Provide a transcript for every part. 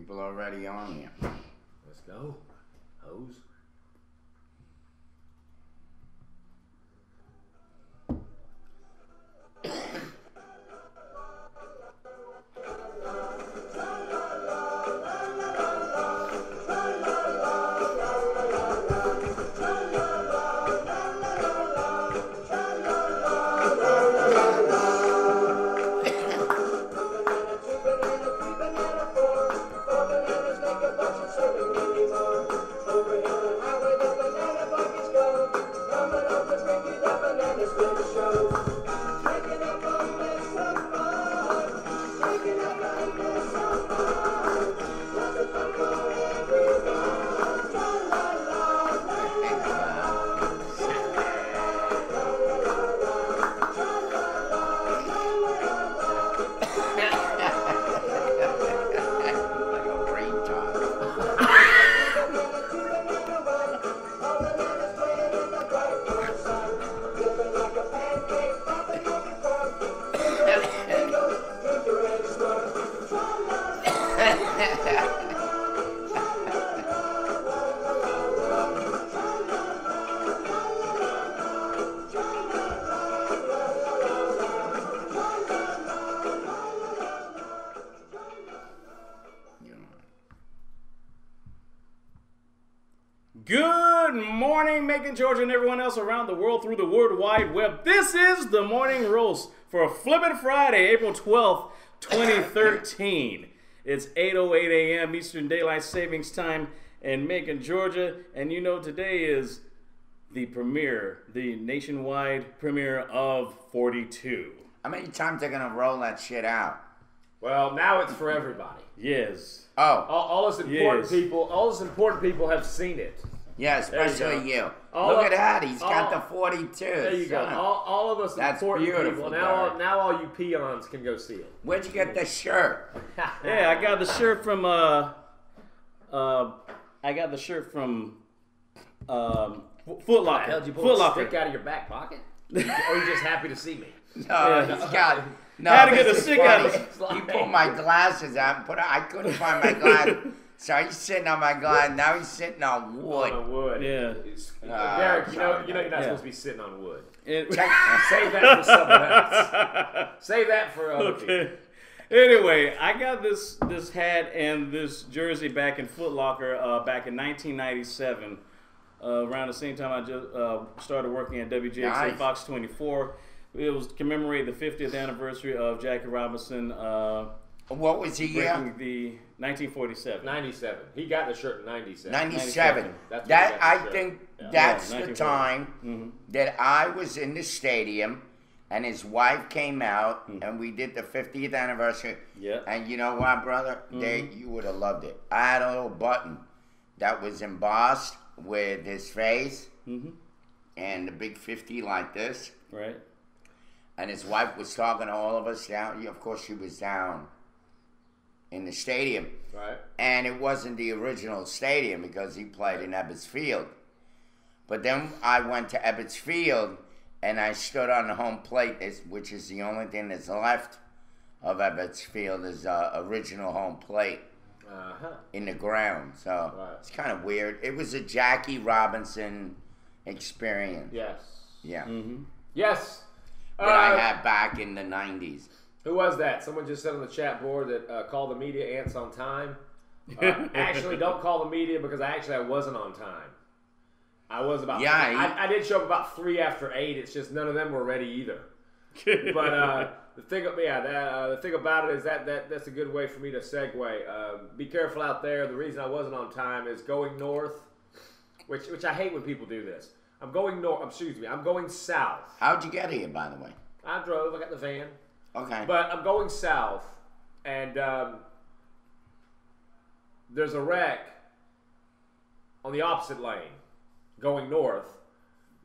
people already on here. Let's go. Hose. Good morning, Macon, Georgia, and everyone else around the world through the World Wide Web. This is the Morning Roast for a Flippin' Friday, April 12th, 2013. It's 8:08 a.m. Eastern Daylight Savings Time in Macon, Georgia. And you know today is the premiere, the nationwide premiere of 42. How many times they're gonna roll that shit out? Well, now it's for everybody. Yes. Oh, All us important people have seen it. yeah, especially you. All Look of- at that. He's got all- the 42. There you go. son. All of us That's important beautiful, people. Derek. Now all you peons can go see it. Where'd you get the shirt? Yeah, I got the shirt from Foot Locker. Hell, did you pull Foot a Locker. stick out of your back pocket? Or are you just happy to see me? No, he's got. No, Had to get this the is stick out funny. of it. He pulled my glasses out and I couldn't find my glasses. So he's sitting on my glass. Now he's sitting on wood. On wood. Yeah. Derek, you know you're not Yeah. supposed to be sitting on wood. It- Save that for someone else. Save that for other people. Okay. Anyway, I got this hat and this jersey back in Foot Locker back in 1997. Around the same time I just started working at WGXA Nice. Fox 24. It was to commemorate the 50th anniversary of Jackie Robinson What was the year? breaking the 1947. 97. He got the shirt in 97. 97. That's when That he got the I shirt. think Yeah. that's Yeah, the 1940. time that I was in the stadium and his wife came out and we did the 50th anniversary. Yeah. And you know what, brother? You would have loved it. I had a little button that was embossed with his face and the big 50 like this. Right. And his wife was talking to all of us down. Of course, she was down in the stadium. Right. And it wasn't the original stadium because he played in Ebbets Field. But then I went to Ebbets Field and I stood on the home plate, which is the only thing that's left of Ebbets Field is original home plate in the ground. So Right. it's kind of weird. It was a Jackie Robinson experience. Yes. Yeah. Yes. That I had back in the 90s. Who was that? Someone just said on the chat board that call the media ants on time. Actually, don't call the media because I wasn't on time. I was about. Yeah, I did show up about 3 after 8. It's just none of them were ready either. But the thing about it is that's a good way for me to segue. Be careful out there. The reason I wasn't on time is going north, which I hate when people do this. I'm going north. Excuse me. I'm going south. How'd you get here, by the way? I drove. I got the van. Okay. But I'm going south, and there's a wreck on the opposite lane going north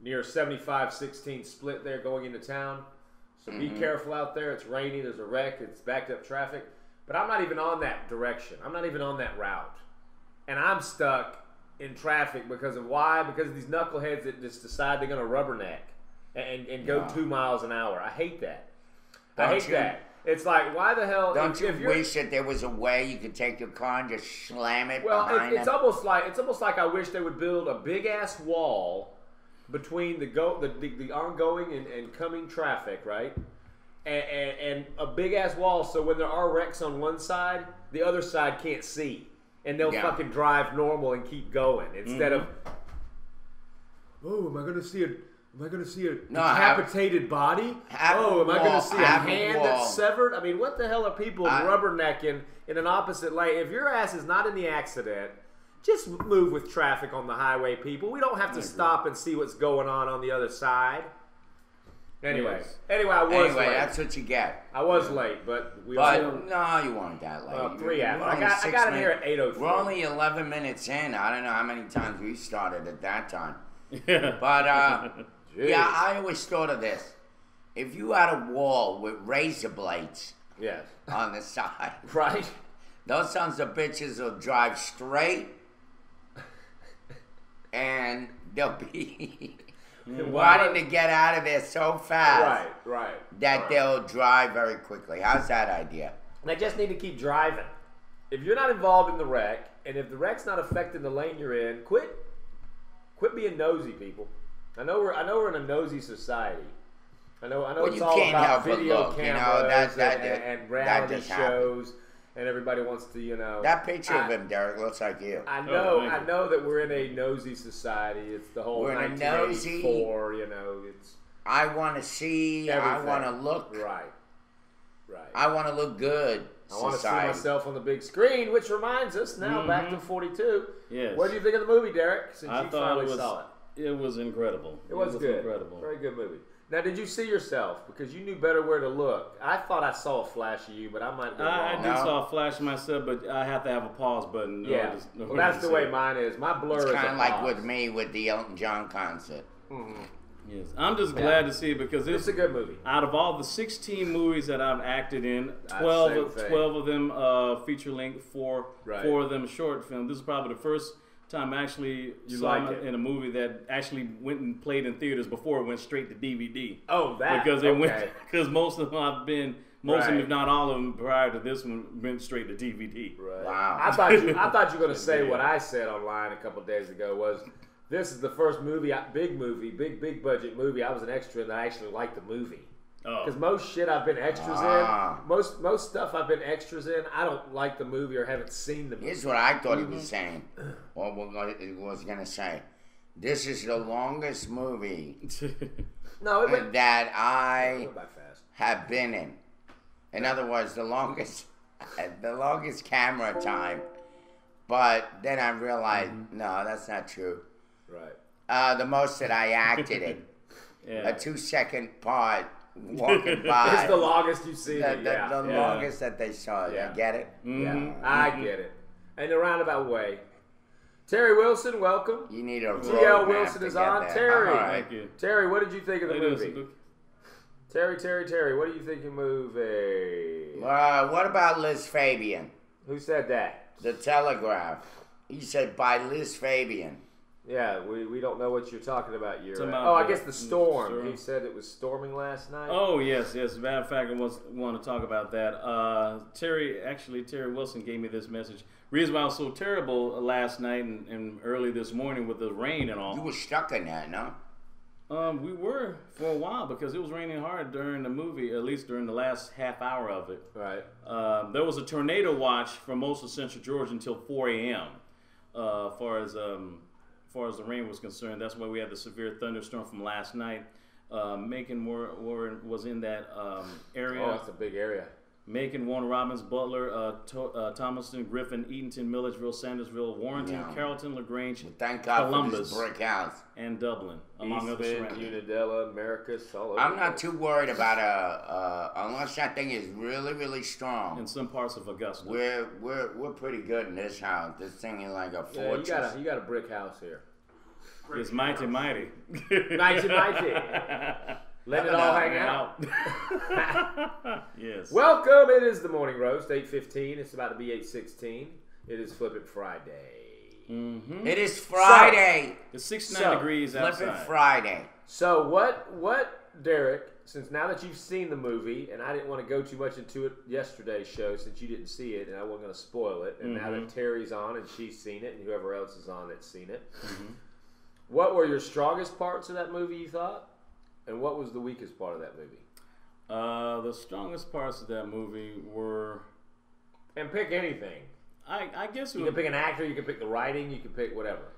near 75-16 split there going into town. So be careful out there. It's rainy. There's a wreck. It's backed up traffic. But I'm not even on that direction. I'm not even on that route. And I'm stuck in traffic because of why? Because of these knuckleheads that just decide they're going to rubberneck and go 2 miles an hour. I hate that. I hate that. It's like, why the hell? Don't you if you're, wish that there was a way you could take your car and just slam it Well, behind it's them? almost like I wish they would build a big ass wall between the ongoing and coming traffic, right? And a big ass wall so when there are wrecks on one side, the other side can't see, and they'll fucking drive normal and keep going instead of. Oh, am I gonna see a decapitated body? Oh, am I going to see a hand that's severed? I mean, what the hell are people rubbernecking in an opposite lane? If your ass is not in the accident, just move with traffic on the highway, people. We don't have to stop and see what's going on the other side. Anyway, I was late. That's what you get. I was late, but no, you weren't that late. Well, 3 hours. I got in here at 8:03. We're only 11 minutes in. I don't know how many times we started at that time. But yeah, I always thought of this. If you had a wall with razor blades on the side, right? Those sons of bitches will drive straight and they'll be wanting to get out of there so fast that they'll drive very quickly. How's that idea? They just need to keep driving. If you're not involved in the wreck, and if the wreck's not affecting the lane you're in, quit being nosy, people. I know we're in a nosy society. I know it's all about video cameras and reality shows, and everybody wants to, That picture of him, Derek, looks like you. I know that we're in a nosy society. It's the whole 1984, it's. I want to see. Everything. I want to look. Right. I want to look good. I want to see myself on the big screen, which reminds us now back to 42. Yes. What do you think of the movie, Derek? Since you finally saw it. It was incredible. It was good. Incredible. Very good movie. Now, did you see yourself? Because you knew better where to look. I thought I saw a flash of you, but I might be wrong. I did saw a flash of myself, but I have to have a pause button. Well, that's the way mine is. My blur is kind of like with me with the Elton John concert. Mm-hmm. Yes, I'm just glad to see it because it's a good movie. Out of all the 16 movies that I've acted in, 12 of them feature length, four of them short film. This is probably the first time I actually saw it in a movie that actually went and played in theaters before it went straight to DVD. Oh, that because most of them I've been. Most of them, if not all of them, prior to this one, went straight to DVD. Right. Wow! I thought you were going to say what I said online a couple of days ago was. This is the first big budget movie. I was an extra in that I actually liked the movie. Because most shit I've been extras in, most stuff I've been extras in, I don't like the movie or haven't seen the movie. Here's what I thought he was saying, or what he was going to say. This is the longest movie that I have been in. In other words, the longest camera time. But then I realized, no, that's not true. Right. The most that I acted in, a 2-second part walking by. It's the longest you've seen. The longest that they saw. You get it? Yeah, I get it. In a roundabout way. Terry Wilson, welcome. You need a T.L. Wilson is on. Terry, thank you. Terry, what did you think of the movie? Terry, what do you think of the movie? What about Liz Fabian? Who said that? The Telegraph. He said by Liz Fabian. Yeah, we don't know what you're talking about. I guess the storm. He said it was storming last night. Oh, yes. As a matter of fact, I want to talk about that. Terry Wilson gave me this message. Reason why I was so terrible last night and early this morning with the rain and all. You were stuck in that, no? We were for a while because it was raining hard during the movie, at least during the last half hour of it. Right. There was a tornado watch for most of Central Georgia until 4 a.m. As far as the rain was concerned. That's why we had the severe thunderstorm from last night. Macon was in that area. Oh, that's a big area. Macon, Warner Robins, Butler, Thomaston, Griffin, Eatonton, Milledgeville, Sandersville, Warrenton, Carrollton, LaGrange, Columbus, for this brick house. And Dublin, among other surroundings. Unadilla, Maracus, all over. I'm not too worried about unless that thing is really, really strong. In some parts of Augusta, we're pretty good in this house. This thing is like a fortress. Yeah, you got a brick house here. It's mighty. Mighty. Let it all hang out. Yes. Welcome. It is the Morning Roast, 8:15. It's about to be 8:16. It is Flip It Friday. Mm-hmm. It is Friday. It's 69 degrees outside. Flip It Friday. So what Derek, since now that you've seen the movie, and I didn't want to go too much into it yesterday's show since you didn't see it, and I wasn't going to spoil it, and now that Terry's on and she's seen it, and whoever else is on that's seen it, what were your strongest parts of that movie, you thought? And what was the weakest part of that movie? The strongest parts of that movie were... And pick anything. I guess you can pick an actor, you can pick the writing, you can pick whatever.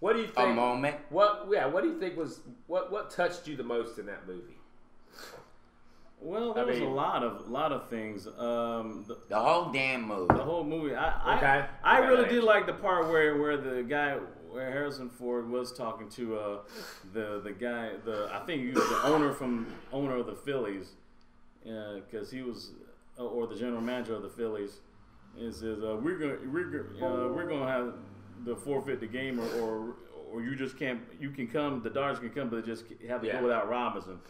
What do you think? A moment. What do you think was what touched you the most in that movie? Well, there was a lot of things. The whole damn movie. The whole movie. I really did like the part where the guy, where Harrison Ford was talking to the guy, I think he was the owner of the Phillies, because he was, or the general manager of the Phillies. It says we're gonna have the forfeit the game, or you just can't. You can come. The Dodgers can come, but just have to go without Robinson.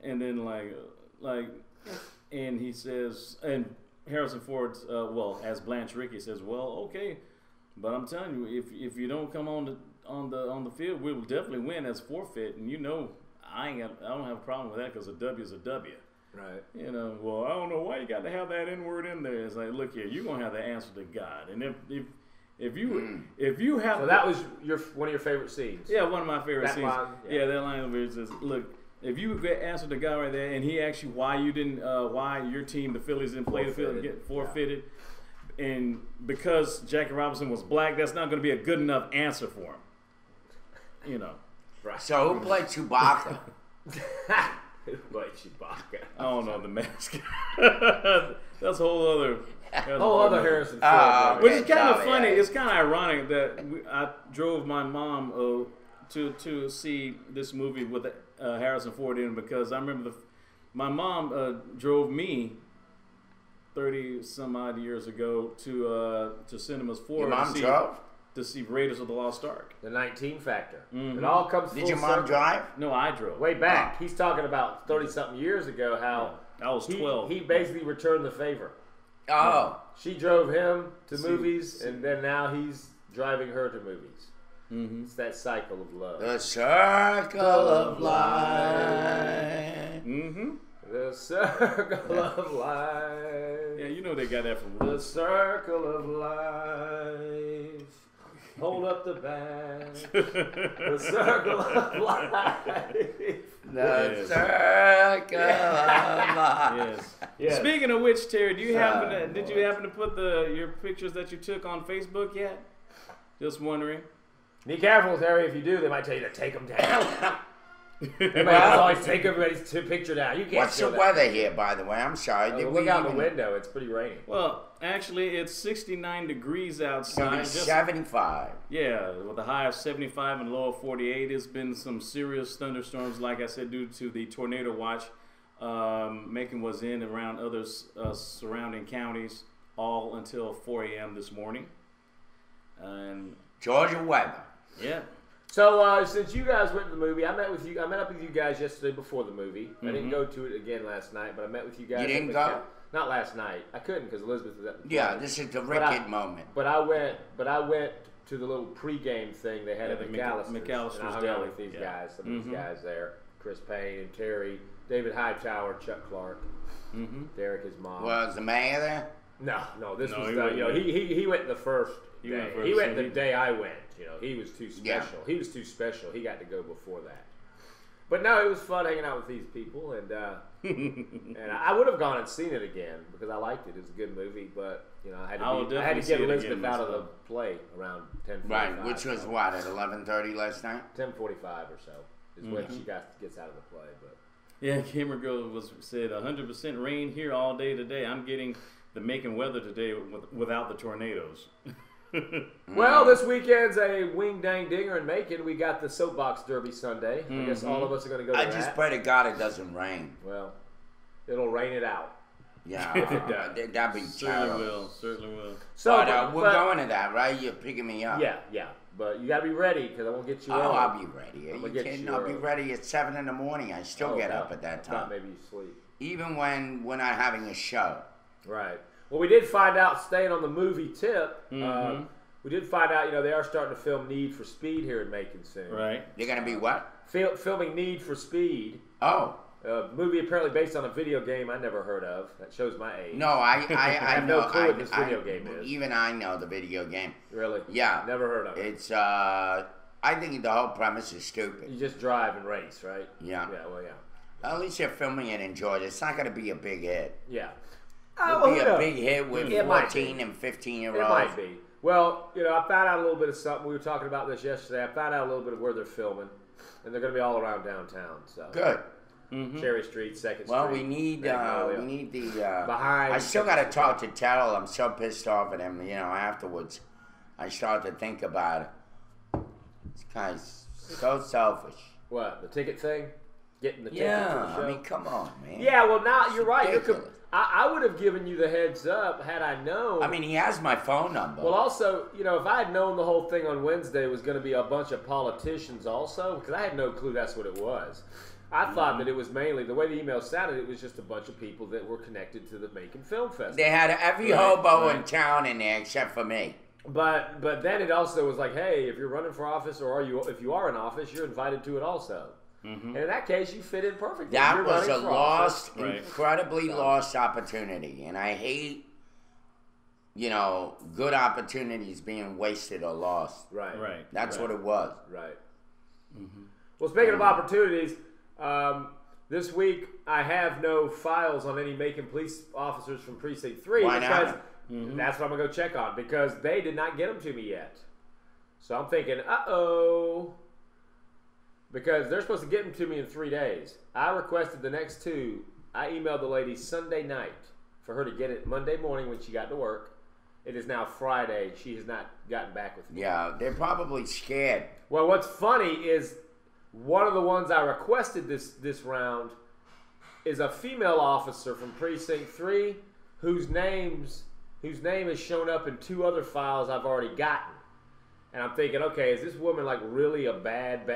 And then and he says, and Harrison Ford, as Blanche Rickey says, well, okay, but I'm telling you, if you don't come on the field, we will definitely win as forfeit. And I don't have a problem with that because a W is a W. Right. Well, I don't know why you got to have that N word in there. It's like, look here, you're gonna have to answer to God, and if you have, so that was one of your favorite scenes. Yeah, one of my favorite scenes. Line, that line where it says, look, if you answered the guy right there, and he asked you why your team, the Phillies, didn't play the field, get forfeited, and because Jackie Robinson was black, that's not going to be a good enough answer for him. Right. So who played Chewbacca? Like Chewbacca. I don't know the mask. That's a whole other. Harrison Ford. Which is kind of funny. It's kind of ironic that I drove my mom to see this movie with Harrison Ford in, because I remember my mom drove me 30 some odd years ago to Cinemas 4. Your mom drove? To see Raiders of the Lost Ark. The 19 factor. It all comes full Did your mom drive? No, I drove. Way back. He's talking about 30-something years ago how I was 12. He basically returned the favor. Oh. She drove him to movies, and then now he's driving her to movies. Mm-hmm. It's that cycle of love. The circle of life. Mm-hmm. The circle of life. Yeah, they got that from The circle of life. Hold up the bag. The circle of life. The circle of life. Yes. Speaking of which, Terry, did you happen to put your pictures that you took on Facebook yet? Just wondering. Be careful, Terry. If you do, they might tell you to take them down. They might always take everybody's picture down. You can't. What's the weather here, by the way? I'm sorry. Look out the window. It's pretty rainy. Well, actually, it's 69 degrees outside. It's 75. Yeah, with a high of 75 and a low of 48. There's been some serious thunderstorms, like I said, due to the tornado watch Macon was in around other surrounding counties all until 4 a.m. this morning. And Georgia weather. Yeah. So since you guys went to the movie, I met up with you guys yesterday before the movie. I didn't go to it again last night, but I met with you guys. You didn't go? Not last night. I couldn't because Elizabeth was at the Yeah, this is the Rickett moment. But I went to the little pregame thing they had at McAllister's. McAllister's and I hung out with these guys, some of these guys there. Chris Payne and Terry, David Hightower, Chuck Clark, Derek, his mom. Was the mayor there? No. This was he went the first day. He went the day I went. He was too special. Yeah. He was too special. He got to go before that. But no, it was fun hanging out with these people, and and I would have gone and seen it again because I liked it. It was a good movie, but I had to get Elizabeth out of the play around 10:45. Right, which was what, at 11:30 last night? 10:45 or so is when she gets out of the play. But yeah, Gamer Girl said 100% rain here all day today. I'm getting the Macon weather today without the tornadoes. Well, this weekend's a wing dang dinger in Macon. We got the Soapbox Derby Sunday. I guess all of us are going to go to that. I just pray to God it doesn't rain. Well, it'll rain it out. Yeah, that'd be terrible. Certainly will. So we're going to that, right? You're picking me up. Yeah. But you got to be ready because I won't get you early. I'll be ready. Are you kidding? I'll be ready at 7 in the morning. I still get up at that time. Maybe you sleep. Even when we're not having a show. Right. Well, we did find out, staying on the movie tip, we did find out, they are starting to film Need for Speed here in Macon soon. Right. They're going to be what? Filming Need for Speed. Oh. A movie apparently based on a video game I never heard of. That shows my age. No, I have know. no clue what this video game is. Even I know the video game. Really? Yeah. Never heard of it. It's I think the whole premise is stupid. You just drive and race, right? Yeah. Yeah, well, yeah. At least you're filming it and enjoy it. It's not going to be a big hit. Yeah. It'll be a big hit with It might 14 be. and 15-year-olds. It might be. Well, I found out a little bit of something. We were talking about this yesterday. I found out a little bit of where they're filming, and they're going to be all around downtown. So Good. Cherry Street, Second Well, Street. we need the. Behind. I still got to talk to Terrell. I'm so pissed off at him. Afterwards, I start to think about it. This guy's so selfish. What, the ticket thing? Getting the ticket Yeah, to the show? I mean, come on, man. Yeah, well, now you're right. ridiculous. I would have given you the heads up had I known. I mean, he has my phone number. Well, also, if I had known the whole thing on Wednesday was going to be a bunch of politicians also, because I had no clue that's what it was. I thought that it was mainly, the way the email sounded, it was just a bunch of people that were connected to the Macon Film Festival. They had every hobo in town in there except for me. But then it also was like, hey, if you're running for office or if you are in office, you're invited to it also. And in that case, you fit in perfectly. That You're was a running for office. lost, incredibly lost opportunity. And I hate, good opportunities being wasted or lost. Right. That's what it was. Right. Well, speaking of opportunities, this week I have no files on any Macon police officers from Precinct 3. Why because not? that's what I'm going to go check on because they did not get them to me yet. So I'm thinking, uh-oh. Because they're supposed to get them to me in 3 days. I requested the next 2. I emailed the lady Sunday night for her to get it Monday morning when she got to work. It is now Friday. She has not gotten back with me. Yeah, they're probably scared. Well, what's funny is one of the ones I requested this round is a female officer from Precinct 3 whose name has shown up in 2 other files I've already gotten. And I'm thinking, okay, is this woman like really a bad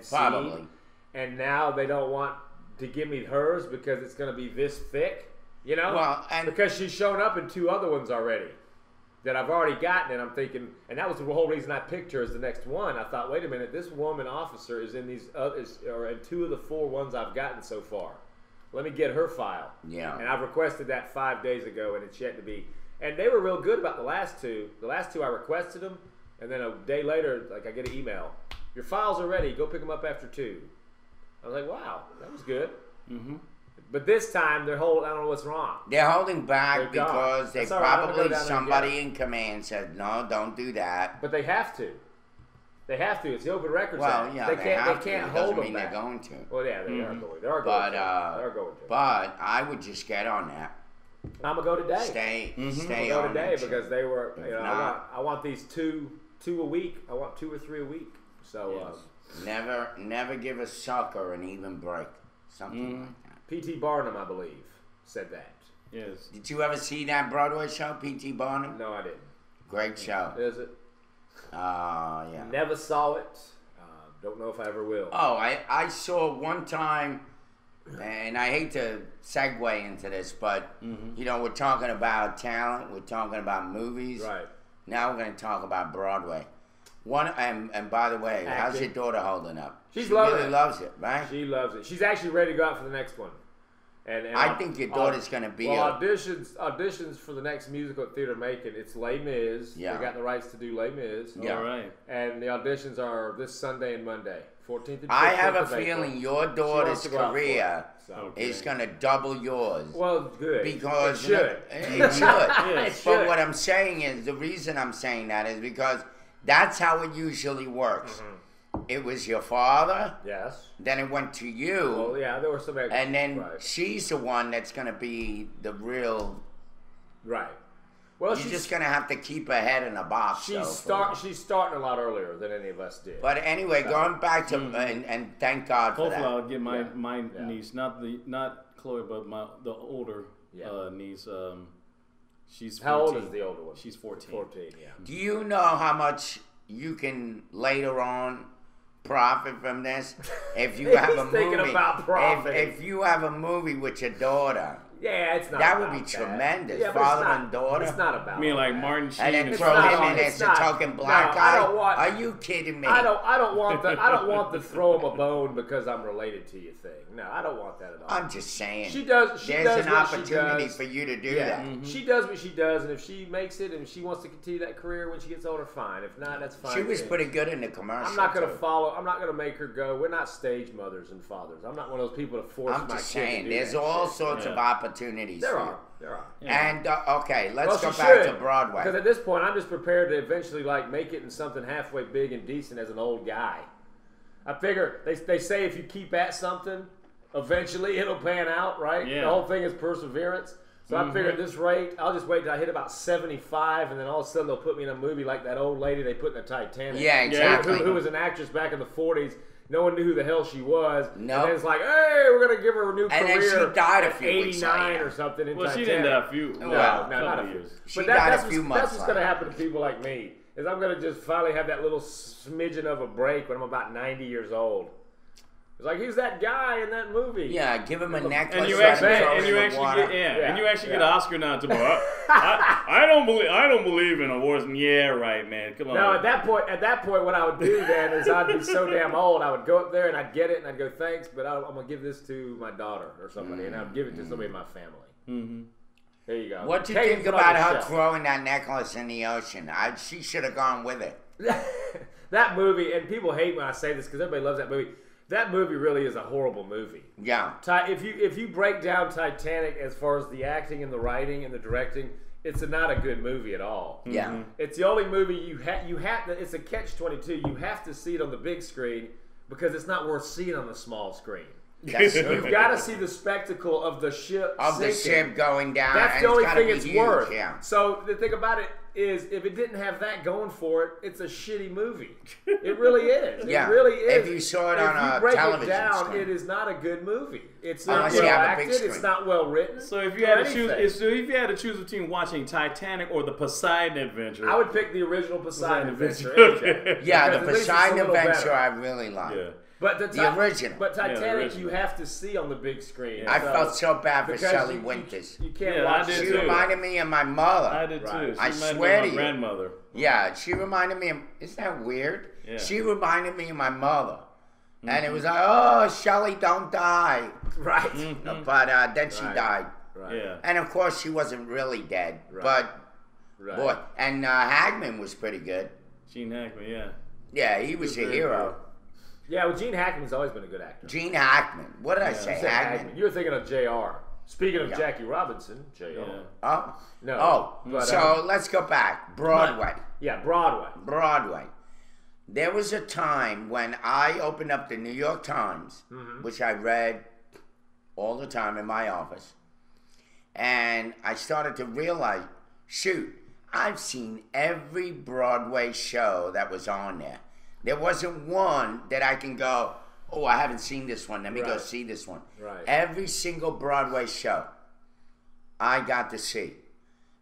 seed? Probably. And now they don't want to give me hers because it's going to be this thick, Well, and because she's shown up in 2 other ones already that I've already gotten. And I'm thinking, and that was the whole reason I picked her as the next one. I thought, wait a minute, this woman officer is in these others, or in 2 of the 4 ones I've gotten so far. Let me get her file. Yeah. And I've requested that 5 days ago, and it's yet to be. And they were real good about the last 2. The last 2 I requested them. And then a day later, I get an email. Your files are ready. Go pick them up after 2. I was like, wow, that was good. But this time, I don't know what's wrong. they're holding back They're gone. because That's all right. I'm gonna go probably down there and somebody get in command said, no, don't do that. But they have to. They have to. It's the Open Records Well, Act. yeah, they they can't. have They to. can't It doesn't hold them mean back. they're going to. Well, yeah, they are going. They are going But, to. They are going to. But I would just get on that. I'm gonna go today. Stay I'm stay gonna go on today that because shit. they were. not- I want these two a week. I want 2 or 3 a week. So Never give a sucker an even break. Something like that. P.T. Barnum, I believe, said that. Yes. Did you ever see that Broadway show, P.T. Barnum? No, I didn't. Great show. Is it? Yeah. Never saw it. Don't know if I ever will. Oh, I saw one time, and I hate to segue into this, but, we're talking about talent, we're talking about movies. Right. Now we're going to talk about Broadway. And by the way, how's Acting. your daughter holding up? She's she loving really it. loves it, right? She loves it. She's actually ready to go out for the next one. And I think your daughter's going to be auditions for the next musical at Theater Macon. It's Les Mis. Yeah. They got the rights to do Les Mis. Yeah. All right. And the auditions are this Sunday and Monday, 14th and 15th I have a of April. feeling your She daughter's wants to go out for career it, so. Okay. is going to double yours. Well, good. Because it should. It should. It should. But what I'm saying is, the reason I'm saying that is because that's how it usually works. It was your father, Yes. then it went to you, Well, yeah, there were some extra. and then Right. she's the one that's going to be the real. Right. Well, You're just going to have to keep her head in a box. though, she's starting a lot earlier than any of us did. But anyway, going back to and thank God for Hopefully, that. I'll get my Yeah. niece, not Chloe, but the older niece. She's 14. How old is the older one? She's 14. 14, yeah. Do you know how much you can later on profit from this? If you have a He's thinking movie, about profiting. if you have a movie with your daughter, Yeah, it's not. That would be about tremendous. Yeah, but Father it's not, and daughter. It's not about. I mean, like that. Martin Sheen And then and throw not him all- in it's as a not- token black no, I guy. don't want- Are you kidding me? I don't want to throw him a bone because I'm related to you thing. No, I don't want that at all. I'm just saying. She does There's what an she opportunity does. for you to do Yeah, that. she does what she does, and if she makes it and she wants to continue that career when she gets older, fine. If not, that's fine. She was too. pretty good in the commercial. I'm not gonna too. follow. I'm not gonna make her go. We're not stage mothers and fathers. I'm not one of those people to force I'm my just kid to saying, do there's that all shit. sorts of Yeah. opportunities. There for are. There are. you. And okay, let's Well, go she back should, to Broadway. Because at this point, I'm just prepared to eventually like make it in something halfway big and decent as an old guy. I figure they say if you keep at something, eventually it'll pan out, right? Yeah. The whole thing is perseverance. So I figure at this rate, I'll just wait till I hit about 75, and then all of a sudden they'll put me in a movie like that old lady they put in the Titanic. Yeah, exactly. Who was an actress back in the 40s. No one knew who the hell she was. Nope. And it's like, hey, we're going to give her a new And then career. she died a at few weeks 89 later. or something in Well, she Titanic. didn't die a few. No, Well, no, not a couple few. years. She But died a that's few what's- months That's what's going to later. happen to people like me. Is I'm going to just finally have that little smidgen of a break when I'm about 90 years old. It's like, who's that guy in that movie? Yeah, give him a necklace. And you let actually, him throw and it you in the actually water. get, yeah, Yeah, and you actually get yeah. an Oscar nod tomorrow. I don't believe in awards. Yeah, right, man. Come on. No, at that point, what I would do then is I'd be so damn old, I would go up there and I'd get it and I'd go, thanks, but I'm going to give this to my daughter or somebody, and I'd give it to somebody in my family. Mm-hmm. There you go. What do you Take think it on about the her shelf. throwing that necklace in the ocean? She should have gone with it. That movie, and people hate when I say this because everybody loves that movie. That movie really is a horrible movie. Yeah. If you break down Titanic as far as the acting and the writing and the directing, it's not a good movie at all. Yeah. It's the only movie you have to. It's a catch-22. You have to see it on the big screen because it's not worth seeing on the small screen. That's You've got to see the spectacle of the ship of the sinking. ship going down. That's and the only it's gotta thing be it's huge, worth. Yeah. So the thing about it is, if it didn't have that going for it, it's a shitty movie. It really is. Yeah. It really is. If you saw it If on you a break television it down, screen. it is not a good movie. It's not Unless you well have a big acted. It's screen. not well written. So if you or had to choose, anything. so if you had to choose between watching Titanic or the Poseidon Adventure, I would pick the original Poseidon Adventure. Okay. any day. Yeah, Because the at least it's a Poseidon little Adventure better. I really like. Yeah. But The original. But Titanic, Yeah, the original. you have to see on the big screen. I felt so bad for because Shelley you- Winters. You can't Yeah, I watch did it. She too. reminded me of my mother. I did Right. too. She I reminded me swear of to my you. grandmother. Yeah, she reminded me of, isn't that weird? Yeah. She reminded me of my mother. And it was like, oh, Shelley, don't die. Right. But then she Right. died. Right. Yeah. And of course, she wasn't really dead. Right. But, Right. boy, and Hagman was pretty good. Gene Hackman. Yeah. Yeah, he was a very hero. Yeah, well, Gene Hackman's always been a good actor. Gene Hackman. What did I Yeah. say? You said Hackman. You were thinking of J.R. Speaking of Yeah. Jackie Robinson, J.R. Yeah. Oh. No. Oh, But, so let's go back. Broadway. Yeah, Broadway. Broadway. There was a time when I opened up the New York Times, which I read all the time in my office, and I started to realize, shoot, I've seen every Broadway show that was on there. There wasn't one that I can go, oh, I haven't seen this one. Let me go Right. see this one. Right. Every single Broadway show I got to see.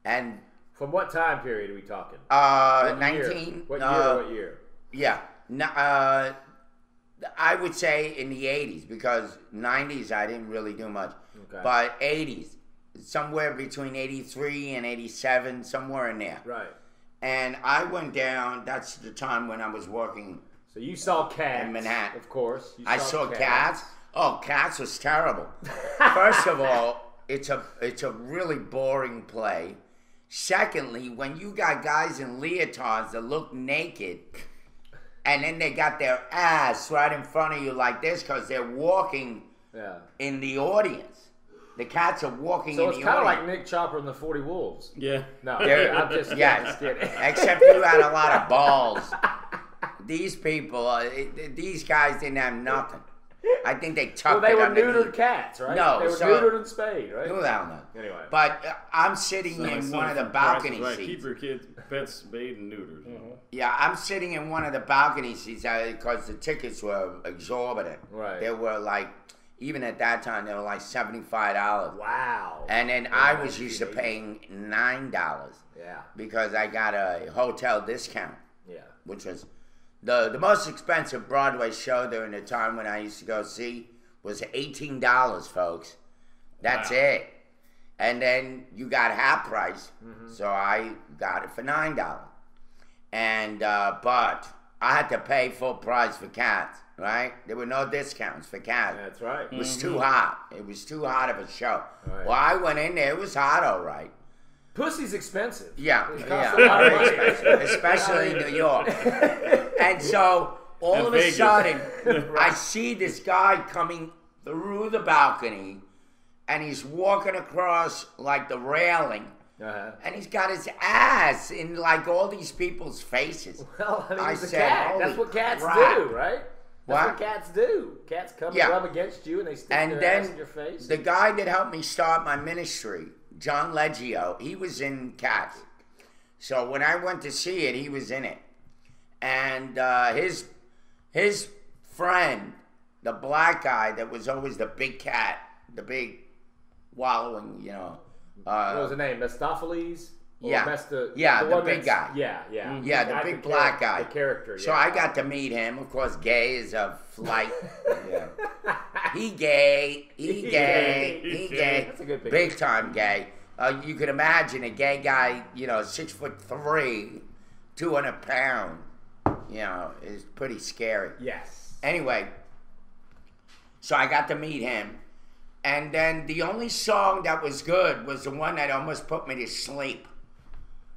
And From what time period are we talking? 19... What year? What year? Yeah. I would say in the 80s, because 90s I didn't really do much. Okay. But 80s, somewhere between 83 and 87, somewhere in there. Right. And I went down, that's the time when I was working. So you saw Cats. In Manhattan. Of course. You I saw Cats. Oh, Cats was terrible. First of all, it's a really boring play. Secondly, when you got guys in leotards that look naked, and then they got their ass right in front of you like this because they're walking Yeah. in the audience. The cats are walking So in it's the kind of like audience. Nick Chopper and the 40 Wolves. Yeah. No, They're- I'm just yes. kidding. Except you had a lot of balls. These people, these guys didn't have nothing. I think they Well, tucked they it were underneath. neutered cats, right? No, they were so- neutered and spayed, right? Who the hell knows? Anyway. But I'm sitting Like in something one of the from Price is balcony Right. seats. Keep your kids, pets spayed and neutered. Yeah, I'm sitting in one of the balcony seats because the tickets were exorbitant. Right. They were like, even at that time, they were like $75. Wow. And then I was used to paying $9 Yeah. because I got a hotel discount, Yeah. which was the most expensive Broadway show during the time when I used to go see was $18, folks. That's Wow. it. And then you got half price, so I got it for $9. And but I had to pay full price for cats, right? There were no discounts for cats. That's right. It was too hot. It was too hot of a show. Right. Well, I went in there. It was hot, all right. Pussy's expensive. Yeah, It yeah, costs a lot of very money. expensive, especially in New York. And so all And of a Vegas. sudden, I see this guy coming through the balcony, and he's walking across like the railing, Uh-huh. and he's got his ass in like all these people's faces. Well, I mean, I he's a said, cat. "Holy That's what cats crap." do, right? That's What? what cats do. Cats come Yeah. and rub against you, and they stick And their then ass in your face. the guy that helped me start my ministry, John Leggio, he was in Cats. So when I went to see it, he was in it. And his friend, the black guy that was always the big cat, the big wallowing, you know. What was the name? Mephistophelies? Or Yeah. Yeah, the one big that's- guy. Yeah, yeah. Yeah, the big black guy. The character, So yeah. I got to meet him. Of course, gay is a flight. Yeah. He gay. He gay. He gay. That's a good picture. Big time gay. You could imagine a gay guy, 6'3", 200 pounds. Is pretty scary. Yes. Anyway, so I got to meet him. And then the only song that was good was the one that almost put me to sleep.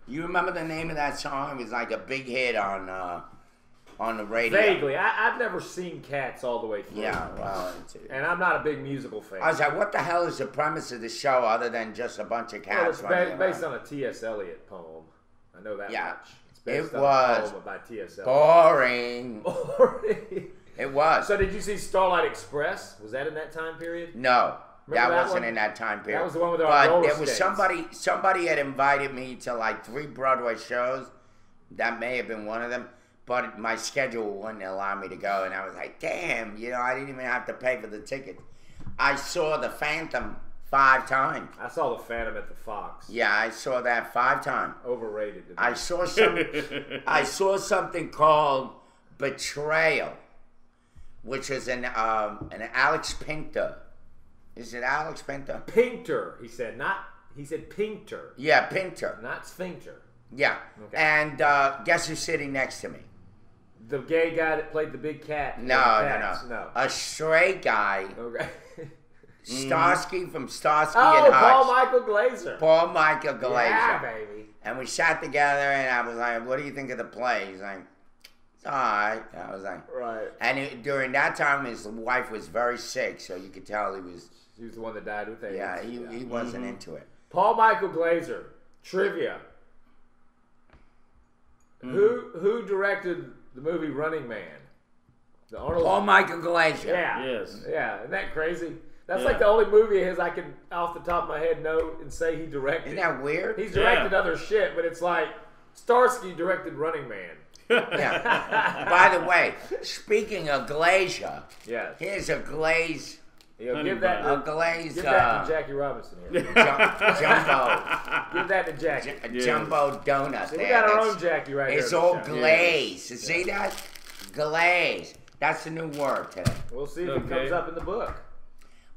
You remember the name of that song? It was like a big hit on the radio. Vaguely. I've never seen Cats all the way through. Yeah, well, And I'm not a big musical fan. I was like, what the hell is the premise of the show other than just a bunch of Well, cats it's running based around? on a T.S. Eliot poem. I know that Yeah. much. It's based It on was a poem by T.S. Eliot. Boring. Boring. It was. So did you see Starlight Express? Was that in that time period? No, Remember that that wasn't one? in that time period. That was the one with the But roller there was skates. somebody had invited me to like 3 Broadway shows. That may have been one of them. But my schedule wouldn't allow me to go, and I was like, damn, I didn't even have to pay for the ticket. I saw The Phantom 5 times. I saw The Phantom at the Fox. Yeah, I saw that 5 times. Overrated. to me. I saw something called Betrayal, which is an Alex Pinter. Is it Alex Pinter? Pinkter, he said. He said Pinkter, Yeah, Pinter. not Sphincter. Yeah. Okay. And guess who's sitting next to me? The gay guy that played the big cat. in No. No. A straight guy, Okay. Starsky from Starsky Oh, and Hutch. Paul Michael Glazer. Paul Michael Glazer. Yeah, baby. And we sat together, and I was like, what do you think of the play? He's like, it's all right. I was like, Right. and during that time, his wife was very sick, so you could tell he was, He was the one that died with AIDS. yeah, he wasn't into it. Paul Michael Glazer. Trivia. Who directed the movie Running Man? The Arnold. Paul Michael Glazer. Yeah. Yes. Yeah. Isn't that crazy? That's Yeah. like the only movie of his I can, off the top of my head, know and say he directed. Isn't that weird? He's directed Yeah. other shit, but it's like Starsky directed Running Man. Yeah. By the way, speaking of Glazer, Yes. here's a glaze, Give that a to, glaze give that to Jackie Robinson here. jumbo, Give that to Jackie. a jumbo donut. See, we there. got our That's- own Jackie right here. It's on the all show. glaze. You see that? Glaze. That's the new word today. We'll see if it Okay. comes up in the book.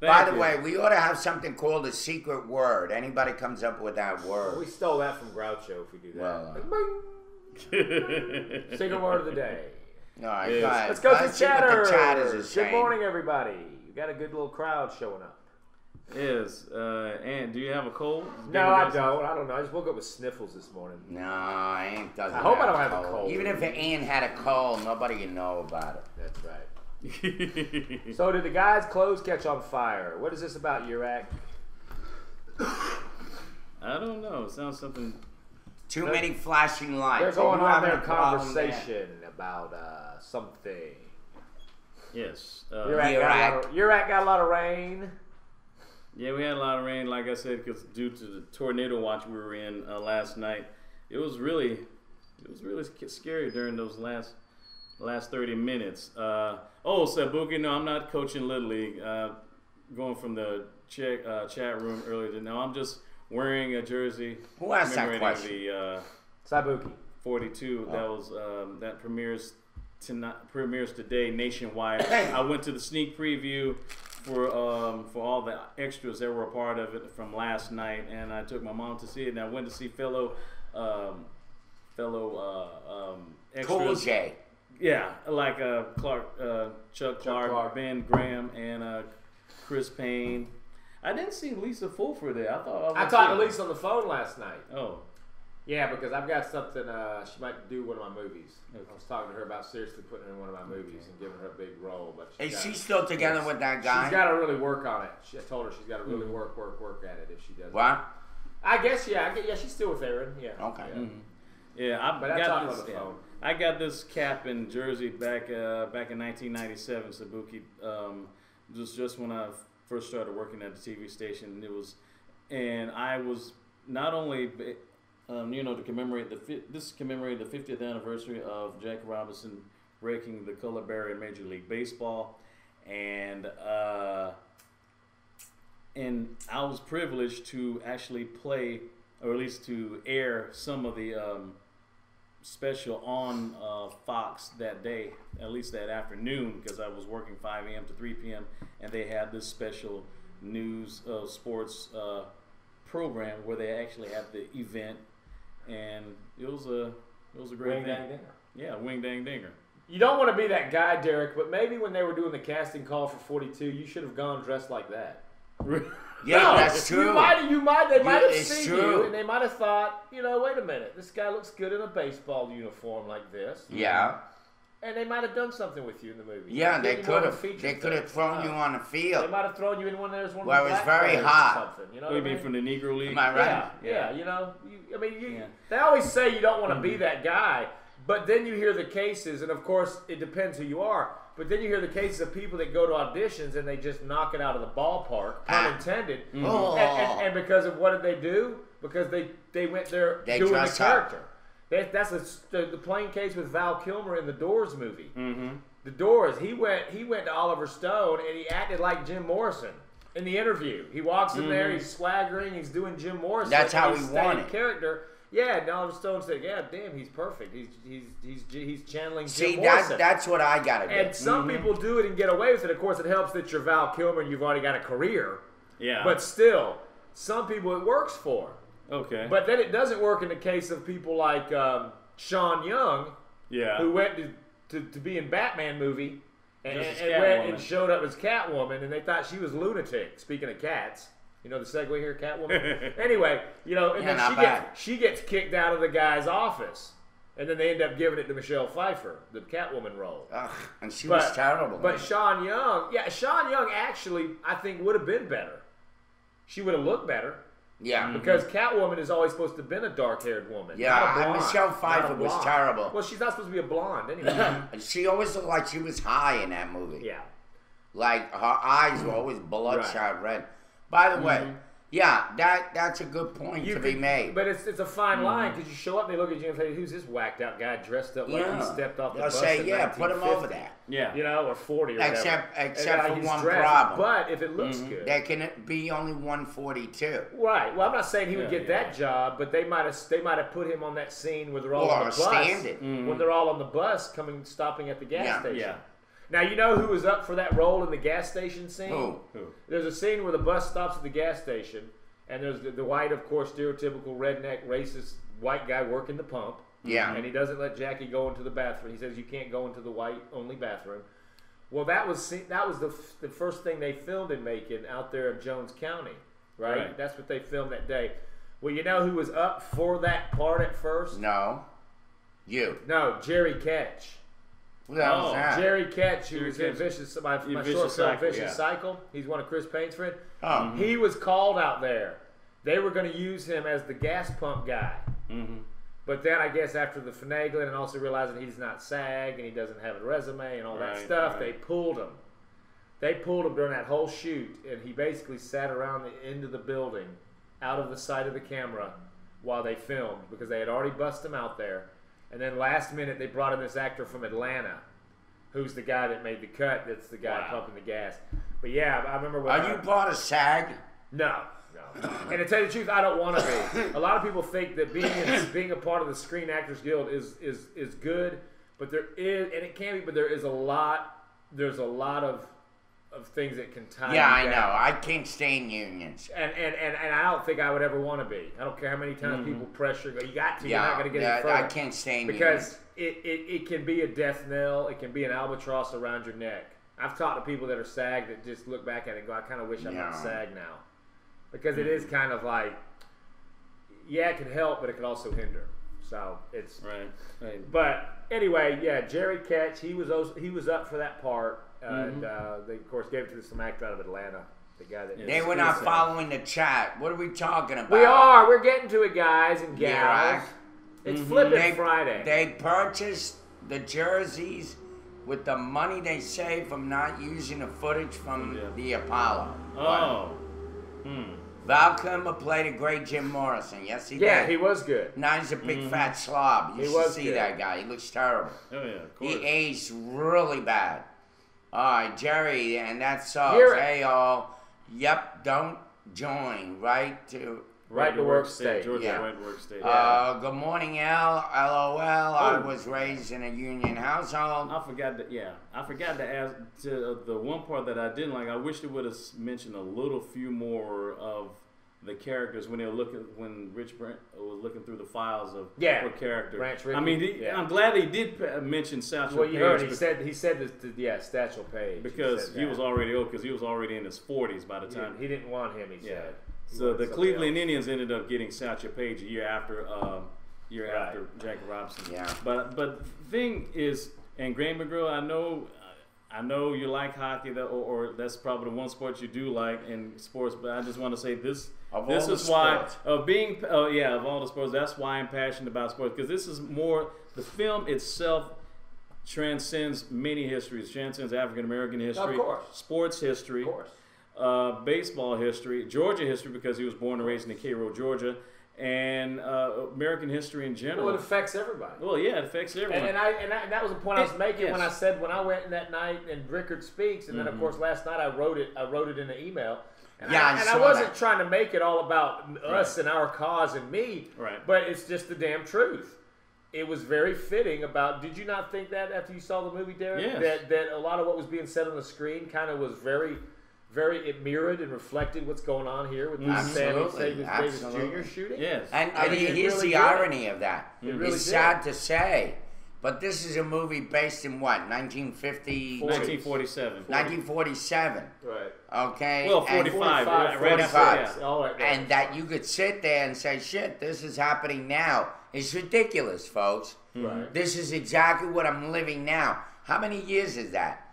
By Thank the you. way, we ought to have something called a secret word. Anybody comes up with that We word. stole that from Groucho if we do that. Well, Bing. Single word of the day. All right, Yes. go ahead. Let's go Let's to see what chatter. the chatters is Good saying. morning, everybody. You got a good little crowd showing up. Yes. And do you have a cold? No, I don't. I don't know. I just woke up with sniffles this morning. No, Aunt doesn't. I hope I don't have a cold. Even if Aunt had a cold, nobody can know about it. That's right. So did the guy's clothes catch on fire? What is this about, Urak? I don't know. It sounds something. Too many flashing lights. They're going You on having their a problem there? conversation about something. Yes. Urak got a lot of rain. Yeah, we had a lot of rain, like I said, because due to the tornado watch we were in last night, it was really scary during those last 30 minutes. Sabuki, no, I'm not coaching Little League. Going from the chat room earlier. No, I'm just wearing a jersey. Who asked that commemorating question? The Sabuki. 42. That was that premieres today nationwide. I went to the sneak preview for all the extras that were a part of it from last night, and I took my mom to see it. And I went to see fellow extras. Cool J. Yeah, like Chuck Clark, Ben Graham, and Chris Payne. I didn't see Lisa Fulford there. I talked to Lisa on the phone last night. Oh. Yeah, because I've got something. She might do one of my movies. Okay. I was talking to her about seriously putting her in one of my movies and giving her a big role. But is she still together with that guy? She's got to really work on it. I told her she's got to really work at it if she does. What? I guess yeah. She's still with Aaron. Yeah. Okay. Yeah. Mm-hmm. Yeah, I got this cap and jersey back in 1997, Sabuki. Just when I first started working at the TV station, and I was not only to commemorate the 50th anniversary of Jackie Robinson breaking the color barrier in Major League Baseball, and I was privileged to actually play, or at least to air some of the special on Fox that day, at least that afternoon, because I was working 5 a.m. to 3 p.m. and they had this special news sports program where they actually had the event, and it was a great Wing thing. Dang Dinger. Yeah, Wing Dang Dinger. You don't want to be that guy, Derek, but maybe when they were doing the casting call for 42, you should have gone dressed like that. Yeah, no, that's true. They might have seen true. you, and they might have thought, wait a minute, this guy looks good in a baseball uniform like this. Yeah. And they might have done something with you in the movie. Yeah, they could have. They could have thrown you on the field. They might have thrown you in one of those. Well, it was very hot. Or something, What do you mean from the Negro League? Am I right? Yeah. They always say you don't want to be that guy, but then you hear the cases, and of course it depends who you are. But then you hear the cases of people that go to auditions and they just knock it out of the ballpark, pun intended. Mm-hmm. Oh. And because of what did they do? Because they went there doing the character. That's the plain case with Val Kilmer in the Doors movie. Mm-hmm. The Doors. He went to Oliver Stone and he acted like Jim Morrison in the interview. He walks in there, he's swaggering, he's doing Jim Morrison. That's how he wanted wanted character. Yeah, and Oliver Stone said, "Yeah, damn, he's perfect. He's channeling See, Jim Morrison." that's what I gotta do. And some people do it and get away with it. Of course, it helps that you're Val Kilmer and you've already got a career. Yeah. But still, some people it works for. Okay. But then it doesn't work in the case of people like Sean Young, who went to be in Batman movie and went and showed up as Catwoman, and they thought she was lunatic. Speaking of cats. You know the segue here, Catwoman? Anyway, and then she gets kicked out of the guy's office. And then they end up giving it to Michelle Pfeiffer, the Catwoman role. Ugh, and she was terrible. But Sean Young actually, I think, would have been better. She would have looked better. Yeah. Because Catwoman is always supposed to have been a dark-haired woman. Yeah, not a blonde, Michelle Pfeiffer was terrible. Well, she's not supposed to be a blonde anyway. She always looked like she was high in that movie. Yeah. Like, her eyes were always bloodshot red. By the way, that's a good point to be made. But it's a fine line because you show up, they look at you and say, "Who's this whacked out guy dressed up like he stepped off the bus?" They'll say, in put him over there. Yeah, or 40 or whatever. Except for one problem. But if it looks good, there can be only 142. Right. Well, I'm not saying he would get that job, but they might have put him on that scene where they're all on the bus. When they're all on the bus stopping at the gas station. Yeah. Now, you know who was up for that role in the gas station scene? Who? There's a scene where the bus stops at the gas station, and there's the white, of course, stereotypical redneck, racist white guy working the pump. Yeah. And he doesn't let Jackie go into the bathroom. He says, "You can't go into the white-only bathroom." Well, that was the first thing they filmed in Macon out there in Jones County, right? That's what they filmed that day. Well, you know who was up for that part at first? No. You. No, Jerry Ketch. Jerry Ketch, who was in my short film Vicious Cycle. He's one of Chris Payne's friends. Oh. He was called out there. They were going to use him as the gas pump guy. Mm-hmm. But then I guess after the finagling and also realizing he's not SAG and he doesn't have a resume and all that stuff, they pulled him. They pulled him during that whole shoot, and he basically sat around the end of the building out of the sight of the camera while they filmed because they had already busted him out there. And then last minute, they brought in this actor from Atlanta, who's the guy that made the cut. That's the guy pumping the gas. But yeah, I remember when. Are you part of SAG? No. And to tell you the truth, I don't want to be. A lot of people think that being a part of the Screen Actors Guild is good, but there is, and it can be, but there is a lot. There's a lot of of things that can tie. Yeah, I you know. down. I can't stand unions. And I don't think I would ever want to be. I don't care how many times people pressure. Go, you got to. You're not going to get any further. I can't stand because unions. it can be a death knell. It can be an albatross around your neck. I've talked to people that are SAG that just look back at it and go, I kind of wish I'm not SAG now, because it is kind of like, yeah, it can help, but it can also hinder. So it's right. But anyway, yeah, Jerry Ketch, he was up for that part, and they of course gave it to some actor out of Atlanta, the guy that They were not following the chat. What are we talking about? We are. We're getting to it, guys and gals. Yeah, it's flipping Friday. They purchased the jerseys with the money they saved from not using the footage from the Apollo. Oh. Val Kilmer played a great Jim Morrison. Yes, he did. Yeah, he was good. Now he's a big fat slob. You should see that guy. He looks terrible. Oh, yeah, of course. He aged really bad. All right, Jerry, and that sucks. Hey, y'all. Yep, don't join. Right to work state. Georgia Right to Work State. Good morning, L. LOL. I was raised in a union household. I forgot to ask the one part that I didn't like. I wish they would have mentioned a few more of the characters when they were when Rich Brent was looking through the files of what character. Branch I mean, I'm glad they did mention Satchel Well, Paige. you heard he said Satchel Paige because he was already old, because he was already in his 40s by the time he didn't want him. He said. So the Cleveland Indians ended up getting Satchel Paige a year after Jackie Robinson. Yeah. But the thing is, and Graham McGraw, I know you like hockey, or that's probably the one sport you do like in sports. But I just want to say this. This is why of all the sports. That's why I'm passionate about sports, because this is more. The film itself transcends many histories. Transcends African American history, of course. Sports history, of course. Baseball history, Georgia history, because he was born and raised in Cairo, Georgia, and American history in general. Well, it affects everybody. Well, yeah, it affects everyone. And that was the point I was making when I said when I went in that night and Rickard speaks, and then of course last night I wrote it in an email. And I wasn't trying to make it all about us and our cause and me, but it's just the damn truth. It was very fitting about. Did you not think that after you saw the movie, Derek? Yes. That a lot of what was being said on the screen kind of was very, very. It mirrored and reflected what's going on here with the Sammy Davis Jr. shooting. Yes. And here's the irony of that. It's sad to say, but this is a movie based in what? 1947. 1947. Right. Okay. Well, 45. 45. Right. And that you could sit there and say, shit, this is happening now. It's ridiculous, folks. Right. This is exactly what I'm living now. How many years is that?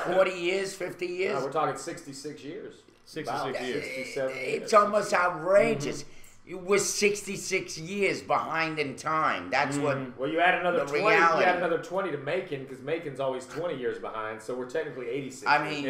40 years? 50 years? No, we're talking 66 years. 66 years. 67 years. It's almost outrageous. It was 66 years behind in time. That's what. Well, you add another 20. Reality. You add another 20 to Macon, because Macon's always 20 years behind. So we're technically 86. I mean,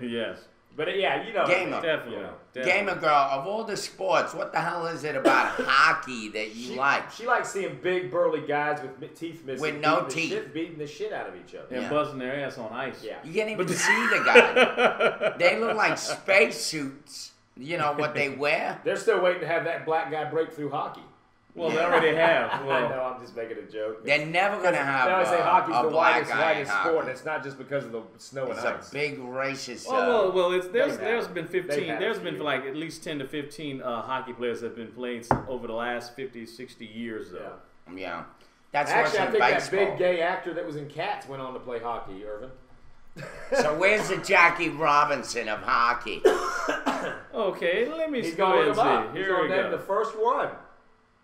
yes. But yeah, you know. Gamer. Definitely. Gamer girl, of all the sports, what the hell is it about hockey that you like? She likes seeing big burly guys with teeth missing, With no teeth, beating the shit out of each other, and busting their ass on ice. Yeah, you can't even see the guy. They look like spacesuits. You know what they wear? They're still waiting to have that black guy break through hockey. Well, they already have. Well, I know, I'm just making a joke. They're never going to have I say hockey's a the black guy whitest sport, and it's not just because of the snow and ice. It's a big racist. There's been 15. There's been like at least 10 to 15 hockey players that have been playing over the last 50, 60 years, though. Yeah. That's actually, I think baseball. that big gay actor that was in Cats went on to play hockey, Irvin. So where's the Jackie Robinson of hockey? Okay, let me He's go going and see. Here we go. The first one.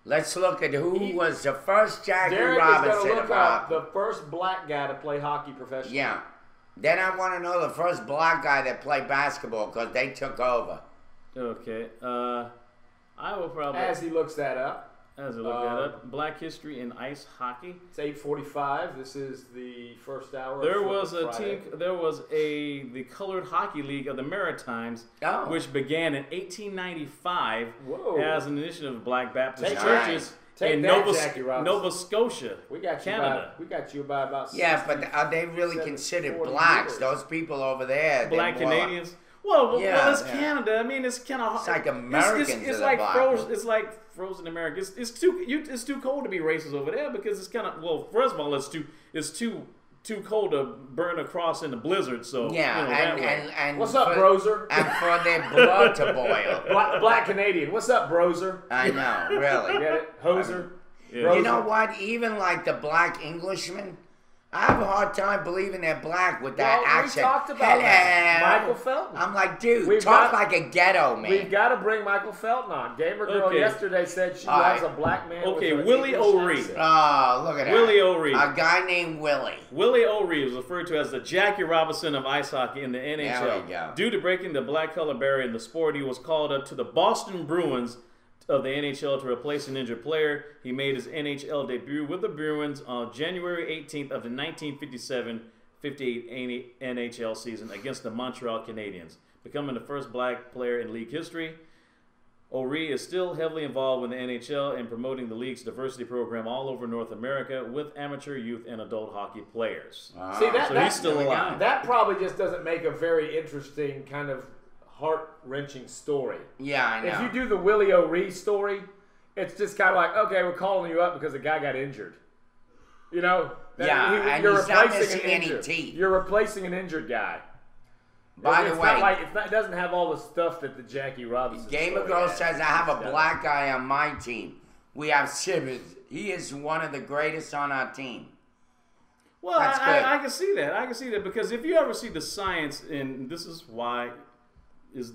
Let's look at who was the first Jackie Derek Robinson is going to of look up hockey. the first black guy to play hockey professionally. Yeah. Then I want to know the first black guy that played basketball, because they took over. Okay. I will probably. As he looks that up. As I look that up, Black History in Ice Hockey. It's 8:45. This is the first hour. There was a team. There was the Colored Hockey League of the Maritimes, which began in 1895 as an initiative of Black Baptist churches in Nova Scotia, Canada. We got you by about. But are they really considered blacks? Years. Those people over there, Black Canadians. Well, it's Canada. I mean, it's kind of. It's like Americans. It's like frozen. It's like frozen America. It's too cold to be racist over there, because it's kind of. Well, first of all, it's too too cold to burn across in the blizzard. So Yeah, that way. and What's up, for, Broser? And for their blood to boil. Black Canadian. What's up, Broser? I know, really. Get it? Hoser? Yeah. You know what? Even like the black Englishmen, I have a hard time believing they're black with that Well, accent. we talked about Hello. that. Michael Felton. I'm like, dude, We've talk got- like a ghetto man. We've got to bring Michael Felton on. Gamer Girl Okay. yesterday said she All loves right. a black man. Okay, with an Willie English O'Ree. accent. Oh, look at that. Willie O'Ree. A guy named Willie. Willie O'Ree is referred to as the Jackie Robinson of ice hockey in the NHL. There we go. Due to breaking the black color barrier in the sport, he was called up to the Boston Bruins of the NHL to replace an injured player. He made his NHL debut with the Bruins on January 18th of the 1957-58 NHL season against the Montreal Canadiens, becoming the first black player in league history. O'Ree is still heavily involved with the NHL in promoting the league's diversity program all over North America with amateur, youth, and adult hockey players. See, that, So that, he's still alive. that probably just doesn't make a very interesting kind of heart-wrenching story. Yeah, I know. If you do the Willie O'Ree story, it's just kind of like, okay, we're calling you up because a guy got injured. You know? Yeah, and you're he's not replacing missing an any injured. teeth. You're replacing an injured guy. By It's the not way, like, it doesn't have all the stuff that the Jackie Robinson Gamer story Girl has. says I have a Yeah. black guy on my team. We have Simmons. He is one of the greatest on our team. Well, That's good. I can see that. I can see that because if you ever see the science, and this is why this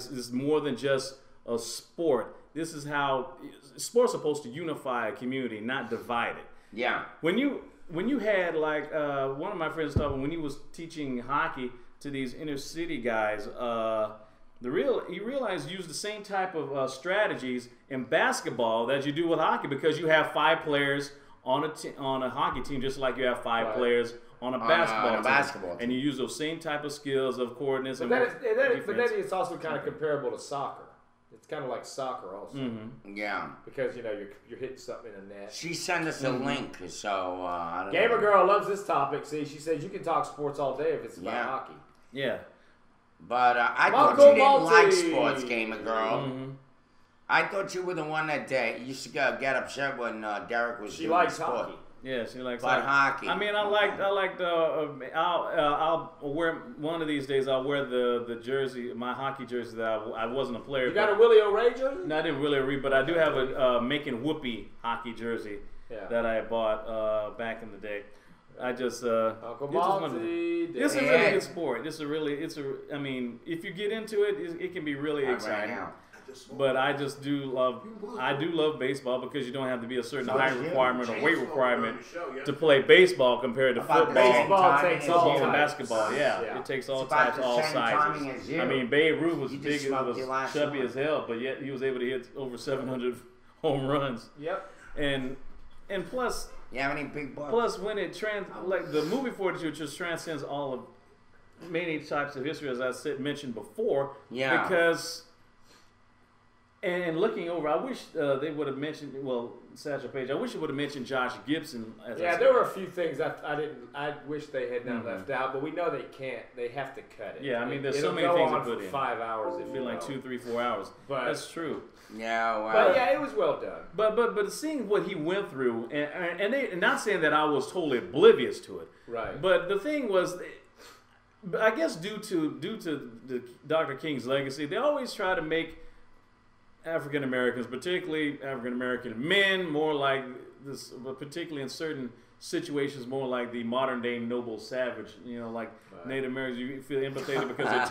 is more than just a sport. This is how sports are supposed to unify a community, not divide it. Yeah. When you had like one of my friends told me when he was teaching hockey to these inner city guys, he realized you use the same type of strategies in basketball that you do with hockey because you have 5 players on a hockey team just like you have 5 Right. players on a basketball team. team. And you use those same type of skills of coordinates But and then it's also kind of comparable to soccer. It's kind of like soccer also. Mm-hmm. Yeah. Because, you're hitting something in the net. She sent us a link, so I don't Gamer know. Girl loves this topic. See, she says you can talk sports all day if it's about Yeah. hockey. Yeah. But I thought Marco you didn't like Malti. sports, Gamer Girl. Mm-hmm. I thought you were the one that used to get upset when Derek was She doing likes sport. hockey. Yeah, she likes But hockey. I mean, I like I'll wear one of these days. I'll wear the jersey, my hockey jersey that I wasn't a player. You got but- a Willie O'Ree jersey? No, I didn't really read, but I do have a Making Whoopee hockey jersey Yeah. that I bought back in the day. I just Uncle it's just one of the- Monty. it's a Yeah. really good sport. I mean, if you get into it, it can be really Not right exciting. now. But I just do love baseball because you don't have to be a certain height requirement or weight requirement to play baseball compared to About the football. same Baseball timing takes as all Football you. and types. basketball, yeah. Yeah. It takes all It's about types, the all same sizes. timing as you. I mean, Babe Ruth was You just big, smoked was your last chubby one. as hell, but yet he was able to hit over 700 home runs. Yep. And plus You have any big bucks? Plus, when it like the movie footage just transcends all of many types of history, as I mentioned before. Yeah. Because, and looking over, I wish they would have mentioned. Well, Satchel Paige. I wish it would have mentioned Josh Gibson. As I Yeah, said. there were a few things I wish they had not left out, but we know they can't. They have to cut it. Yeah, I mean, there's so It'll many go things to on put for in. 5 hours. It'd If be you like know. 2, 3, 4 hours. But- That's true. Yeah, well. But yeah, it was well done. But seeing what he went through, and not saying that I was totally oblivious to it. Right. But the thing was, I guess due to the Dr. King's legacy, they always try to make African Americans, particularly African American men, more like this, but particularly in certain situations, more like the modern day noble savage. Like Right. Native Americans, you feel empathetic because they're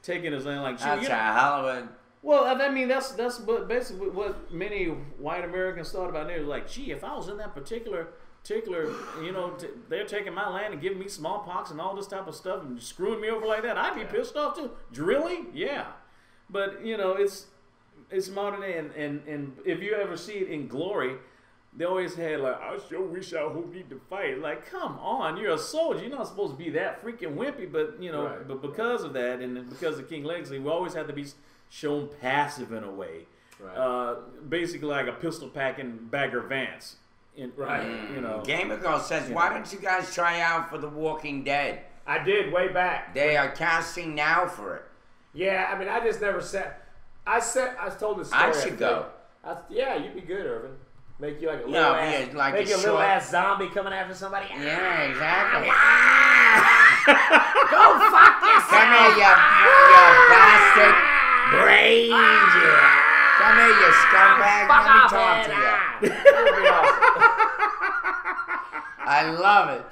taking his land like. That's a hell of a. Well, I mean, that's basically what many white Americans thought about it. Like, gee, if I was in that particular, they're taking my land and giving me smallpox and all this type of stuff and screwing me over like that, I'd be pissed off too. Drilling? Yeah. But, it's modern day, and if you ever see it in Glory, they always had like, I sure wish I would need to fight. Like, come on, you're a soldier. You're not supposed to be that freaking wimpy. But, Right. but because of that and because of King legacy, we always have to be shown passive in a way. Right. Basically like a pistol packing Bagger Vance. Right. Gamer Girl says, why don't you guys try out for The Walking Dead? I did way back. They are casting now for it. Yeah, I mean, I just never said. I told the story. I should go. Yeah, you'd be good, Irvin. Make you like a little Yeah, ass, like make a you a little short- ass zombie coming after somebody. Yeah, exactly. Go fuck yourself. Come here, you bastard. Ranger. Come here, you scumbag. Fuck Let me off, talk man. to you. That would be awesome. I love it.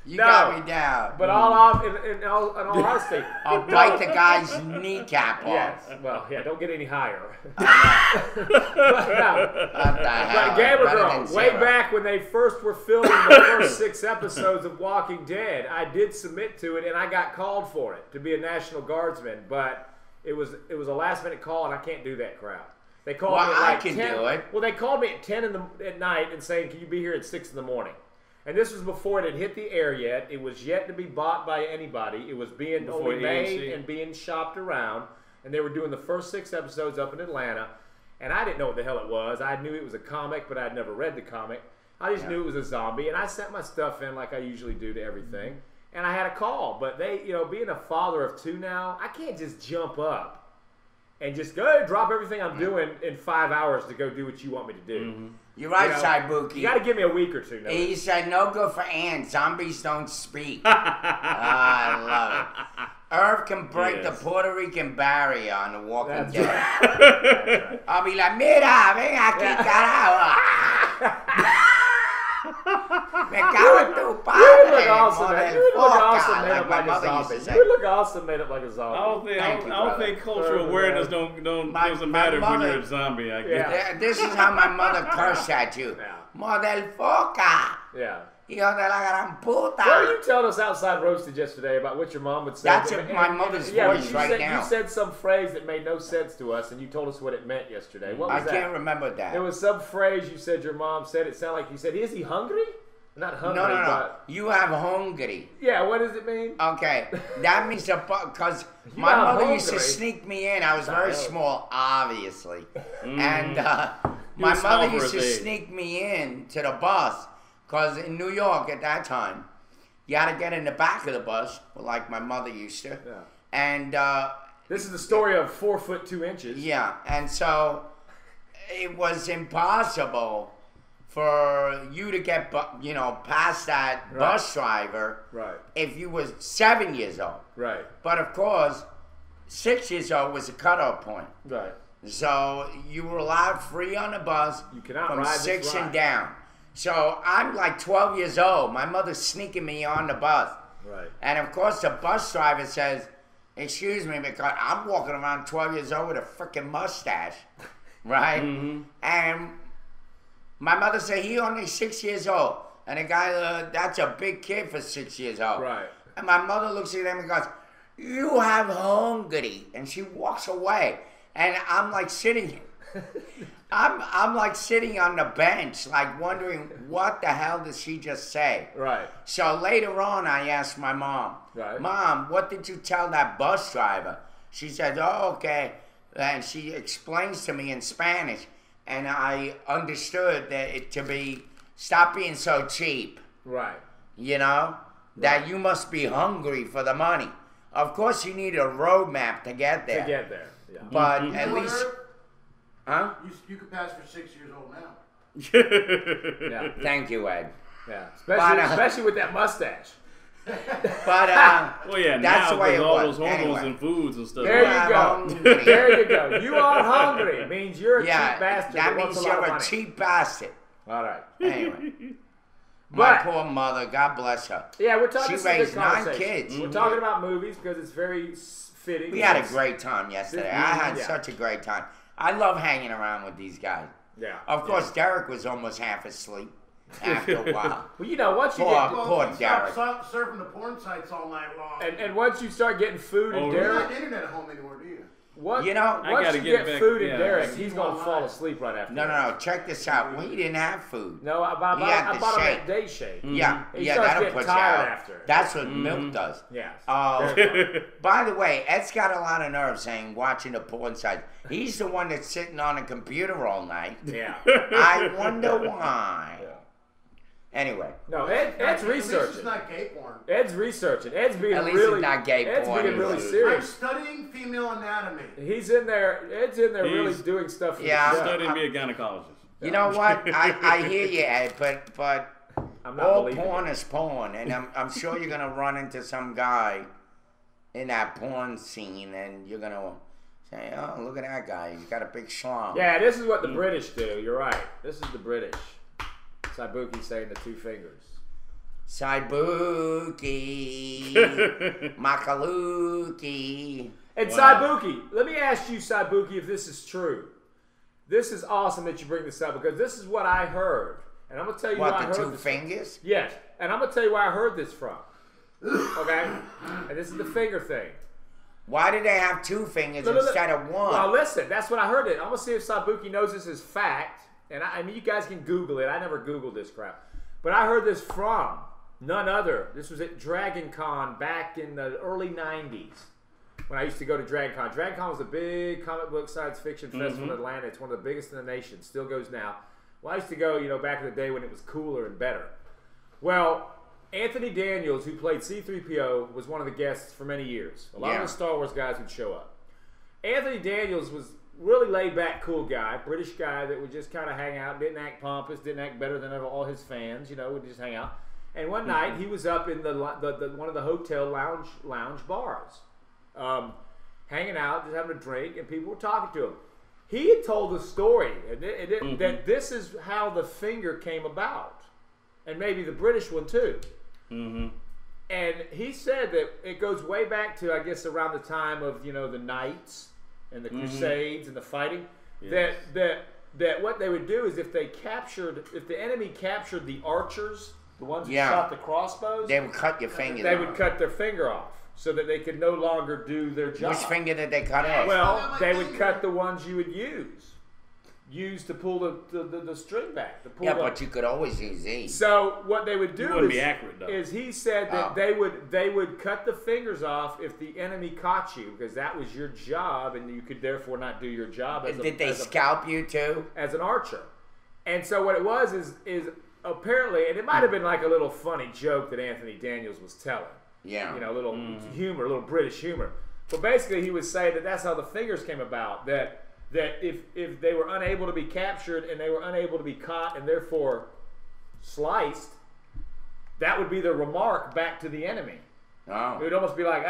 You No, got me down. But all off, in all honesty, I'll bite the guy's kneecap off. yes. Well, yeah, don't get any higher. What the hell? But Gamer Better Girl, than way zero. back when they first were filming the first 6 episodes of Walking Dead, I did submit to it, and I got called for it to be a National Guardsman. But it was a last minute call, and I can't do that crap. They called Well, me at I like can 10. do it. Well, they called me at 10 at night and saying, "Can you be here at 6 in the morning?" And this was before it had hit the air yet. It was yet to be bought by anybody. It was being Before only made AMC. and being shopped around. And they were doing the first 6 episodes up in Atlanta. And I didn't know what the hell it was. I knew it was a comic, but I'd never read the comic. I just knew it was a zombie. And I sent my stuff in like I usually do to everything. And I had a call. But they, being a father of 2 now, I can't just jump up and just go ahead and drop everything I'm doing in 5 hours to go do what you want me to do. You're right, You know, Saibuki. You got to give me a week or 2. No. He said, no good for ants. Zombies don't speak. I love it. Irv can break Yes. the Puerto Rican barrier on The Walking That's Dead. right. That's right. I'll be like, mira, ven aquí, carajo. Me cago en tu You would padre, look awesome, man. You would look awesome motherfucker, made up my like a mother used zombie. to say. You would look awesome made up like a zombie. I don't think Thank you, I don't brother. think cultural awareness doesn't My matter when mother- you're a zombie. I guess. Yeah. This is how my mother cursed at you. Yeah. Motherfucker. Yeah. Hijo de la gran puta. What were you telling us outside Roasted yesterday about what your mom would say? That's And- my and- mother's yeah, but voice you right said, now. You said some phrase that made no sense to us, and you told us what it meant yesterday. What was I that? can't remember that. There was some phrase you said your mom said. It sounded like you said, "Is he hungry?" Not hungry, No. but You have hungry. yeah. What does it mean? Okay, that means because You my have mother used to hungry. sneak me in. I was very Child. small, obviously, and You my were small mother for used to his age. sneak me in to the bus because in New York at that time, you had to get in the back of the bus, like my mother used to, Yeah. and This is the story of 4 foot 2 inches. yeah, and so it was impossible for you to get, past that bus driver Right. if you was 7 years old. Right. But of course, 6 years old was a cutoff point. Right. So you were allowed free on the bus You cannot from ride this 6 and ride. down. So I'm like 12 years old. My mother's sneaking me on the bus. Right. And of course, the bus driver says, excuse me, because I'm walking around 12 years old with a freaking mustache. Right? And my mother said, he only 6 years old. And the guy, that's a big kid for 6 years old. Right. And my mother looks at him and goes, you have hungry. And she walks away. And I'm like sitting, I'm like sitting on the bench, like wondering what the hell did she just say? Right. So later on, I asked my mom, Right. Mom, what did you tell that bus driver? She said, oh, okay. And she explains to me in Spanish. And I understood that it to be, stop being so cheap, Right. that you must be hungry for the money. Of course, you need a roadmap to get there. To get there. Yeah. But You at know what, least, Irv? huh? You could pass for 6 years old now. Yeah. Thank you, Ed. Yeah. But, Especially with that mustache. But Well, yeah, That's now the way with it all was. those hormones Anyway. and foods and stuff. There you I'm go. hungry. There you go. You are hungry. Means you're a yeah, cheap bastard. that wants means a lot you're of a money. cheap bastard. All right. Anyway, my But- poor mother, God bless her. Yeah, we're talking. She this is a good raised 9 conversation. kids. We're talking about movies because it's very fitting. We had a Yes. great time yesterday. I had Yeah. such a great time. I love hanging around with these guys. Yeah. Of course, Derek was almost half asleep after a while. Well, once you Poor- get poor you Derek. stop surfing the porn sites all night long. and once you start getting food and Oh, you don't Derek, have internet at home anymore, do you? once You know, I once gotta you get get back- food yeah. and Derek, Like, he's you gonna want fall mine. asleep right after. No, that. no. Check this out. We didn't have food. No, I bought He had I the bought him shake. a day shake. Yeah, He yeah. starts That'll getting put you tired out. after. That's what milk does. Yes. Oh, by the way, Ed's got a lot of nerve saying watching the porn site. He's the one that's sitting on a computer all night. Yeah. I wonder why. Yeah. Anyway, No, Ed's At least it's researching. not gay porn. Ed's researching. Ed's being At least really it's not gay Ed's porn being really either. I'm serious. studying female anatomy. He's in there. Ed's in there really He's- doing stuff for Yeah. the show. Studying to be a gynecologist. You know what? I hear you, Ed, but I'm not all believing porn it. is porn, and I'm sure you're gonna run into some guy in that porn scene, and you're gonna say, "Oh, look at that guy! He's got a big schlong." Yeah, this is what the British do. You're right. This is the British. Saibuki saying the two fingers. Saibuki, Makaluki. And Wow. Saibuki, let me ask you, Saibuki, if this is true. This is awesome that you bring this up because this is what I heard. And I'm going to tell you where I What, heard the two this fingers? from. Yes. And I'm going to tell you where I heard this from. Okay? And this is the finger thing. Why do they have two fingers Look. instead of one? Well, listen, that's what I heard it. I'm going to see if Saibuki knows this is fact. And I mean, you guys can Google it. I never Googled this crap. But I heard this from none other. This was at Dragon Con back in the early 90s when I used to go to Dragon Con. Dragon Con was a big comic book science fiction festival in Atlanta. It's one of the biggest in the nation. Still goes now. Well, I used to go, back in the day when it was cooler and better. Well, Anthony Daniels, who played C-3PO, was one of the guests for many years. A lot of the Star Wars guys would show up. Anthony Daniels was really laid back, cool guy, British guy that would just kind of hang out, didn't act pompous, didn't act better than all his fans, would just hang out. And one night he was up in the one of the hotel lounge bars, hanging out, just having a drink, and people were talking to him. He had told a story that this is how the finger came about, and maybe the British one too. And he said that it goes way back to, I guess, around the time of the Knights and the Crusades and the fighting. Yes. That what they would do is if the enemy captured the archers, the ones who shot the crossbows, They would cut your fingers they off. would cut their finger off so that they could no longer do their job. Which finger did they cut off? Well, they would cut the ones you would use to pull the string back. To pull but you could always use these. So what they would You do wouldn't be accurate, though. is he said that they would cut the fingers off if the enemy caught you because that was your job and you could therefore not do your job as Did they scalp you too? as an archer. And so what it was is apparently, and it might have been like a little funny joke that Anthony Daniels was telling. Yeah. A little humor, a little British humor. But basically, he would say that that's how the fingers came about. That if they were unable to be captured and they were unable to be caught and therefore sliced, that would be the remark back to the enemy. It Oh. would almost be like,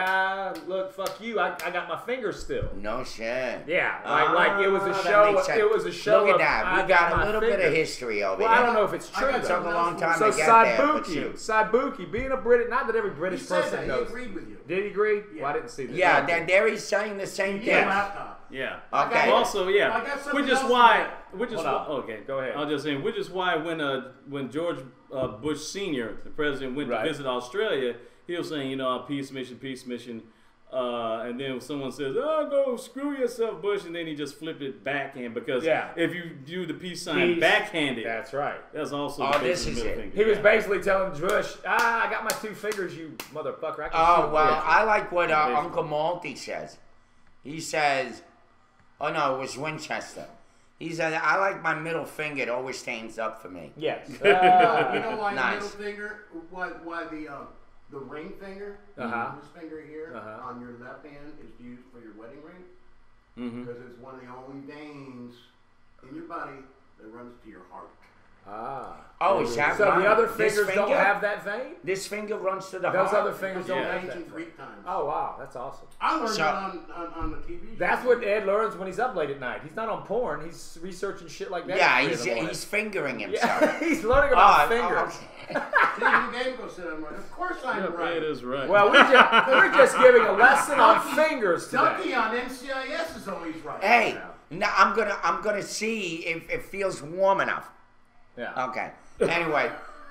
look, fuck you, I got my fingers still. No shit. Yeah, like it was a that show. makes sense. It was a show. Look at of, that. I We got a my little bit of fingers. history over Well, here. I don't know if it's true. got It took a though. long time So to get there, but Saibuki, shoot. Saibuki, being a British, not that every He British said person that. He knows. agreed with you. Did he agree? Yeah. Well, I didn't see that. Yeah, Okay. there he's saying the same He thing. had a laptop. Yeah. Okay. Also, I yeah. got something Which is else why. to Which is Hold why. on. Okay, Go ahead. I was just saying. Which is why when George Bush Senior, the president, went Right. to visit Australia, he was saying, peace mission. And then someone says, "Oh, go screw yourself, Bush," and then he just flipped it backhand because if you do the peace sign backhanded, That's right. that's also Oh, the this basic is middle it. finger. He was Yeah. basically telling Bush, I got my two fingers, you motherfucker. I can Oh, shoot well, with." I like what Basically. Uncle Malty says. He says, oh no, it was Winchester. He said, I like my middle finger. It always stands up for me. Yes. You know why Nice. the middle finger? Why the ring finger? Uh-huh. This finger here Uh-huh. on your left hand is used for your wedding ring Mhm. because it's one of the only veins in your body that runs to your heart. Oh, is that So right? the other This fingers don't finger? have that vein? This finger runs to the Those heart. other fingers don't Yeah. have that Ancient vein. Greek times. Oh, wow. That's awesome. I learned So- that on the TV show. That's what Ed learns when he's up late at night. He's not on porn. He's researching shit like that. Yeah, at 3 in he's the morning. fingering himself. Yeah, he's learning about Oh, fingers. okay. Stephen Game goes sit on right. Of course I'm Yep, right. it is right. Well, we're just giving a lesson on fingers today. Ducky on NCIS is always right. Hey, now I'm gonna see if it feels warm enough. Yeah. Okay. Anyway,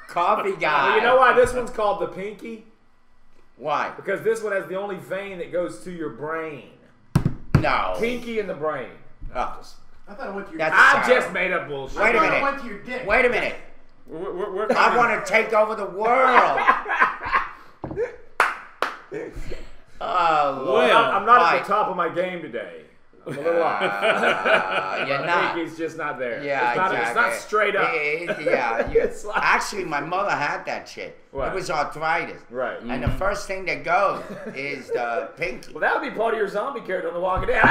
coffee guy. You know why this one's called the pinky? Why? Because this one has the only vein that goes to your brain. No. Pinky in the brain. Oh, I thought it went to your That's- I Sorry. just made up bullshit. Wait a I thought minute. it went to your dick. Wait a minute. We're I want to take over the world. Oh, Lord. Well, I'm not at Right. the top of my game today. I'm a little off. You're My not. pinky's just not there. Yeah, it's not straight up. Yeah. It's like- Actually, my mother had that shit. What? It was arthritis. Right. And the first thing that goes is the pinky. Well, that would be part of your zombie character on The Walking Dead.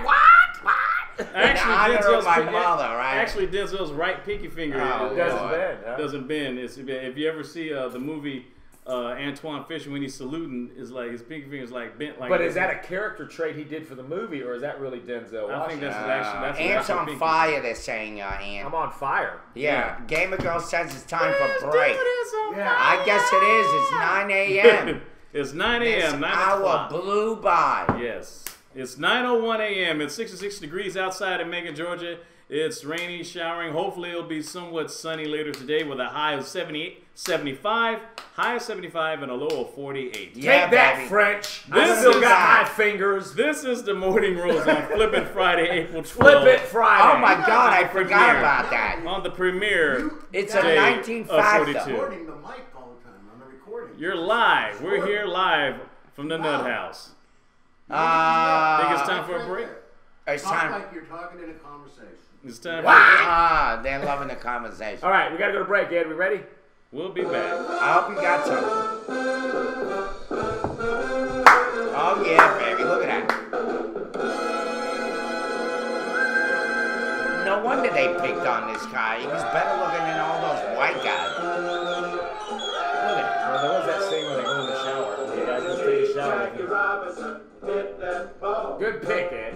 What? Actually, Denzel's my mother, right? Actually, Denzel's right pinky finger Oh, Doesn't bend, huh? doesn't bend. If you ever see the movie Antoine Fisher, when he's saluting, is like his pinky finger is like bent like. But is that a character trait he did for the movie, or is that really Denzel Washington? I think that's Ant's on pinky. fire, they're saying, Ant. I'm on fire. Yeah, Gamer Girl says it's time for break. Yeah. I guess it is. It's 9 a.m. It's 9 This a.m. 9 hour o'clock. blew by. Yes. It's 9:01 a.m. It's 66 degrees outside in Macon, Georgia. It's rainy, showering. Hopefully it'll be somewhat sunny later today with a high of 75, high of 75, and a low of 48. Yeah, Take that, baby. French. This I still is got my that. fingers. This is the Morning Rose on Flippin' Friday, April 12th. Flip it Friday. Oh my God, I forgot Premiere. about that. On the premiere It's a day 19 of factor. 42. Recording the mic all the time on the recording. You're live. We're here live from the Nut House. Think it's time for a break? It's Talk time. like you're talking in a conversation. It's time for a break. They're loving the conversation. All right, we got to go to break, Ed. We ready? We'll be back. I hope you got something. Oh yeah, baby, look at that. No wonder they picked on this guy. He was better looking than all those white guys. Look at that. Well, there was that scene when they go in the shower. The guy just take a shower. Good pick, Ed.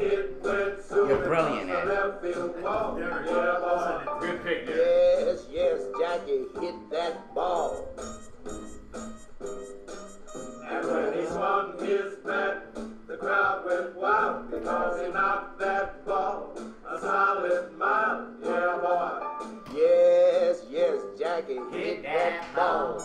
You're brilliant, Ed. Good pick, Ed. Yes, yes, Jackie hit that ball. And when he swung his bat, the crowd went wild because he knocked that ball a solid mile. Yeah, boy. Yes, yes, Jackie hit that ball.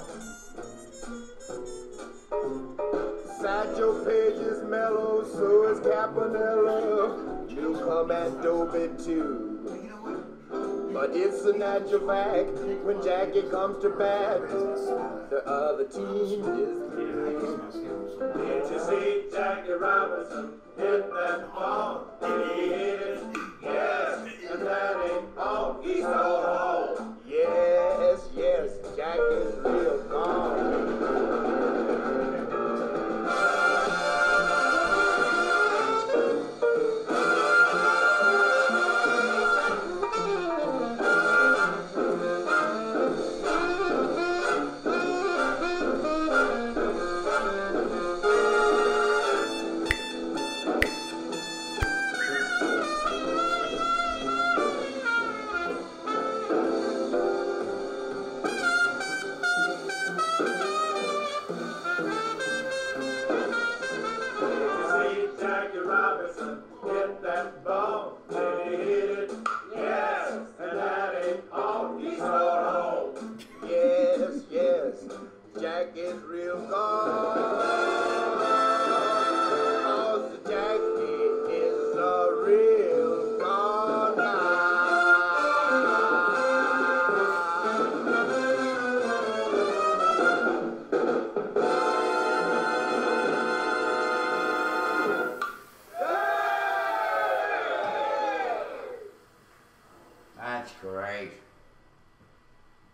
Satchel Paige is mellow, so is Campanella. Newcomb and Dobie too. But it's a natural fact when Jackie comes to bat, the other team is blue. Did you see Jackie Robinson hit that ball? Did he hit it? Yes, and that ain't all. He stole home. Yes, yes, Jackie's real gone. That's great.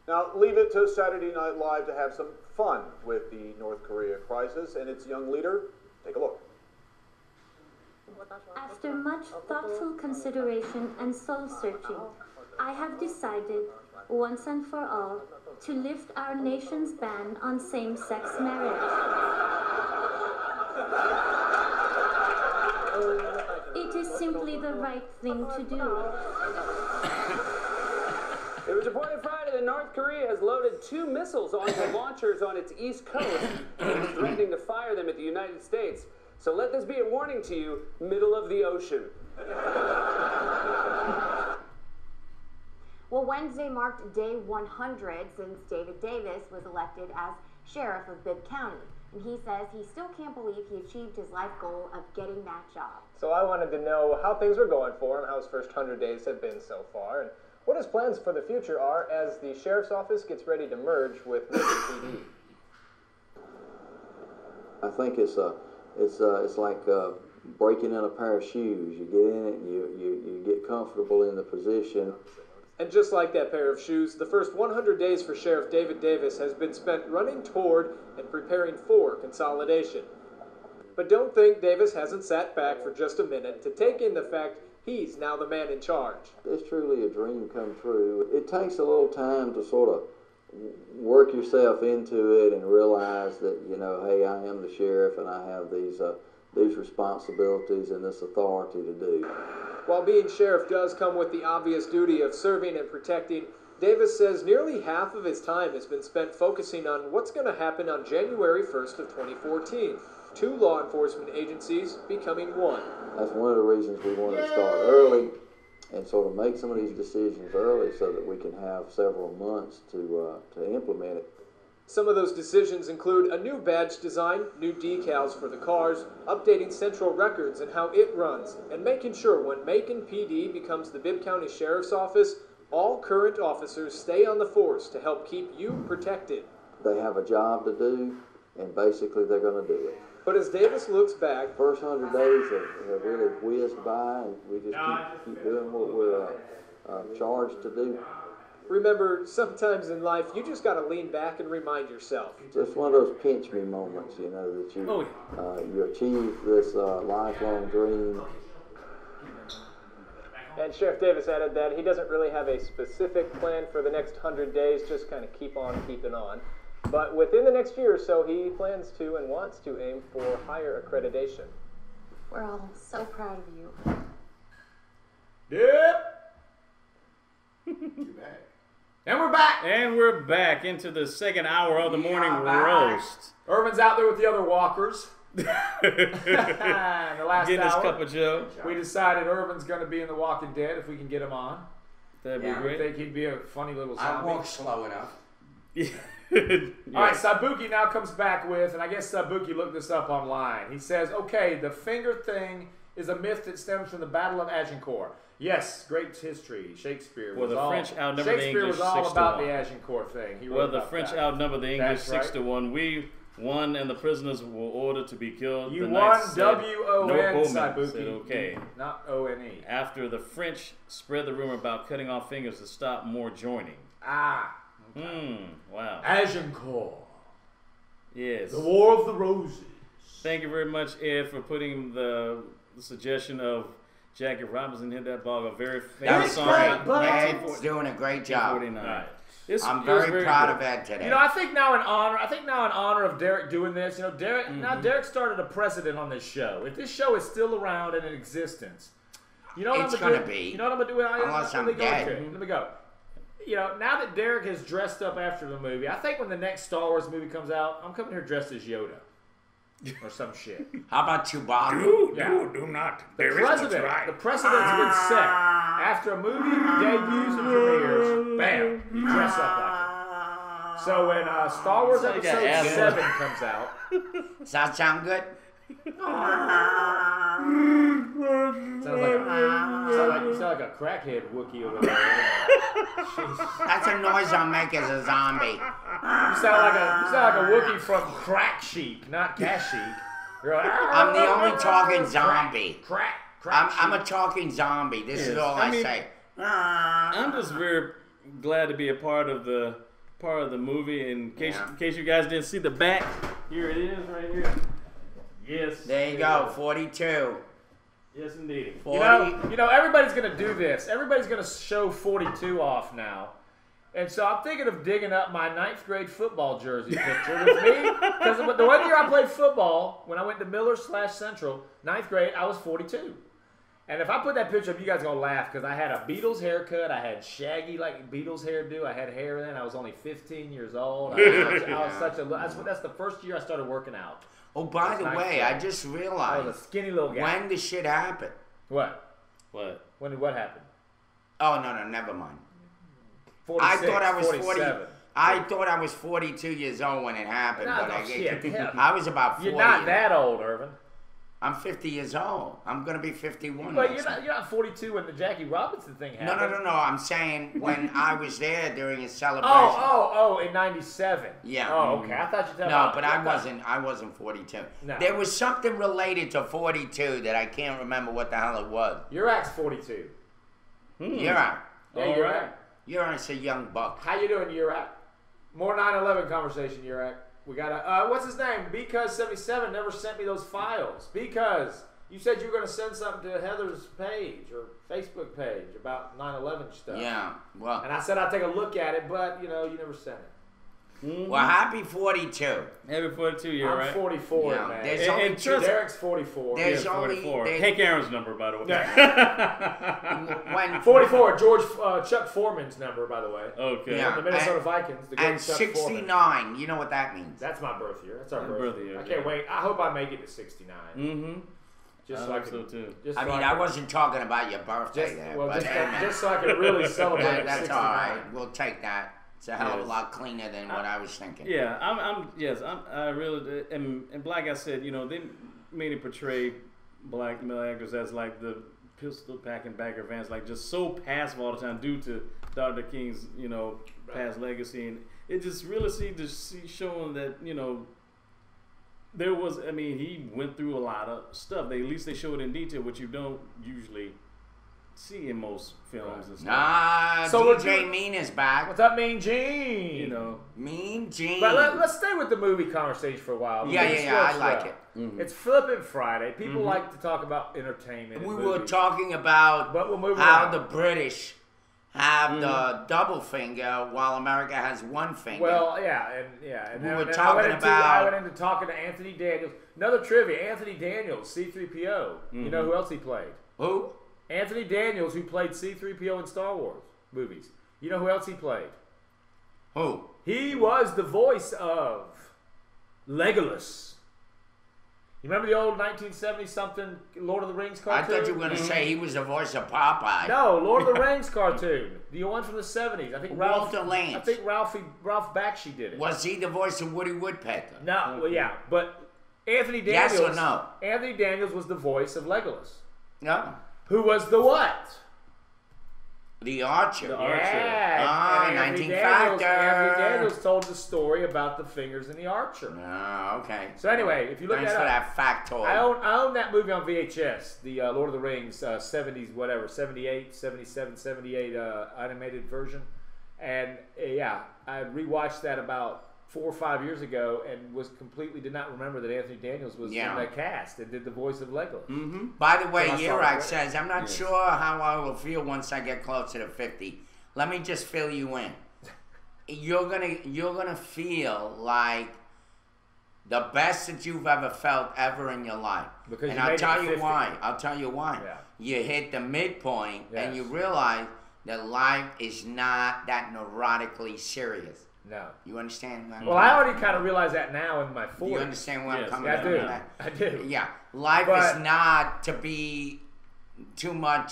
Now, leave it to Saturday Night Live to have some fun with the North Korea crisis and its young leader. Take a look. After much thoughtful consideration and soul searching, I have decided, once and for all, to lift our nation's ban on same-sex marriage. It is simply the right thing to do. It was reported Friday that North Korea has loaded 2 missiles onto launchers on its east coast and is threatening to fire them at the United States. So let this be a warning to you, middle of the ocean. Well, Wednesday marked day 100 since David Davis was elected as sheriff of Bibb County. And he says he still can't believe he achieved his life goal of getting that job. So I wanted to know how things were going for him, how his first 100 days have been so far, and what his plans for the future are as the sheriff's office gets ready to merge with Macon PD. I think it's like breaking in a pair of shoes. You get in it and you get comfortable in the position. And just like that pair of shoes, the first 100 days for Sheriff David Davis has been spent running toward and preparing for consolidation. But don't think Davis hasn't sat back for just a minute to take in the fact he's now the man in charge. It's truly a dream come true. It takes a little time to sort of work yourself into it and realize that, you know, hey, I am the sheriff and I have these responsibilities and this authority to do. While being sheriff does come with the obvious duty of serving and protecting, Davis says nearly half of his time has been spent focusing on what's going to happen on January 1st of 2014. 2 law enforcement agencies becoming one. That's one of the reasons we wanted to start early and sort of make some of these decisions early so that we can have several months to implement it. Some of those decisions include a new badge design, new decals for the cars, updating central records and how it runs, and making sure when Macon PD becomes the Bibb County Sheriff's Office, all current officers stay on the force to help keep you protected. They have a job to do, and basically they're going to do it. But as Davis looks back, first 100 days have really whizzed by, and we just keep doing what we're charged to do. Remember, sometimes in life, you just got to lean back and remind yourself. Just one of those pinch me moments, you know, that you achieve this lifelong dream. And Sheriff Davis added that he doesn't really have a specific plan for the next 100 days, just kind of keep on keeping on. But within the next year or so, he plans to and wants to aim for higher accreditation. We're all so proud of you. Yep. You're back. And we're back. And we're back into the second hour of the morning roast. Irvin's out there with the other walkers. In the last Getting his hour, cup of joe. we decided Irvin's going to be in The Walking Dead if we can get him on. That'd be I great. think he'd be a funny little I zombie. walk slow enough. All right, Sabuki now comes back with, and I guess Sabuki looked this up online. He says, okay, the finger thing is a myth that stems from the Battle of Agincourt. Yes, great history. Shakespeare was the French outnumber the English 6-1. was all about the Agincourt thing. He wrote The about French that. outnumber the English That's 6-1. We won, and the prisoners were ordered to be killed. You the won, knights said, W-O-N, no bowmen Sabuki. said okay. Not O-N-E. After the French spread the rumor about cutting off fingers to stop more joining. Ah. Wow. Agincourt. Yes. The War of the Roses. Thank you very much, Ed, for putting the suggestion of Jackie Robinson hit that ball. A very famous song. Ed's doing a great job. 1949. I'm very proud of Ed today. You know, I think now in honor of Derek doing this, you know, Derek started a precedent on this show. If this show is still around and in existence, you know what It's I'm gonna gonna do? be. You know what I'm gonna do? Unless I'm Let me dead. go. Let me go. You know, now that Derek has dressed up after the movie, I think when the next Star Wars movie comes out, I'm coming here dressed as Yoda. Or some shit. How about Chewbacca? Do not. The precedent's been set. After a movie debuts and premieres, bam, you dress up like it. So when Star Wars Sounds like Episode an 7 comes out, Does that sound good? you sound like a crackhead Wookiee over there. That's a noise I'll make as a zombie. You sound like a Wookiee from Crack Chic, not Cash Chic. You're like, I'm the only talking zombie. Crack. I'm a talking zombie. This is all I say. I'm just very glad to be a part of the movie. In case you guys didn't see the back, here it is right here. Yes. There you go, 42. Yes, indeed. 40. You know, everybody's going to do this. Everybody's going to show 42 off now. And so I'm thinking of digging up my 9th grade football jersey picture with me. Because the one year I played football, when I went to Miller/Central, 9th grade, I was 42. And if I put that picture up, you guys are going to laugh because I had a Beatles haircut. I had shaggy, like Beatles hairdo. I had hair then. I was only 15 years old. That's the first year I started working out. Oh, by the way, I just realized. I was a skinny little guy. When the shit happened. What? What? When did what happen? Oh, no, never mind. 46, I thought I was 47. 40. I thought I was 42 years old when it happened. No, but no, shit. I was about 40. You're not that old, Irvin. I'm 50 years old. I'm going to be 51. But you're not 42 when the Jackie Robinson thing happened. No. I'm saying when I was there during a celebration. Oh, in 97. Yeah. Oh, okay. I thought you were talking No, about... but I wasn't 42. No. There was something related to 42 that I can't remember what the hell it was. Uriak's 42. Uriak. Yeah, Uriak. Uriak's a young buck. How you doing, Uriak? More 9/11 conversation, Uriak. We got what's his name? Because 77 never sent me those files. Because You said you were going to send something to Heather's page or Facebook page about 9/11 stuff. Yeah, well. And I said I'd take a look at it, but you never sent it. Mm-hmm. Well, happy 42. Happy 42 year, I'm right? 44, Yeah, man. there's only and two. Derek's 44. There's Yeah, only 44. there's- Take Aaron's number, by the way. when 44, Chuck Foreman's number, by the way. Okay. Yeah. From the Minnesota Vikings. The great and Chuck 69. Foreman. You know what that means? That's my birth year. That's our Your birth birth year. year, I can't yeah. wait. I hope I make it to 69. Mm-hmm. Just I so I hope can. so, too. Just I so mean, can- I wasn't talking about your birthday Just, there. well, but just so I can really celebrate. that's 69. all right. We'll take that. It's a hell of a Yes. lot cleaner than what I was thinking. Yeah, I really, and like I said, they mainly portray black male actors as like the pistol packing bagger fans, like just so passive all the time due to Dr. King's, past legacy, and it just really showing that, there was, he went through a lot of stuff. At least they showed in detail, which you don't usually see in most films and stuff. Nah, So DJ Mean is back. What's up, Mean Gene? Mean Gene. But let's stay with the movie conversation for a while. Yeah, Because I it's like well. it. Mm-hmm. It's Flippin' Friday. People like to talk about entertainment. We and were movies. talking about But we'll move how around. the British have the double finger while America has one finger. Well, and We then- were then talking I about- went into talking to Anthony Daniels. Another trivia: Anthony Daniels, C-3PO. You know who else he played? Who? Anthony Daniels, who played C-3PO in Star Wars movies. You know who else he played? Who? He was the voice of Legolas. You remember the old 1970-something Lord of the Rings I cartoon? thought you were going to say he was the voice of Popeye. No, Lord of the Rings cartoon. The one from the 70s. I think Walter Lantz. I think Ralph Bakshi did it. Was he the voice of Woody Woodpecker? No, well, yeah, but Anthony Daniels. Yes or no? Anthony Daniels was the voice of Legolas. No. Who was the what? The Archer. The Archer. Ah, and Anthony 19 Daniels, factor. Anthony Daniels told the story about the fingers in the Archer. Oh, okay. So anyway, if you look Thanks that for up, that factoid. I own that movie on VHS, the Lord of the Rings 70s, whatever, 78, 77, 78 animated version. And I rewatched that about 4 or 5 years ago and did not remember that Anthony Daniels was in that cast and did the voice of Legolas. Mm-hmm. By the way, So I saw Yirak it. says, I'm not sure how I will feel once I get closer to 50. Let me just fill you in. You're gonna feel like the best that you've ever felt ever in your life. Because and you I'll made it tell to you 50. why. I'll tell you why. Yeah. You hit the midpoint and Yes. you realize that life is not that neurotically serious. No. You understand? Well, I already kind of realize that now in my 40s. You understand where I'm coming I from? do. with that? I do. Yeah. Life But- is not to be too worried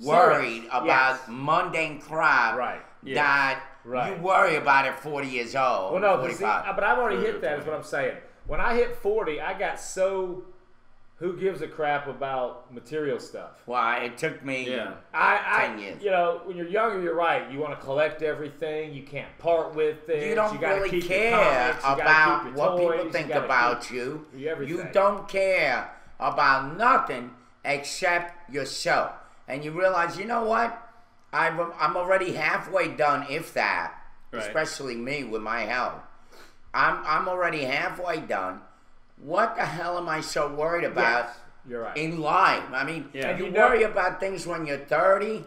Serious. about Yes. mundane crap Right. that you worry about at 40 years old. Well, no, but, 45. but I've already hit that, is what I'm saying. When I hit 40, I got so who gives a crap about material stuff. Why? It took me 10 years. When you're younger, you're right. You want to collect everything. You can't part with things. You don't gotta really keep your care comics, you gotta about keep your what people toys, think you gotta about keep you. everything. You don't care about nothing except yourself. And you realize, you know what? I'm already halfway done, if that. Right. Especially me with my health. I'm already halfway done. What the hell am I so worried about You're right. in life? I mean, And you you know- worry about things when you're 30,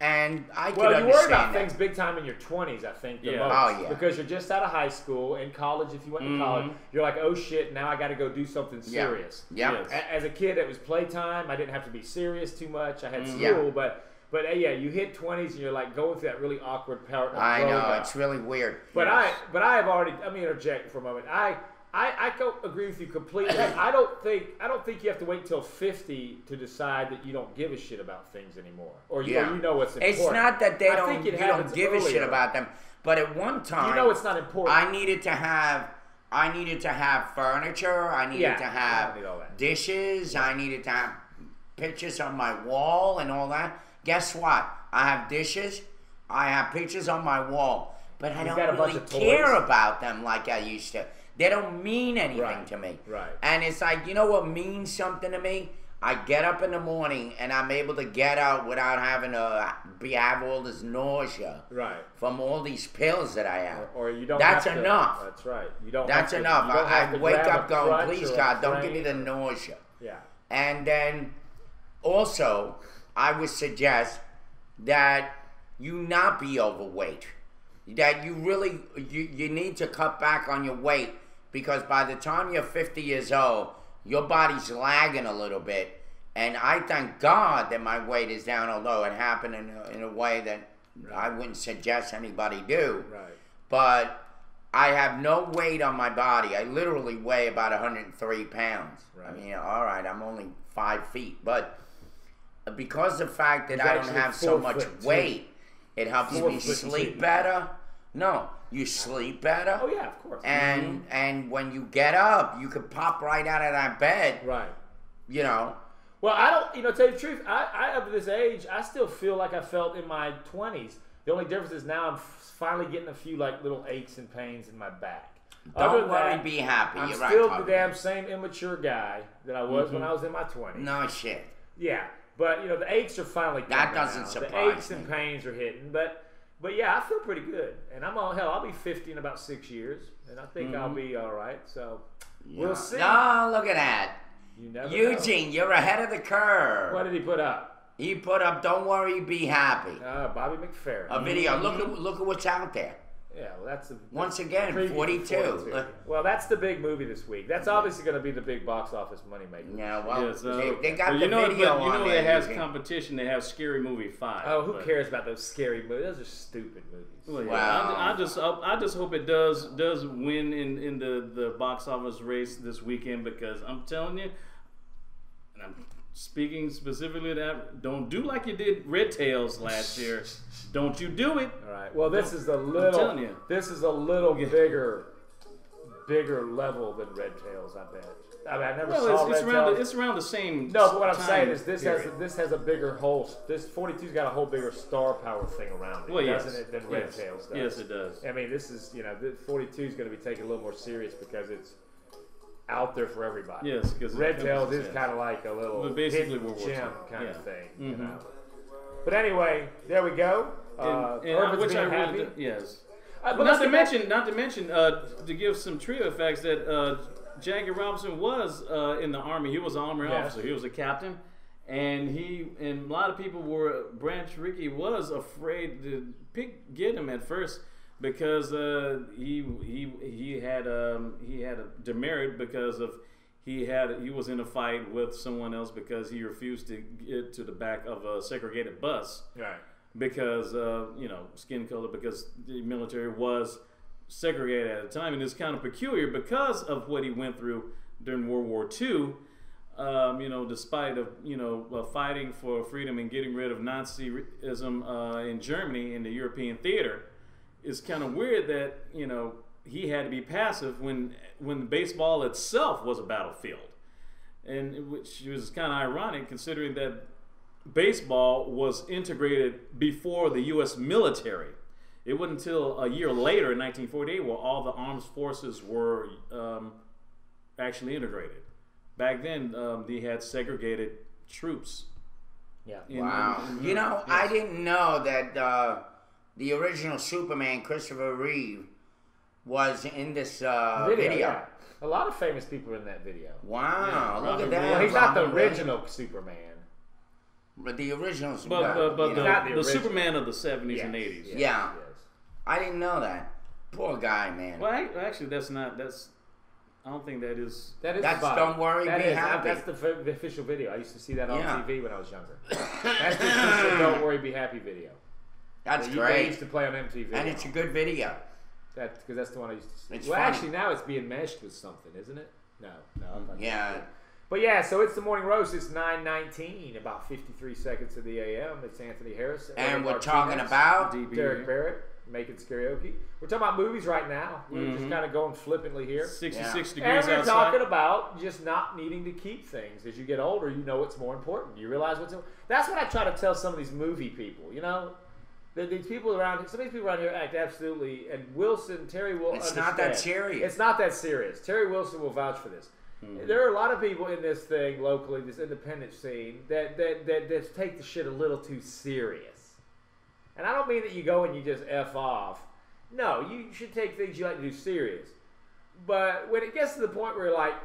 and I Well, can you worry understand about that. things big time in your 20s, I think, the Yeah. most. Oh, yeah. Because you're just out of high school, in college, if you went to college, you're like, oh shit, now I got to go do something Yeah. serious. Yeah. Yes. As a kid, it was playtime. I didn't have to be serious too much. I had school, Yeah. but you hit 20s and you're like going through that really awkward part of I growing know, up. it's really weird. But I have already. Let me interject for a moment. I don't agree with you completely. I don't think you have to wait till 50 to decide that you don't give a shit about things anymore, or you know what's important. It's not that they I don't, think it you don't happens give a shit earlier. about them, but at one time, You know it's not important. I needed to have furniture. I needed to I have need all that. dishes. I needed to have pictures on my wall and all that. Guess what? I have dishes. I have pictures on my wall, but I You've don't got a bunch really of toys. care about them like I used to. They don't mean anything Right, to me. right. And it's like, you know what means something to me? I get up in the morning and I'm able to get out without having to have all this nausea Right. from all these pills that I have. Or you don't. That's have to- enough. That's right. You don't. That's have to, enough. You don't have I to wake grab up a going, crutch please or a God, don't give me frame the or- nausea. Yeah. And then also, I would suggest that you not be overweight. That you really, you need to cut back on your weight, because by the time you're 50 years old, your body's lagging a little bit. And I thank God that my weight is down, although it happened in a way that I wouldn't suggest anybody do. Right. But I have no weight on my body. I literally weigh about 103 pounds. Right. I mean, all right, I'm only 5 feet. But because of the fact that He's I don't actually have so 4 much foot two. weight, it helps 4 me foot sleep 2. better. No, you sleep better. Oh yeah, of course. And when you get up, you can pop right out of that bed. Right. You know. Well, I don't, you know, tell you the truth, I up to this age, I still feel like I felt in my 20s. The only difference is now I'm finally getting a few like little aches and pains in my back. Don't worry, be happy. I'm You're still right, the damn same immature guy that I was when I was in my 20s. No shit. Yeah, but you know the aches are finally coming. That doesn't now. surprise The aches me. and pains are hitting, but yeah, I feel pretty good, and I'm on hell. I'll be 50 in about 6 years, and I think I'll be all right. So we'll see. No, look at that. You never Eugene, know. you're ahead of the curve. What did he put up? He put up "Don't Worry, Be Happy." Bobby McFerrin. A video. Look at what's out there. Yeah, well, that's once again preview 42. Well, that's the big movie this week. That's obviously going to be the big box office moneymaker. Yeah, well, Yeah, so, they got but the you know, video but you on know there. it has You can- competition. They have Scary Movie 5. Oh, who but- cares about those scary movies? Those are stupid movies. Well, yeah, Wow. I just hope it does win in the box office race this weekend, because I'm telling you, and I'm speaking specifically that, don't do like you did Red Tails last year. Don't you do it. All right. Well, this is a telling little. you. This is a little bigger level than Red Tails. I bet. I mean, I never saw it's Red around Tails. it's around the same. No, but what I'm time saying is this period. has a bigger whole. This 42's got a whole bigger star power thing around it, Well, yes. doesn't it? Than Red Yes. Tails does. Yes, it does. I mean, this is 42 is going to be taken a little more serious because it's out there for everybody. Yes, because Red Tails is kind of like a little But basically hidden World War gem II. kind Yeah. of thing, Mhm. you know. But anyway, there we go. Urban's which I being really happy. yes. But Well, let's not to get back- mention, to give some trivia facts that Jackie Robinson was in the Army. He was an Army Yes. officer. He was a captain, and a lot of people were. Branch Rickey was afraid to get him at first because he had a demerit because of he was in a fight with someone else because he refused to get to the back of a segregated bus. Right. Because skin color, because the military was segregated at the time, and it's kind of peculiar because of what he went through during World War II. Despite fighting for freedom and getting rid of Nazism in Germany in the European theater, it's kind of weird that he had to be passive when baseball itself was a battlefield, and which was kind of ironic considering that baseball was integrated before the U.S. military. It wasn't until a year later in 1948 where all the armed forces were actually integrated. Back then, they had segregated troops. Yeah. Wow. I didn't know that the original Superman, Christopher Reeve, was in this video. Yeah. A lot of famous people are in that video. Wow, look at that. Well, he's not the Robin Williams. original Superman. But the original But Superman. the original. Superman of the 70s and 80s. Yes, Yeah. yes. I didn't know that. Poor guy, man. Well, actually, I don't think that is. That is That's the vibe. Don't Worry, That Be is- Happy. That's the official video. I used to see that on Yeah. TV when I was younger. That's the official Don't Worry, Be Happy video. That's They great. used to play on MTV. And it's a good video. Because that's the one I used to see. It's well, funny. actually, now it's being meshed with something, isn't it? No. I'm not Yeah. sure. But yeah, so it's the morning roast. It's 9:19, about 53 seconds to the AM. It's Anthony Harris. And we're Martinez, talking about Derek Barrett, making karaoke. We're talking about movies right now. We're just kind of going flippantly here. 66 And degrees we're outside. talking about just not needing to keep things. As you get older, you know what's more important. You realize what's important. That's what I try to tell some of these movie people, These people around here, some of these people around here act absolutely, and Terry will It's not that understand. serious. It's not that serious. Terry Wilson will vouch for this. There are a lot of people in this thing locally, this independent scene, that take the shit a little too serious. And I don't mean that you go and you just F off. No, you should take things you like to do serious. But when it gets to the point where you're like,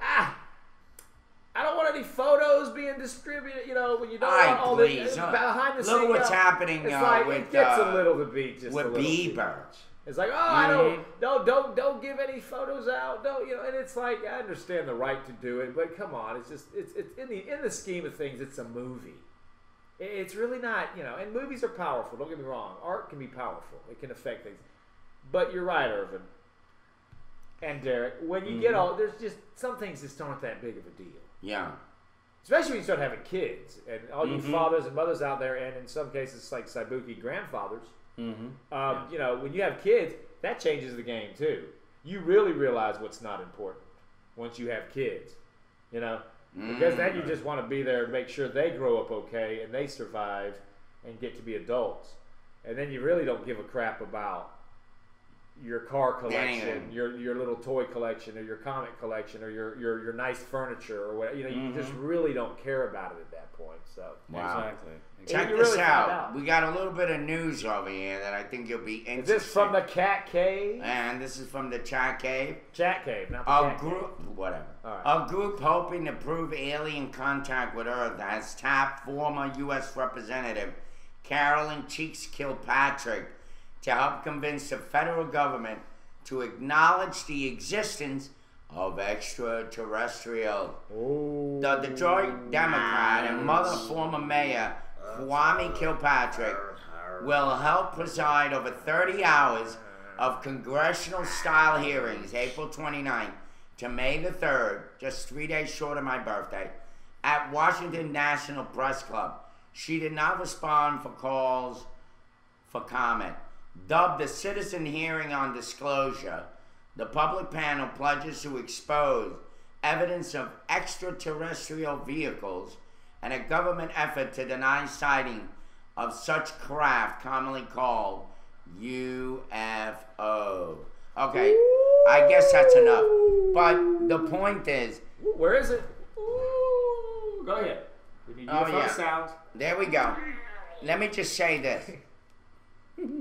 I don't want any photos being distributed. You know, when you don't want all please, the behind the scenes. look what's happening It's like with it gets a little to be just with a little too Bieber. much. It's like, I don't give any photos out. Don't, you know? And it's like, I understand the right to do it, but come on, it's just it's in the scheme of things, it's a movie. It's really not, you know. And movies are powerful. Don't get me wrong. Art can be powerful. It can affect things. But you're right, Irvin and Derek. When you get all, there's just some things just aren't that big of a deal. Yeah. Especially when you start having kids, and all you fathers and mothers out there, and in some cases like Saibuki grandfathers. You know, when you have kids, that changes the game too. You really realize what's not important once you have kids, you know, because then you just want to be there to make sure they grow up okay and they survive and get to be adults, and then you really don't give a crap about your car collection, your little toy collection, or your comic collection, or your nice furniture, or whatever. You know, you just really don't care about it at that point. So Exactly. Check this out. We got a little bit of news over here that I think you'll be interested. Is this from the Cat Cave? And this is from the Chat Cave. Chat Cave, not the Cat Cave. Whatever. All right. A group hoping to prove alien contact with Earth has tapped former U.S. Representative Carolyn Cheeks Kilpatrick to help convince the federal government to acknowledge the existence of extraterrestrial. The Detroit Democrat and former Mayor Kwame Kilpatrick will help preside over 30 hours of congressional-style hearings, April 29th to May the 3rd, just 3 days short of my birthday, at Washington National Press Club. She did not respond for calls for comment. Dubbed the Citizen Hearing on Disclosure, the public panel pledges to expose evidence of extraterrestrial vehicles and a government effort to deny sighting of such craft commonly called UFO. Okay, I guess that's enough. But the point is... Where is it? Go ahead. We need UFO sounds. There we go. Let me just say this.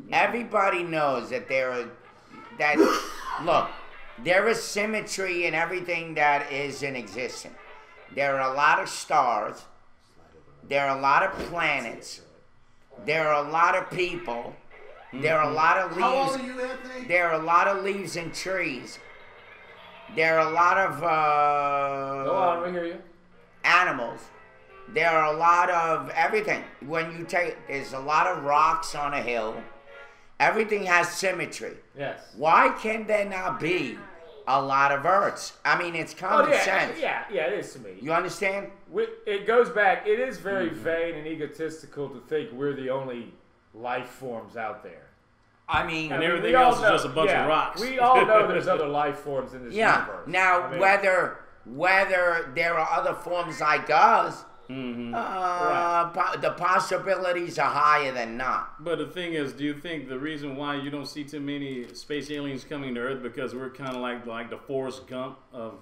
Everybody knows that look, there is symmetry in everything that is in existence. There are a lot of stars. There are a lot of planets. There are a lot of people. There are a lot of leaves. How old are you, Anthony? There are a lot of leaves and trees. There are a lot of go on, we hear you. Animals. There are a lot of everything. When you there's a lot of rocks on a hill. Everything has symmetry. Yes. Why can there not be a lot of Earths? I mean, it's common sense. Yeah, it is to me. You understand? It goes back. It is very vain and egotistical to think we're the only life forms out there. I mean, and everything else is just a bunch of rocks. We all know there's other life forms in this universe. Now, whether there are other forms like us, the possibilities are higher than not. But the thing is, do you think the reason why you don't see too many space aliens coming to Earth because we're kind of like the Forrest Gump of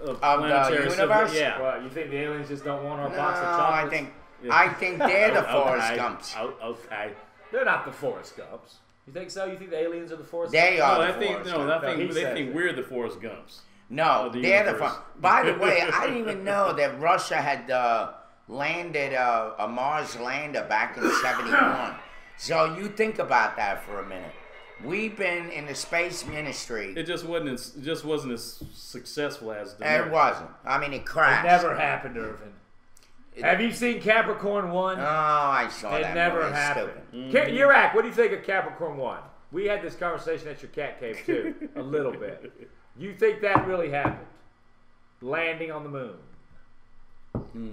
planetary the universe? Yeah. Well, you think the aliens just don't want our box of chocolates? I think they're the Forrest Gumps. Okay. They're not the Forrest Gumps. You think so? You think the aliens are the Forrest Gumps? They are. They think we're the Forrest Gumps. No, they're the fun. By the way, I didn't even know that Russia had landed a Mars lander back in '71. So you think about that for a minute. We've been in the space ministry. It just wasn't as successful as the It wasn't. I mean, it crashed. It never happened, Irvin. Have you seen Capricorn 1? Oh, I saw that. It never happened. Yurak, what do you think of Capricorn 1? We had this conversation at your cat cave, too, a little bit. You think that really happened? Landing on the moon.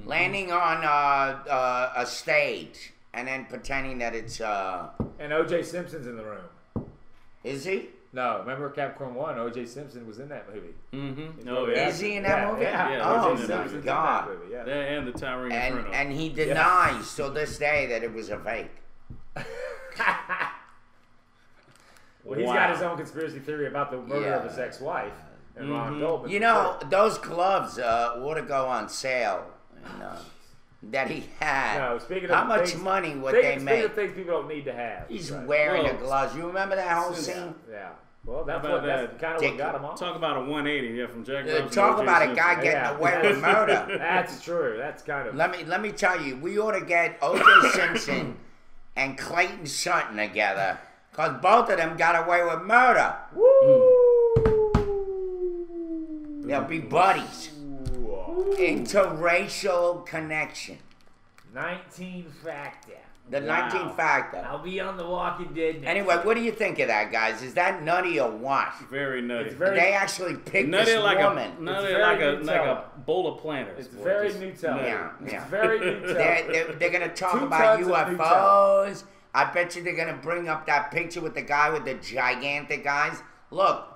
Landing on a stage and then pretending that it's... And O.J. Simpson's in the room. Is he? No, remember Capricorn 1? O.J. Simpson was in that movie. Mm-hmm. Oh, yeah. Is he in that movie? Yeah. Oh, O.J. Simpson's my God. in that movie, yeah. And the Towering Inferno. And he denies till this day that it was a fake. Well, he's got his own conspiracy theory about the murder of his ex-wife and Ron Goldman. You know, those gloves ought to go on sale in that he had. No, speaking How of much things, money would they speaking make? of things people don't need to have. He's Right. wearing Well, the gloves. You remember that whole scene? Yeah. Well, that's How about that's that? kind of what got him off. Talk about a 180, yeah, from Jack Robinson. Talk to about a O.J. guy Simpson. getting away with murder. That's true. That's kind of. Let me tell you, we ought to get O.J. Simpson and Clayton Sutton together, because both of them got away with murder. They'll be buddies. Interracial connection. 19 factor. The 19 factor. I'll be on The Walking Dead next Anyway, what do you think of that, guys? Is that nutty or what? Very nutty. They actually picked nutty this like woman. Nutty like a bowl of planters. It's boy. very Just Nutella. Yeah, It's yeah. very Nutella. They're going to talk 2 about tons of UFOs. I bet you they're going to bring up that picture with the guy with the gigantic eyes. Look,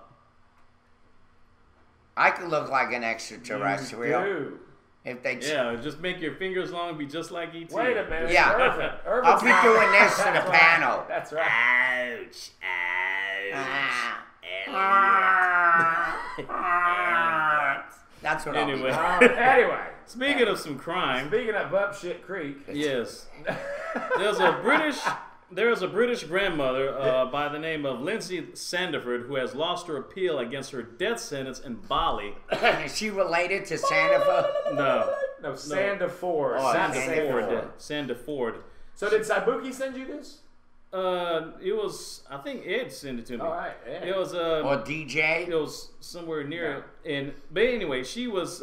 I could look like an extraterrestrial. Dude. If they Yeah, just make your fingers long and be just like E.T. Wait a minute. Yeah. I'll be doing this to the panel. That's right. Ouch. That's what Anyway. Anyway. Speaking of some crime. Speaking of Bup Shit Creek. Yes. There's a British grandmother by the name of Lindsay Sandiford who has lost her appeal against her death sentence in Bali. Is she related to Sandiford? No. No, Sandiford. Oh, Sandiford. So did Sabuki send you this? It was, I think Ed sent it to me. All right, Ed. It was or DJ. It was somewhere near. And but anyway, she lost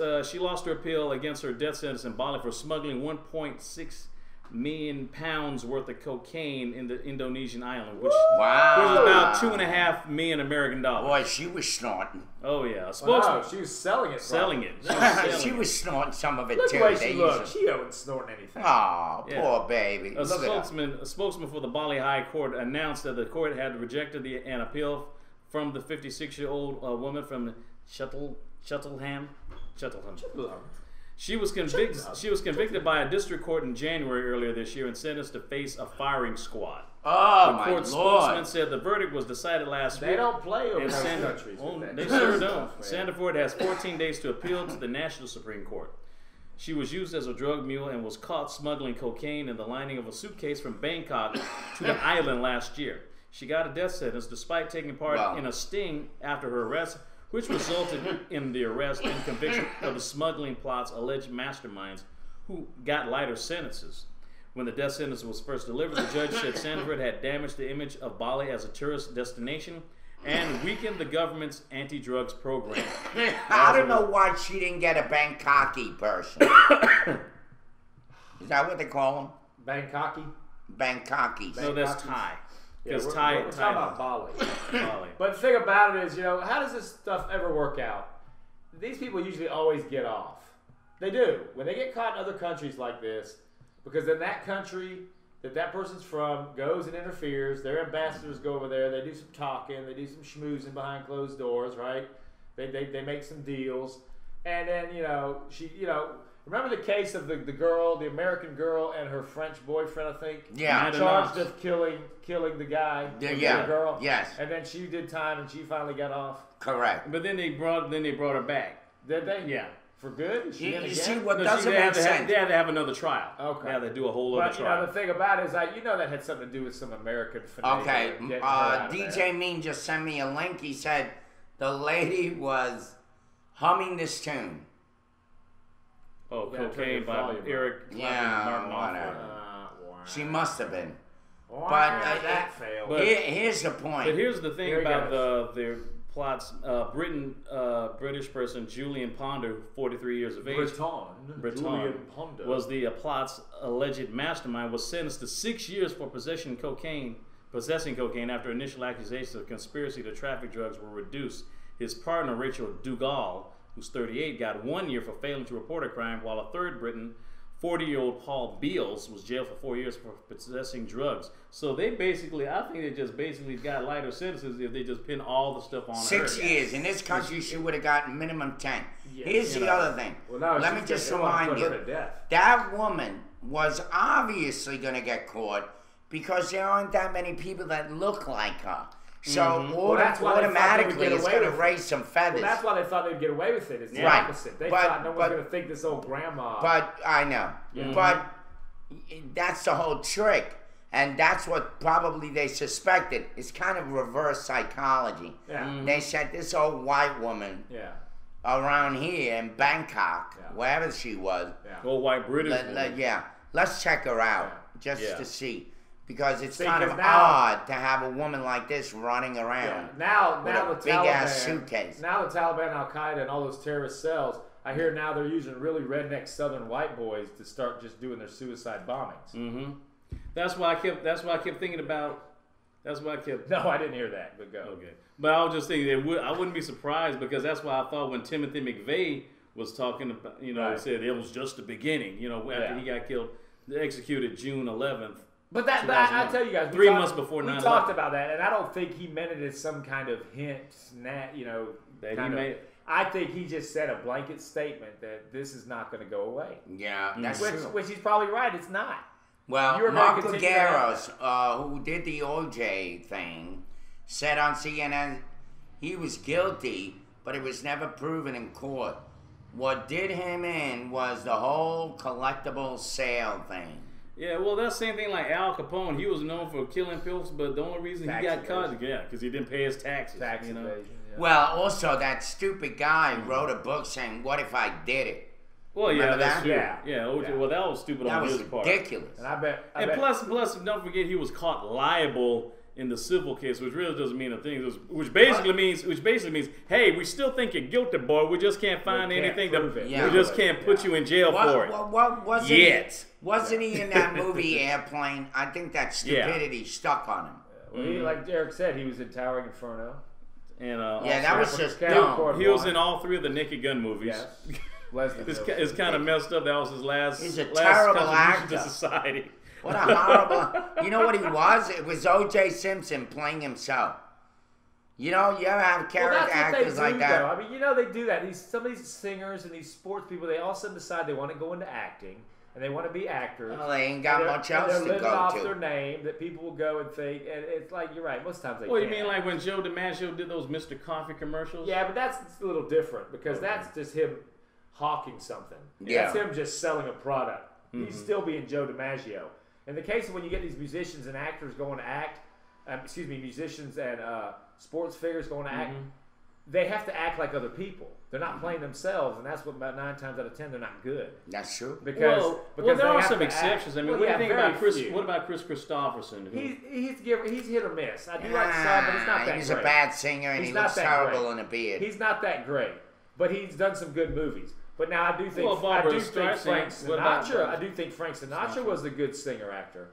her appeal against her death sentence in Bali for smuggling 1.6 million pounds worth of cocaine in the Indonesian island, which was about $2.5 million American dollars. Boy, she was snorting. Oh yeah, a Well, spokesman. no, she was selling it. Selling it. She was snorting some of it Look too. the way They she use looked. it. She wasn't snorting anything. Aw, Yeah. poor baby. A Look at her. spokesman for the Bali High Court announced that the court had rejected an appeal from the 56-year-old woman from Cheltenham. She was convicted by a district court in January earlier this year and sentenced to face a firing squad. Oh, the my court Lord. spokesman said the verdict was decided last week. They don't play over and those countries. with that They sure stuff, don't. man. Sandiford has 14 days to appeal to the National Supreme Court. She was used as a drug mule and was caught smuggling cocaine in the lining of a suitcase from Bangkok to the island last year. She got a death sentence despite taking part in a sting after her arrest, which resulted in the arrest and conviction of the smuggling plot's alleged masterminds, who got lighter sentences. When the death sentence was first delivered, the judge said Sandiford had damaged the image of Bali as a tourist destination and weakened the government's anti-drugs program. I don't know why she didn't get a Bangkoki person. Is that what they call them? Bangkoki? Bangkokis. No, that's Thai. Because we're Thai. talking about Bali. Bali. But the thing about it is, how does this stuff ever work out? These people usually always get off. They do. When they get caught in other countries like this, because then that country that person's from goes and interferes, their ambassadors go over there, they do some talking, they do some schmoozing behind closed doors, right? They make some deals. And then, remember the case of the girl, the American girl, and her French boyfriend, I think? Yeah. Charged of killing the guy, the girl. Yes. And then she did time, and she finally got off. Correct. But then they brought her back. Did they? Yeah. For good? Is she in You again? see what No, doesn't they make had to sense. have another trial. Okay. Yeah, they do a whole other But trial. the thing about it is, that had something to do with some American finale. Okay, getting her out of there. DJ Mean just sent me a link. He said the lady was humming this tune. Oh, Yeah, turn Cocaine your by volume up. Eric Yeah, Martin whatever. She must have been. Wow, But that failed. But- here's the point. But here's the thing Here he about goes. the plots. British person Julian Ponder, 43 years of age, Breton. Julian Ponder. was the plot's alleged mastermind. Was sentenced to 6 years for possessing cocaine after initial accusations of conspiracy to traffic drugs were reduced. His partner Rachel Dugal, who's 38, got 1 year for failing to report a crime, while a third Briton, 40-year-old Paul Beals, was jailed for 4 years for possessing drugs. So I think they just basically got lighter sentences if they just pin all the stuff on her. 6 years. In this country, she would have gotten minimum 10. Yeah, Here's the other thing. Well, no, Let me she's just gonna- they wanna remind put her you. to death. That woman was obviously going to get caught because there aren't that many people that look like her. So Well, that's why they thought they would automatically get it's away going to with it. raise some feathers. Well, that's why they thought they'd get away with it. It's the Right. opposite. They But- thought no one's but- going to think this old grandma. But I know. Yeah. But that's the whole trick. And that's what probably they suspected. It's kind of reverse psychology. Yeah. They said this old white woman Yeah. around here in Bangkok, wherever she was. Old white British woman. Let's check her out just Yeah. to see. Because it's See, kind of 'cause now- odd to have a woman like this running around. Yeah. Now with the a big Taliban, ass suitcase. Now the Taliban, Al Qaeda, and all those terrorist cells. I hear now they're using really redneck Southern white boys to start just doing their suicide bombings. Mm-hmm. That's why I kept thinking about. That's why I kept. No, I didn't hear that. But go. Okay, but I was just thinking I wouldn't be surprised because that's why I thought when Timothy McVeigh was talking about, Right. said it was just the beginning. After he got killed, executed June 11th. But I tell you guys, 3 months before 9/11. we talked about that, and I don't think he meant it as some kind of hint, That he kind of- made. I think he just said a blanket statement that this is not going to go away. Yeah, that's which, true. which he's probably right. It's not. Well, You're Mark gonna continue to have Lagueros, who did the OJ thing, said on CNN he was guilty, but it was never proven in court. What did him in was the whole collectible sale thing. Yeah, well, that's the same thing like Al Capone. He was known for killing people, but the only reason Tax he got evasion. caught, because he didn't pay his taxes. Tax evasion. Yeah. Well, also that stupid guy wrote a book saying, "What if I did it?" Well, yeah, Remember that's that? true. Yeah. Yeah, OJ, Yeah. well, that was stupid That on was his part. ridiculous. And I bet. And plus, don't forget he was caught liable in the civil case, which really doesn't mean a thing. Which basically means, hey, we still think you're guilty, boy. We just can't find can't anything prove it. Yeah. we just can't put you in jail for it. What wasn't Yet. Wasn't he in that movie Airplane? I think that stupidity stuck on him. Well, he, like Eric said, he was in Towering Inferno. And Yeah, that was just Capricorn dumb. he was One. in all three of the Naked Gun movies. Yes. Leslie Nielsen. It's kind of messed up. That was his last. He's a last terrible contribution actor. to society. What a horrible... You know what he was? It was O.J. Simpson playing himself. You know, you ever have Well, character that's what they actors do, like that? though. I mean, they do that. Some of these singers and these sports people, they all of a sudden decide they want to go into acting and they want to be actors. Well, they ain't got And they're- much and else they're to living go off to. their name that people will go and think, and it's like you're right. Most times they. Well, you can't. mean like when Joe DiMaggio did those Mr. Coffee commercials? Yeah, but that's a little different because that's just him hawking something. Yeah. That's him just selling a product. He's still being Joe DiMaggio. In the case of when you get these musicians and actors going to act, musicians and sports figures going to act, they have to act like other people. They're not playing themselves, and that's what about 9 times out of 10 they're not good. That's true. Because Well, because there they are have some to exceptions. act. I mean, Well, what do yeah, you think very about Chris? few. What about Chris Christopherson? Who, He's hit or miss. I do like some, but he's not that He was great. a bad singer, and He's he not looks that terrible great. in a beard. He's not that great, but he's done some good movies. But now I do think Well, Barbra Frank Streisand. What about Sinatra. Barbra I do think Frank Sinatra was a good singer actor.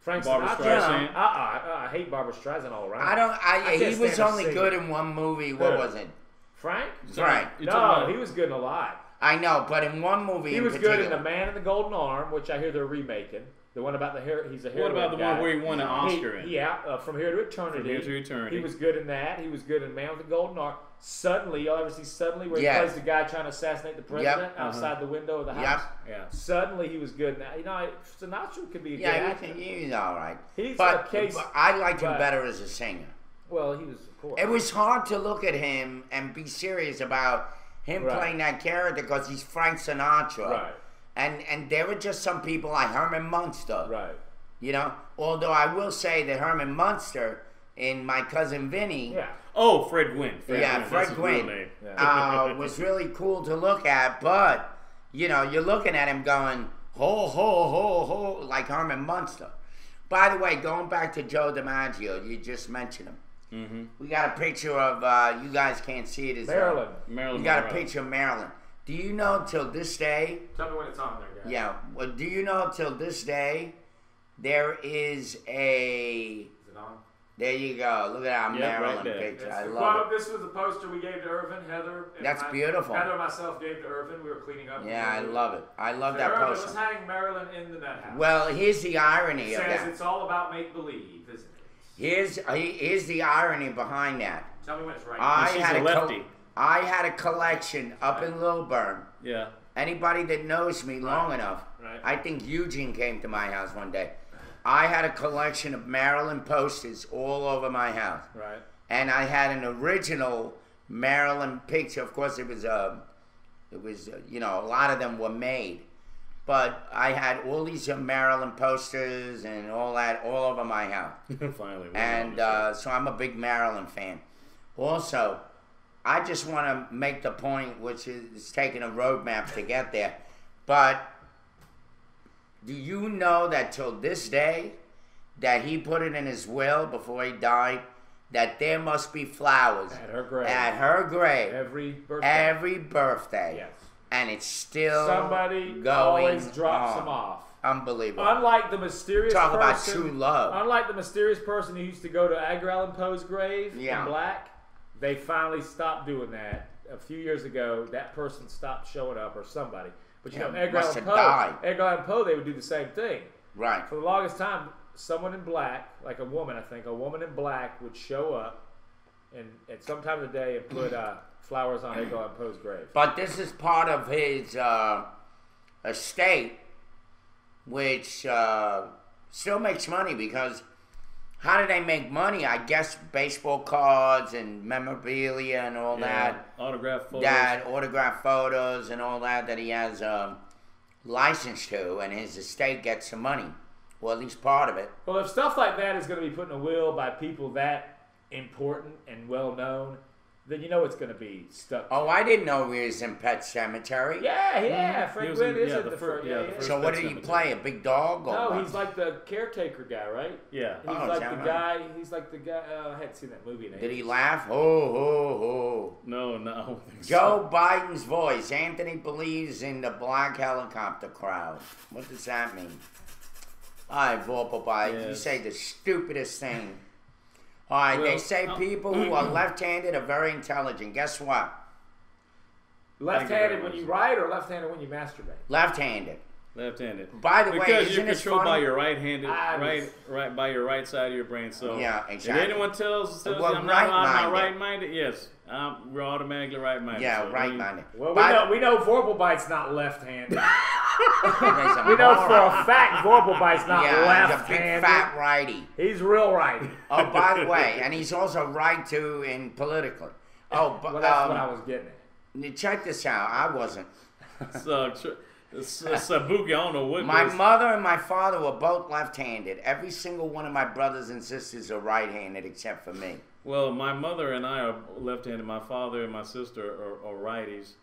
Frank Barbra Sinatra. Streisand? I hate Barbra Streisand all around. I can't he was stand her only singing. good in one movie. What Who? was it? Frank? Frank. You No, talking he was good in a lot. I know, but in one movie He in was particular. good in The Man in the Golden Arm, which I hear they're remaking. The one about the hair. He's a What heroin about the guy. one where he won an Oscar in? Yeah, From Here to Eternity. From Here to Eternity. He was good in that. He was good in Man with the Golden Arm. Suddenly, y'all ever see Suddenly, where he Yeah. plays the guy trying to assassinate the president outside the window of the house? Yep. Yeah. Suddenly, he was good in that. You know, Sinatra could be a good actor. He's all right. He's but, a case- but I liked him but- better as a singer. Well, he was, of course. It was hard to look at him and be serious about him Right. playing that character because he's Frank Sinatra. Right. And there were just some people like Herman Munster. Right. You know? Although I will say that Herman Munster in My Cousin Vinny Yeah. Oh, Fred Gwynn. Fred That's his real Gwynn name. was really cool to look at, but you know, you're looking at him going ho ho ho ho like Herman Munster. By the way, going back to Joe DiMaggio, you just mentioned him. We got a picture of you guys can't see it as Marilyn. Marilyn We got a Monroe. picture of Marilyn. Do you know till this day? Tell me when it's on there, guys. Yeah. Well, do you know till this day there is a? Is it on? There you go. Look at our Yeah, Marilyn right there. picture. I The love quote, this was the poster we gave to Irvin, Heather. And That's beautiful. Heather and myself gave to Irvin. We were cleaning up. it. Yeah, I love it. I love So that Irvin was poster. hanging Marilyn in the nut house. Well, here's the irony It of says that. it's all about make believe, isn't it? Here's the irony behind that. Tell me when it's right. I she's had a a lefty. I had a collection up in Lilburn. Yeah. Anybody that knows me long Right. enough, Right. I think Eugene came to my house one day. I had a collection of Maryland posters all over my house. Right. And I had an original Maryland picture. Of course, it was you know, a lot of them were made. But I had all these Maryland posters and all that all over my house. Finally. And so I'm a big Maryland fan. Also, I just want to make the point, which is taking a roadmap to get there. But do you know that till this day, that he put it in his will before he died, that there must be flowers At her grave. at her grave Every birthday. every birthday. Yes. And it's still Somebody going always drops on. them off. Unbelievable. Unlike the mysterious Talk about person, true love. Unlike the mysterious person who used to go to Edgar Allan Poe's grave Yeah. in black, they finally stopped doing that. A few years ago, that person stopped showing up, or somebody. But you Yeah, know, Edgar must Allan have died. Poe, Edgar Allan Poe, they would do the same thing. Right. For the longest time, someone in black, like a woman, I think, a woman in black would show up and at some time of the day and put flowers on Edgar Allan Poe's grave. But this is part of his estate, which still makes money, because how do they make money? I guess baseball cards and memorabilia and all that. Autograph photos. That autograph photos and all that he has license to, and his estate gets some money. Well, at least part of it. Well, if stuff like that is going to be put in a will by people that important and well known, then you know it's going to be stuck. Oh, I didn't know he was in Pet Cemetery. Yeah, Frank was in- Wynn is yeah, in the the fir- first. yeah, the first- So what Pet did he Cemetery. play? A big dog? Or No, what? he's like the caretaker guy, right? Yeah. He's Oh, is like that the right? guy. He's like the guy. I hadn't seen that movie. Did he laugh? Ho, ho, ho. No, I don't think so. Joe Biden's voice. Anthony believes in the black helicopter crowd. What does that mean? All right, Vorpal, you Yes. say the stupidest thing. All right, they Well, say people who are left-handed are very intelligent. Guess what? Left-handed when you write, or left-handed when you masturbate? Left-handed. Left-handed. By the way, because isn't you're this controlled by funny? your right-handed, I was- right by your right side of your brain. So Yeah, exactly. If anyone tells Well, you I'm not right-minded. right-minded, yes, we're automatically right-minded. Yeah, So, right-minded. Well, By- we know Vorpal Bite's not left-handed. He's a We know for moron. a fact Vorpal Bite's not Yeah, he's a big left-handed. fat righty. He's real righty. Oh, by the way, and he's also right too in politically. Oh, but Well, that's what I was getting at. check this out. I wasn't. So, Sabuki, I don't know what. My goes- mother and my father were both left-handed. Every single one of my brothers and sisters are right-handed except for me. Well, my mother and I are left-handed. My father and my sister are righties.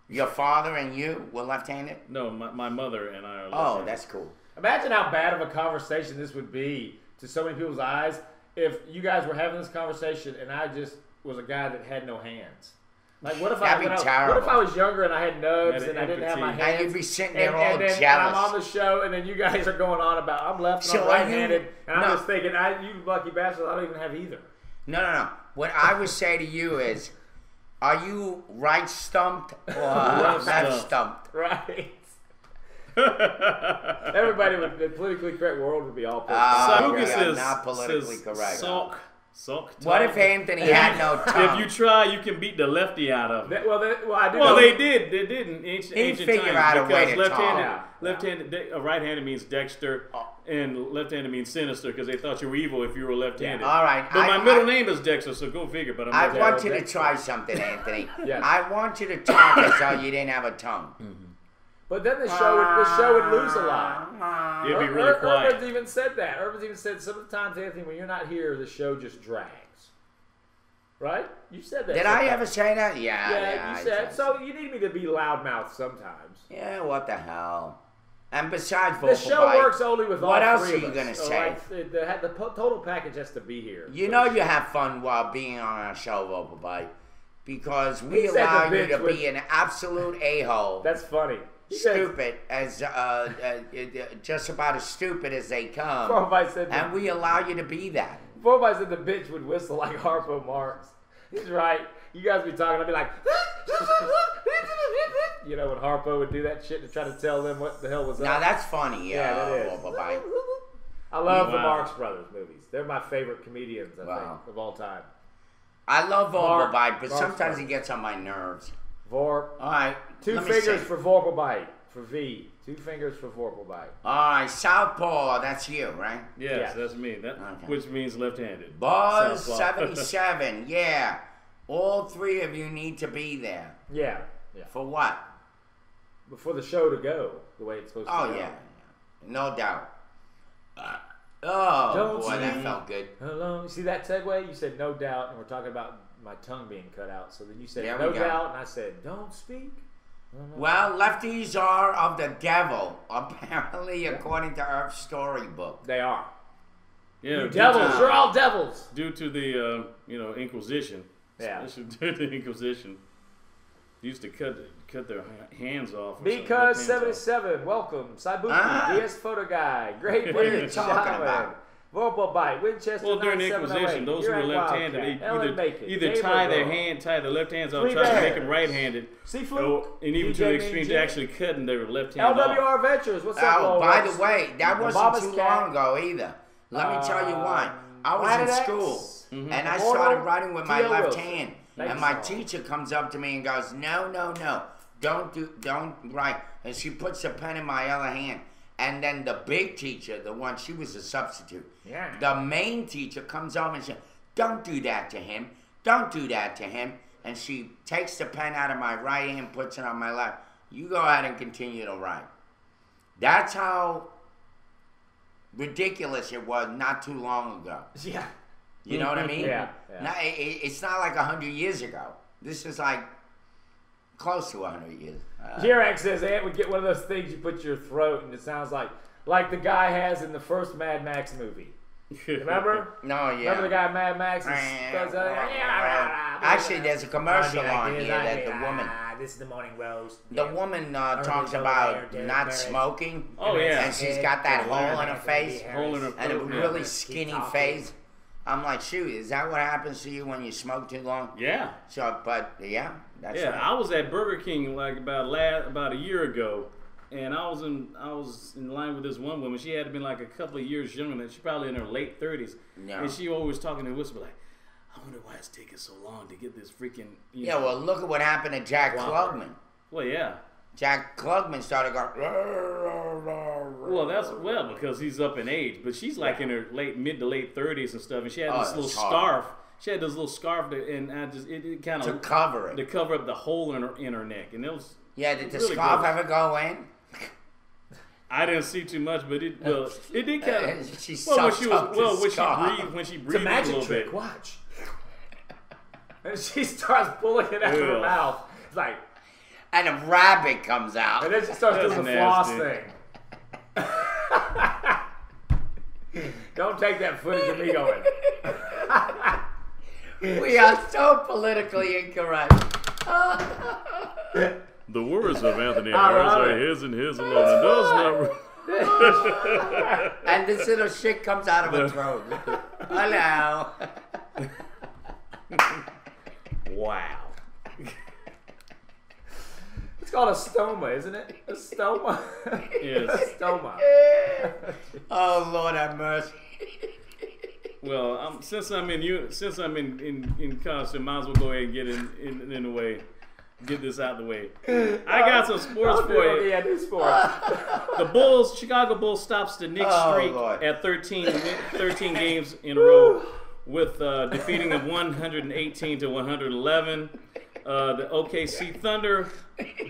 Your father and you were left-handed? No, my mother and I are Oh, left-handed. that's cool. Imagine how bad of a conversation this would be to so many people's eyes if you guys were having this conversation and I just was a guy that had no hands. Like, what if That'd be what terrible. if I was younger and I had nubs Had and I didn't have my empathy. hands? And you'd be sitting there all and then jealous. I'm on the show, and then you guys are going on about I'm left and So I'm are you- right-handed, and I'm No. just thinking, you lucky bastards, I don't even have either. No. What I would say to you is, are you right stumped or left stumped? Right. Everybody would, the politically correct world would be all pissed Ah, off. Sabuki okay, says, not politically says correct. Sock What tongue. if Anthony had no tongue? If you try, you can beat the lefty out of him. I did Well, know- they did. They did in ancient figure times out a way because to talk. left-handed, right-handed means Dexter, and left-handed means sinister because they thought you were evil if you were left-handed. All right, But my middle name is Dexter, so go figure. But I I'm want you to try something, Anthony. Yes. I want you to talk as though you didn't have a tongue. But then the show would lose a lot. It'd be really quiet. Urban's even said that. Urban's even said sometimes, Anthony, when you're not here, the show just drags. Right? You said that. Did I sometimes. ever say that? Yeah, Yeah, I you said. said. So you need me to be loudmouth sometimes. Yeah, what the hell? And besides, The Vocal show Bite, works only with what all else three are you of gonna us. So, say? like, the total package has to be here. You know you have fun while being on our show, Vocal Bite, because we He said the allow you bitch to was- be an absolute a-hole. That's funny. He said- Stupid as just about as stupid as they come, Vorpal said and we allow you to be that. Vorpal said the bitch would whistle like Harpo Marx. He's right. You guys be talking, I'd be like, you know, when Harpo would do that shit to try to tell them what the hell was Now up. that's funny. Yeah, that is. Vocal Bite. I love the Wow. Marx Brothers movies. They're my favorite comedians, I Wow. think, of all time. I love Vocal Mark- Bite, but Mark's sometimes funny. he gets on my nerves. Vorp. All right, Two let me fingers see. for Vorpal Bite. for V. 2 fingers for Vorpal bite. All right, southpaw. That's you, right? Yes, that's me. That which means left-handed. Buzz Southpaw. 77. Yeah, all 3 of you need to be there. Yeah. For what? Before the show to go the way it's supposed to go. Oh yeah, no doubt. Oh Don't boy, that speak. felt good. Hello. You see that segue? You said no doubt, and we're talking about my tongue being cut out. So then you said There no we go. doubt, and I said don't speak. Well, lefties are of the devil, apparently, according to Earth's storybook. They are. Yeah, You devils, you're all devils. Due to the Inquisition. Yeah. Especially due to the Inquisition. They used to cut their hands off. or Because something, their hands 77, welcome. Saibuki, DS Photo Guy, Great What are you British talking Shaman, about? Vorpal Bite, Winchester Well, during the 9708, Inquisition, those who were Urac left-handed, Wildcat, they Ellen Macon, either Gabriel tie Girl, their left hands off, Three try to make Bears, them right-handed, Seafluke, and even to DJ the extreme Mean to Jim, actually cutting their left hand off. LWR Ventures, what's up, Oh, Lord? by the way, that wasn't Obama's too Cat, long ago either. Let me tell you why. I was Planet in X, school, and I Immortal, started writing with my T.O. left Wilson. hand. Thank And you. my teacher comes up to me and goes, no, don't write. And she puts the pen in my other hand. And then the big teacher, the one, she was a substitute. Yeah. The main teacher comes over and says, don't do that to him. Don't do that to him. And she takes the pen out of my right hand, puts it on my left. You go ahead and continue to write. That's how ridiculous it was not too long ago. Yeah. You know what I mean? Yeah. It's not like 100 years ago. This is like close to 100 years. Jirac says Ant would get one of those things you put in your throat, and it sounds like the guy has in the first Mad Max movie. Remember? No, yeah. Remember the guy in Mad Max? Actually, there's a commercial on here that the woman... This is the morning roast. The woman talks about not smoking. Oh, yeah. And she's got that hole in her face. Hole in her And a throat, yeah. really skinny face. I'm like, shoot, is that what happens to you when you smoke too long? Yeah. So, but yeah, that's Yeah, right. I was at Burger King like about a year ago, and I was in line with this one woman. She had been like a couple of years younger than she, probably in her late 30s. Yeah. And she always talking to whisper like, I wonder why it's taking so long to get this freaking. Yeah, well, look at what happened to Jack Klugman. Well, yeah. Jack Klugman started going. Well, because he's up in age, but she's like in her mid to late 30s and stuff, and she had this little that's hard. scarf. She had this little scarf, and I just it kind of To cover it. to cover up the hole in her neck, and it was. Yeah, did the really scarf gross. ever go in? I didn't see too much, but it did kind of. She Well, sucked up the scarf. when she It's a breathed a magic little trick. bit. Watch. And she starts pulling it out of her Ugh. mouth. It's like, And a rabbit comes out. and then she starts doing the That's floss nasty. thing. Don't take that footage of me going. We are so politically incorrect. The words of Anthony I Harris love are it. his and his alone, and does not. And this little shit comes out of her throat. Hello. Wow. It's called a stoma, isn't it? A stoma. Yes. A stoma. Oh Lord have mercy. Well, since I'm in costume, might as well go ahead and get in the way. Get this out of the way. I got some sports for you. Yeah, do sports. The Chicago Bulls stops the Knicks streak Lord. at 13 games in a row with defeating them 118 to 111. The OKC Thunder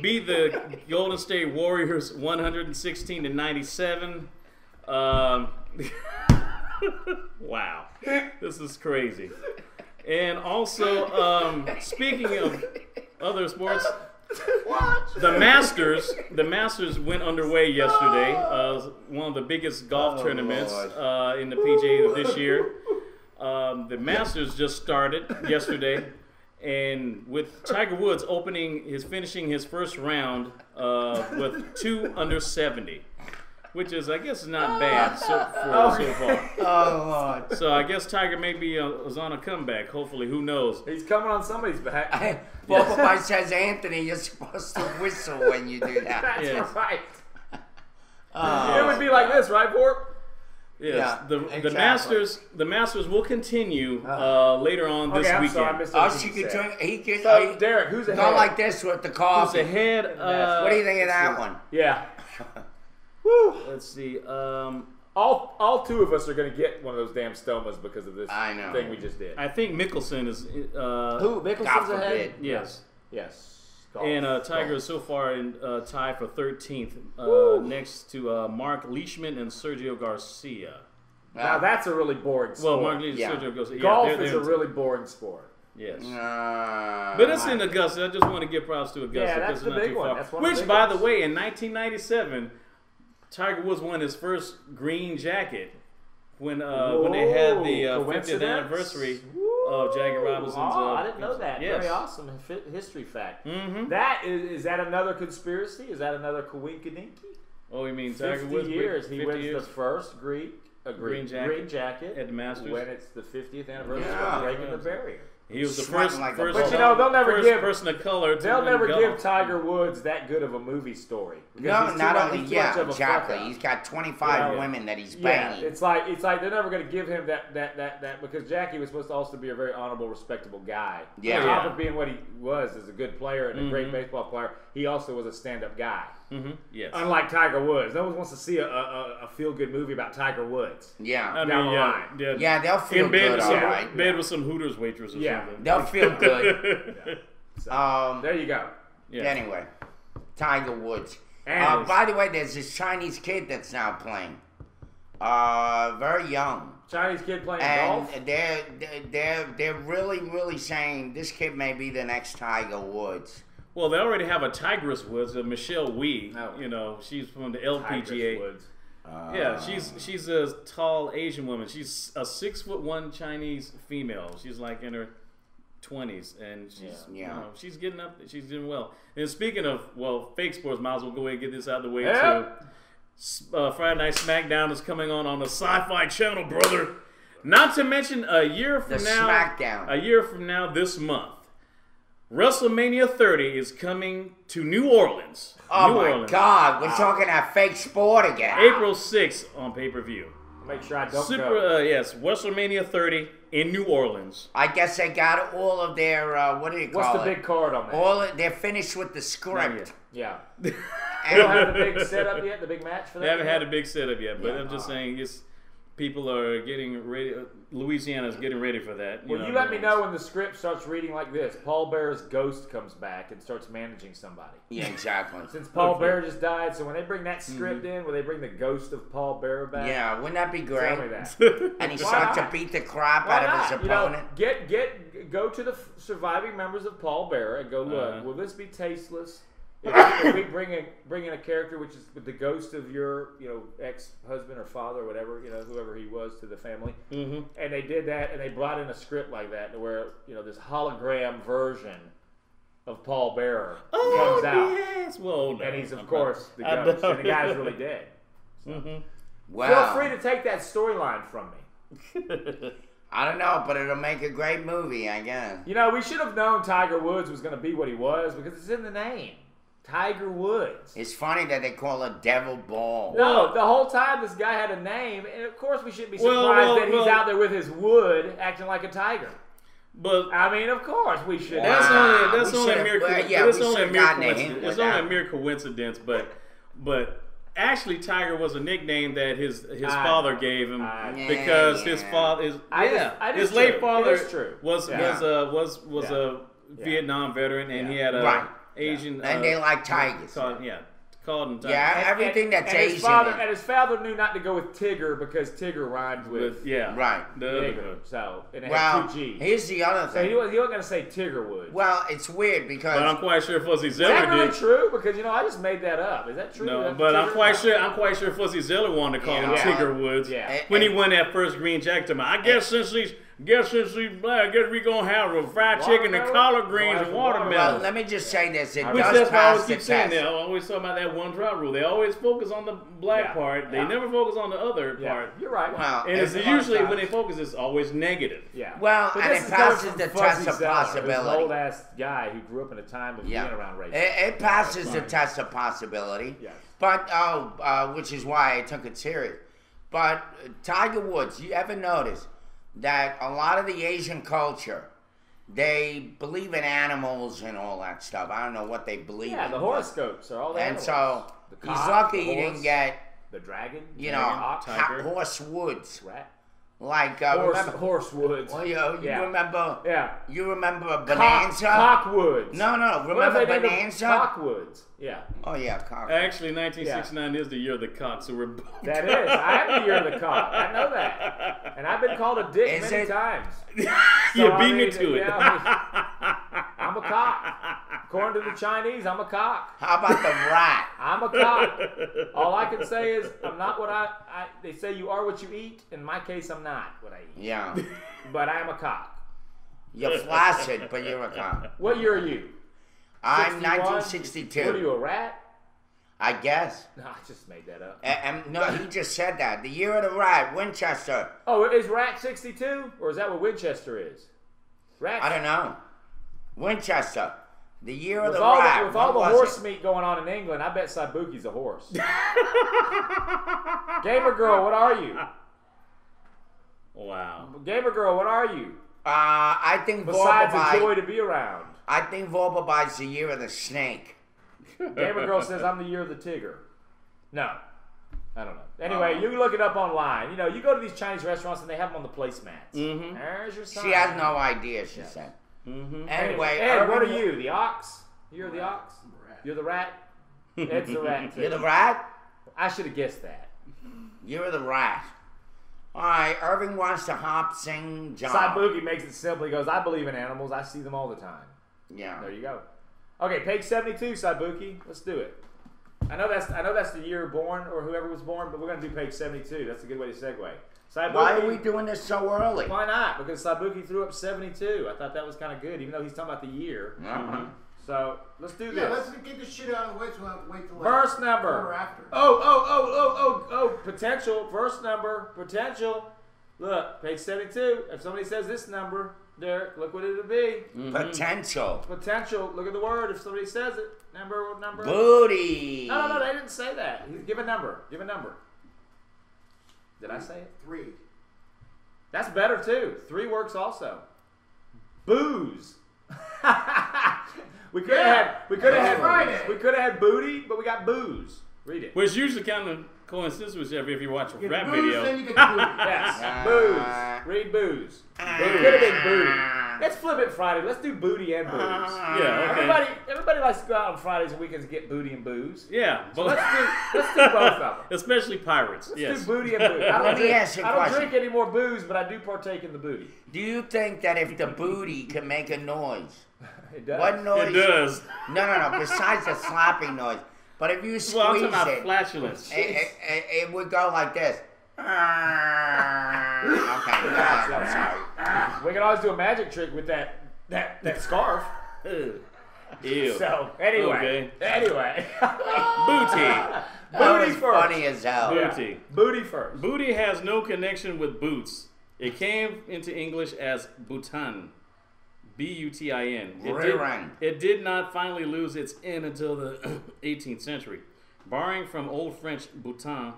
beat the Golden State Warriors 116 to 97. Wow, this is crazy. And also, speaking of other sports, the Masters went underway yesterday. One of the biggest golf tournaments in the PGA this year. The Masters just started yesterday, and with Tiger Woods finishing his first round with 2 under 70. Which is, I guess, not bad so far. Oh Lord. So I guess Tiger maybe was on a comeback. Hopefully, who knows? He's coming on somebody's back. Boba says, Anthony, you're supposed to whistle when you do that. That's Yes. right. Oh. It would be like this, right, Borp? Yes, Yeah, the Masters will continue later on this I'm weekend. Sorry, I missed Oh, everything she you could said. drink. He could. So, Derek, who's ahead? Go like this with the Who's coffee. ahead? What do you think of that one? Yeah. Woo. Let's see. All two of us are going to get one of those damn stomas because of this thing we just did. I think Mickelson is. Who? Mickelson's ahead? Yes. Yes. And Tiger is so far in tied for 13th, next to Mark Leishman and Sergio Garcia. Now that's a really boring sport. Well, Mark Leishman and Sergio Garcia. Golf they're is a really boring sport. Yes. But it's in Augusta. I just want to give props to Augusta. Yeah, that's the big one. That's one of the Which, big by ones. the way, in 1997, Tiger Woods won his first green jacket when they had the 50th anniversary of Jackie Robinson's. I didn't know that. Yes. Very awesome history fact. Mm-hmm. That is that another conspiracy? Is that another coinkydinky? Oh, you mean Tiger 50 Woods? years. He 50 wins years? the first green jacket at the Masters when it's the 50th anniversary of breaking the barrier. He was the Sweating first, like a first, But you know, they'll never first give person of color to They'll win never golf. give Tiger Woods that good of a movie story. No, He's not too only much of a exactly. fuck-up. He's got 25 women that he's Yeah, banging. it's like they're never going to give him that because Jackie was supposed to also be a very honorable, respectable guy. Yeah. On top of being what he was as a good player and a great baseball player, he also was a stand-up guy. Mm-hmm. Yes. Unlike Tiger Woods, no one wants to see a feel-good movie about Tiger Woods. Yeah. I mean, down the line. Yeah, they'll feel in bed good, with all some, right. bed with some Hooters waitress or something. They'll feel good. So, there you go. Yeah. Anyway, Tiger Woods. And by the way, there's this Chinese kid that's now playing. Very young. Chinese kid playing And golf. they're really saying this kid may be the next Tiger Woods. Well, they already have a Tigress Woods, Michelle Wee. You know, she's from the LPGA. Tigress Woods. Yeah, she's a tall Asian woman. She's a 6'1" Chinese female. She's like in her 20s, and she's you know, she's getting up. She's doing well. And speaking of fake sports, might as well go ahead and get this out of the way too. Friday Night SmackDown is coming on the Sci-Fi Channel, brother. Not to mention a year from now, this month, WrestleMania 30 is coming to New Orleans. Oh my God, we're talking that fake sport again. April 6th on pay-per-view. Make sure I don't go. Yes, WrestleMania 30 in New Orleans. I guess they got all of their, what do you call it? What's the big card on that? They're finished with the script. Yeah. They don't have the big setup yet, the big match for that? They haven't had a big setup yet, but I'm just saying people are getting ready. Louisiana's getting ready for that. You let me know when the script starts reading like this. Paul Bear's ghost comes back and starts managing somebody. Yeah, exactly. Since Paul Bear just died, so when they bring that script in, will they bring the ghost of Paul Bear back? Yeah, wouldn't that be great? Tell me that. And he starts to beat the crap out of his opponent. Go to the surviving members of Paul Bear and go, look, will this be tasteless? If we bring in a character which is the ghost of your ex-husband or father or whatever, whoever he was to the family, and they did that and they brought in a script like that to where this hologram version of Paul Bearer comes out, yes. Well, and he's of course the ghost, and the guy's really dead. So. Wow. Feel free to take that storyline from me. I don't know, but it'll make a great movie, I guess. We should have known Tiger Woods was going to be what he was because it's in the name. Tiger Woods. It's funny that they call it Devil Ball. No, the whole time this guy had a name, and of course we shouldn't be surprised that he's out there with his wood acting like a tiger. But I mean, of course we should. That's only a mere coincidence. It's only a mere coincidence, but actually Tiger was a nickname that his father gave him because his father his late father was a Vietnam veteran, and he had a Asian, and they like tigers. Called him tigers. Yeah, everything that's Asian. And his father knew not to go with Tigger because Tigger rhymed with nigger. So and it had 2 G's. Here's the other thing. So he wasn't going to say Tigger Woods. Well, it's weird because. But I'm quite sure Fuzzy Zeller did. Is that really true? Because I just made that up. Is that true? No, but I'm quite sure Fuzzy Zeller wanted to call him Tigger Woods when he won that first green jacket. I guess since he's black, I guess we're going to have a fried chicken and collard greens and watermelon. Well, let me just say this. It Which does that's why I always pass the keep saying test. they always talk about that one drop rule. They always focus on the black part. They never focus on the other part. You're right. Well, and it's usually when they focus, it's always negative. Yeah. Well, but and it passes the test of possibility. An old ass guy who grew up in a time of being around racism. It passes the test of possibility. Yes. But which is why I took it serious. But Tiger Woods, you ever notice that a lot of the Asian culture, they believe in animals and all that stuff. I don't know what they believe in. Yeah, the horoscopes are all the And animals. so The he's cock, lucky the he horse, didn't get, the dragon, you dragon, know, ox, tiger. horse woods. rat. Like, remember, Horse woods. well, you Yeah. remember, Yeah. you remember Bonanza? Cockwoods. No, What remember if they named them Bonanza? Cockwoods. Yeah. Oh yeah, cock. Actually, 1969 is the year of the cock, so we're That is. I am the year of the cock. I know that. And I've been called a dick Is many it? times. You I beat me mean, to it. yeah, I'm a cock. According to the Chinese, I'm a cock. How about the rat? I'm a cock. All I can say is I'm not what I they say you are what you eat. In my case, I'm not what I eat. Yeah, But I am a cock. you're flaccid, but you're a cock. What year are you? I'm 61? 1962. What are you, a rat? I guess. No, I just made that up. No, he just said that. The year of the rat, Winchester. Oh, is Rat 62? Or is that what Winchester is? Rat. I don't know. Winchester. The year of With the all rat. the, with all the When was horse it? meat going on in England, I bet Saibuki's a horse. Gamer girl, what are you? Wow. Gamer girl, what are you? I think Besides a joy Vorpabai. to be around. I think Vorbabai's the year of the snake. Gamer girl says I'm the year of the Tigger. No. I don't know. Anyway, you can look it up online. You know, you go to these Chinese restaurants and they have them on the placemats. Mm-hmm. There's your sign. She has no idea, she said. Mm-hmm. Anyway, Ed, what are Urban- you? The ox? You're the ox? You're the rat? Ed's the rat. Too. You're the rat? I should have guessed that. You're the rat. All right, Irving wants to hop, sing, jump. Saibuki makes it simple. He goes, I believe in animals. I see them all the time. Yeah. There you go. Okay, page 72, Saibuki. Let's do it. I know that's the year born or whoever was born, but we're gonna do page 72. That's a good way to segue. Saibuki, Why are we doing this so early? Why not? Because Saibuki threw up 72. I thought that was kind of good, even though he's talking about the year. Uh-huh. So let's do Yeah, this. let's get this shit out of the way so I have to wait till Verse before number. or after. Oh, potential. Verse number. Potential. Look, page 72. If somebody says this number, Derek, look what it'll be. Potential. Potential. Look at the word. If somebody says it, number. Booty. No, they didn't say that. Give a number. Give a number. Did I say it? 3. That's better too. 3 works also. Booze. we could have had booty, but we got booze. Read it. Which usually kind of coincides with if you watch a Get rap booze, video. then you get the booty. Yes, booze. Read booze. It could have been booty. Let's flip it Friday. Let's do booty and booze. Yeah, okay. Everybody likes to go out on Fridays and weekends and get booty and booze. Yeah, So but let's do both of them. especially pirates. Let's Yes. do booty and booze. Let me ask you a I don't question. drink any more booze, but I do partake in the booty. Do you think that if the booty can make a noise, It does. what noise? It does. No. Besides the slapping noise, but if you Well, I'm squeeze talking about it, flatulence. it would go like this. Okay, go ahead. I'm sorry. We can always do a magic trick with that scarf. Ew. So anyway, Booty. That booty was first. funny as hell. Booty. Booty first. Booty has no connection with boots. It came into English as Bhutan. B-U-T-I-N. Butan. It did not finally lose its N until the 18th century. Borrowing from Old French Bhutan,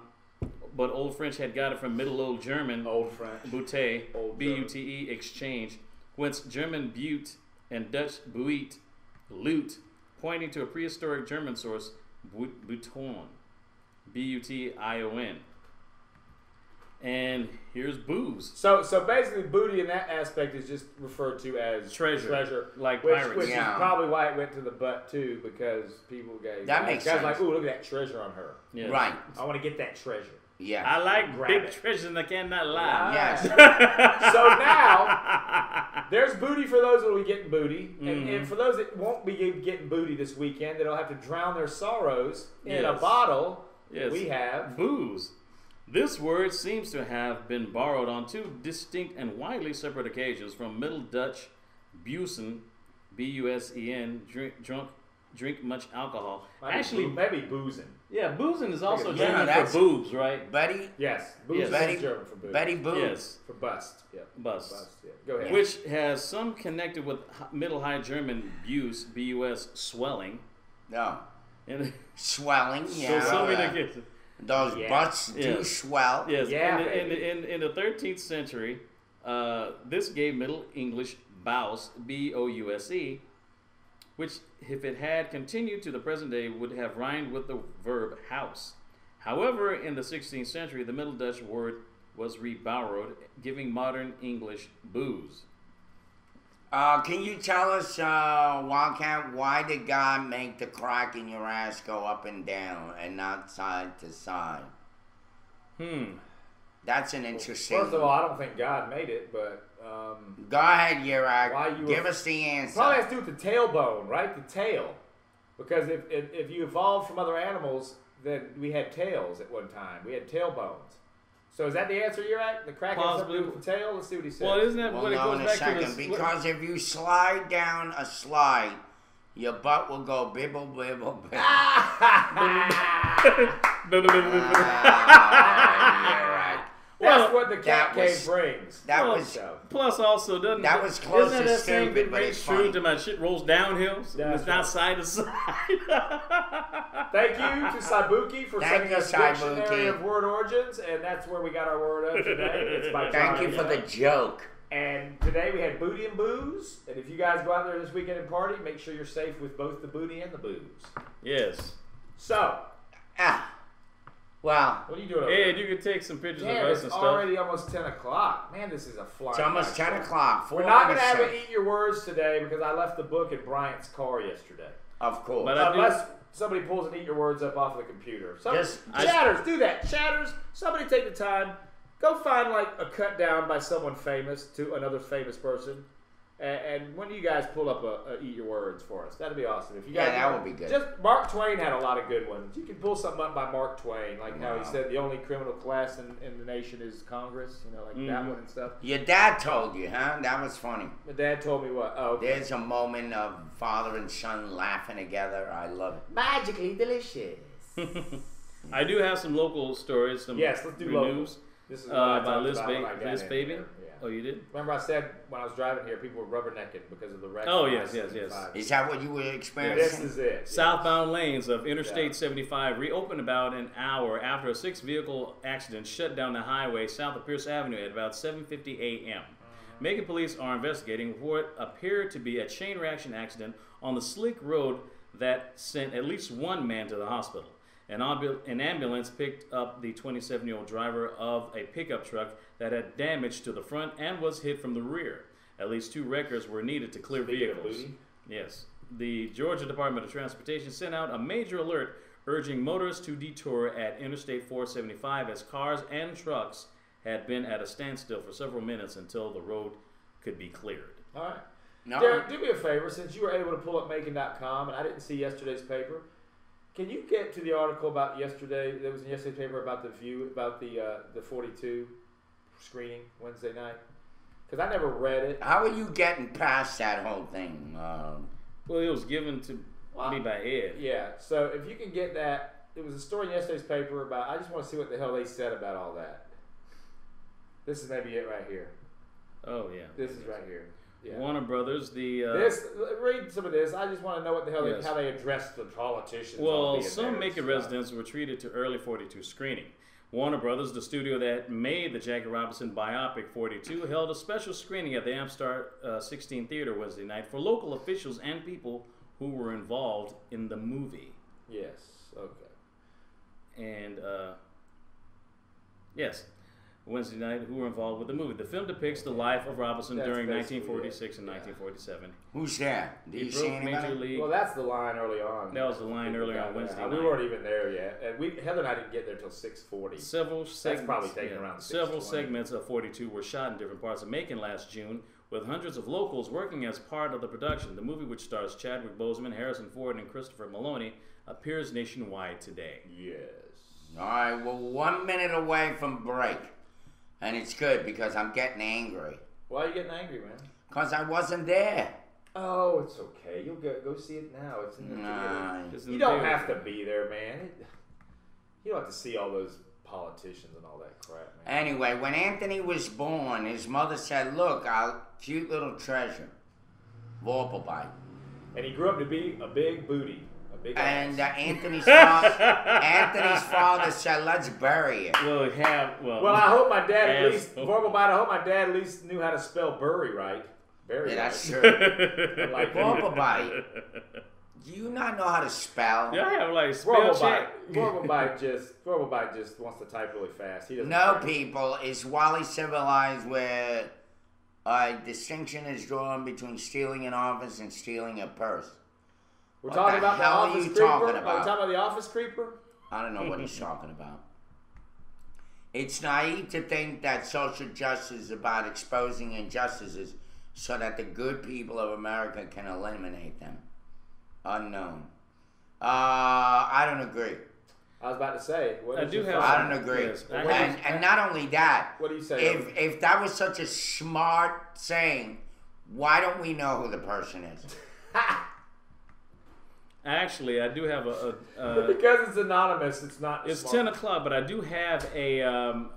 but Old French had got it from Middle Old German Old French. Bute, Old B-U-T-E, exchange, whence German Butte and Dutch Buit, loot, pointing to a prehistoric German source, Buton, B-U-T-I-O-N. And here's booze. So basically, booty in that aspect is just referred to as Treasure. Like which pirates. is Yeah. probably why it went to the butt too, because people gave That makes guys sense. like, ooh, look at that treasure on her. Yes. Right. I want to get that treasure. Yeah. I like Grab big it. treasures and I cannot lie. Yes. So now there's booty for those that will be getting booty, and for those that won't be getting booty this weekend, that'll have to drown their sorrows in a Yes. bottle. Yes. We have Booze. This word seems to have been borrowed on 2 distinct and widely separate occasions from Middle Dutch busen, B-U-S-E-N, drink much alcohol. Actually, maybe boozing. yeah, boozing is also Yeah, German that's- for boobs, right? Betty. Yes, boozing Betty- is German for booze. Betty Boo. Yes, For bust. Yeah. bust. Yeah. Go ahead. Which has some connected with Middle High German bus, B-U-S, swelling. No. And Swelling. Yeah. so many yeah. kids. Those butts do swell. Yes. Yeah, In the 13th century, this gave Middle English bouse, B-O-U-S-E, which, if it had continued to the present day, would have rhymed with the verb house. However, in the 16th century, the Middle Dutch word was reborrowed, giving modern English booze. Can you tell us, Wildcat, why did God make the crack in your ass go up and down and not side to side? That's an interesting... First of all, I don't think God made it, but... Go ahead, Yurak. Give us the answer. Probably has to do with the tailbone, right? The tail. Because if you evolved from other animals, then we had tails at one time. We had tailbones. So is that the answer you're at? The crack has something to do with the tail? Let's see what he says. Well, isn't that what it goes back to? Because if you slide down a slide, your butt will go bibble, bibble, bibble. That's what the cat cave brings. Plus, also, doesn't that was close isn't to that same stupid, but it's funny. true to my shit rolls downhill? So it's not side to side. Thank you to Saibuki for Thank sending you, us Dictionary of Word Origins, and that's where we got our word of today. It's by Thank you for the joke. And today we had booty and booze. And if you guys go out there this weekend and party, make sure you're safe with both the booty and the booze. Yes. So. Wow. What are you doing over Ed, there? you can take some pictures of us it's and stuff. already almost 10 o'clock. Man, this is a flying. It's almost 10 o'clock. We're not going to have an Eat Your Words today because I left the book in Bryant's car yesterday. Of course. But unless somebody pulls an Eat Your Words up off of the computer. Chatters, do that. Chatters, somebody take the time. Go find like a cut down by someone famous to another famous person. And when do you guys pull up a Eat Your Words for us? That'd be awesome. If you guys that would be good. Just Mark Twain had a lot of good ones. You can pull something up by Mark Twain, like how he said the only criminal class in the nation is Congress. You know, like that one and stuff. Your dad told you, huh? That was funny. My dad told me what? Oh, okay. There's a moment of father and son laughing together. I love it. Magically delicious. I do have some local stories. Some let's do local news. This is what I by talked Liz, about when I got Liz in Baby. here. Yeah. Oh, you did? Remember I said when I was driving here, people were rubbernecking because of the wreck. Oh, yes. Is that what you were experiencing? This is it. Southbound lanes of Interstate 75 reopened about an hour after a 6-vehicle accident shut down the highway south of Pierce Avenue at about 7:50 a.m. Macon police are investigating what appeared to be a chain reaction accident on the slick road that sent at least one man to the hospital. An ambulance picked up the 27-year-old driver of a pickup truck that had damage to the front and was hit from the rear. At least 2 wreckers were needed to clear vehicles. Yes. The Georgia Department of Transportation sent out a major alert urging motorists to detour at Interstate 475 as cars and trucks had been at a standstill for several minutes until the road could be cleared. All right. Derek, do me a favor. Since you were able to pull up Macon.com and I didn't see yesterday's paper, can you get to the article about yesterday? There was in yesterday's paper about the View, about the 42 screening Wednesday night. Because I never read it. How are you getting past that whole thing? Well, it was given to me by Ed. Yeah. So if you can get that, it was a story in yesterday's paper about. I just want to see what the hell they said about all that. This is maybe it right here. Oh yeah. This is right here. Yeah. Warner Brothers, read some of this. I just want to know what the hell how they addressed the politicians. Well, some Macon residents were treated to early 42 screening. Warner Brothers, the studio that made the Jackie Robinson biopic 42, held a special screening at the Amstar 16 Theater Wednesday night for local officials and people who were involved in the movie. Yes. Okay. And yes. Wednesday night, who were involved with the movie. The film depicts the life of Robinson during 1946 and 1947. Who's that? Did you see anybody? Well, that's the line early on. That was the line early on Wednesday night. We weren't even there yet. And Heather and I didn't get there till 6:40. That's probably taking around 6:20. Several segments of 42 were shot in different parts of Macon last June, with hundreds of locals working as part of the production. The movie, which stars Chadwick Boseman, Harrison Ford, and Christopher Maloney, appears nationwide today. Yes. All right, well, 1 minute away from break. And it's good because I'm getting angry. Why are you getting angry, man? Because I wasn't there. Oh, it's okay. You'll go see it now. It's in the theater. You don't have to be there, man. You don't have to see all those politicians and all that crap, man. Anyway, when Anthony was born, his mother said, "Look, our cute little treasure, Vorpalbite." And he grew up to be a big booty, a big And ass. Anthony's father said, "Let's bury it." Well, I hope my dad at Ass- least. Verbal bite. I hope my dad at least knew how to spell bury right. Bury Yeah, that's right. true. Like Verbal bite. Do you not know how to spell? Yeah, I have like spell Verbal check. bite. Verbal bite just wants to type really fast. He doesn't. No, care. people, is Wally civilized where a distinction is drawn between stealing an office and stealing a purse? We're What talking the about the hell are office you creeper. talking Are we about? talking about the office creeper? I don't know what he's talking about. It's naive to think that social justice is about exposing injustices so that the good people of America can eliminate them. Unknown. I don't agree. I was about to say. What I is do your have- thought? I don't agree. Yes, And not only that, What do you say? if that was such a smart saying, why don't we know who the person is? Actually, I do have because it's anonymous, it's not. It's smart. 10 o'clock, but I do have a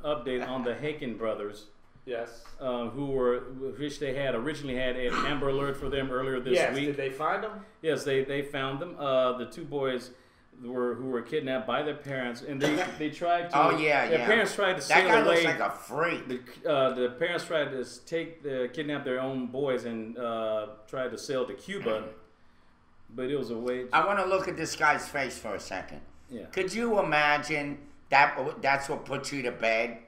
update on the Haken brothers. Yes. Which they had originally had an Amber Alert for them earlier this Yes. week. Did they find them? Yes, they found them. The two boys who were kidnapped by their parents, and they tried to. Oh, yeah, their yeah. parents tried to That sail guy away. looks like a freak. The parents tried to kidnap their own boys and tried to sail to Cuba, but it was a way. I want to look at this guy's face for a second. Yeah. Could you imagine that's what put you to bed?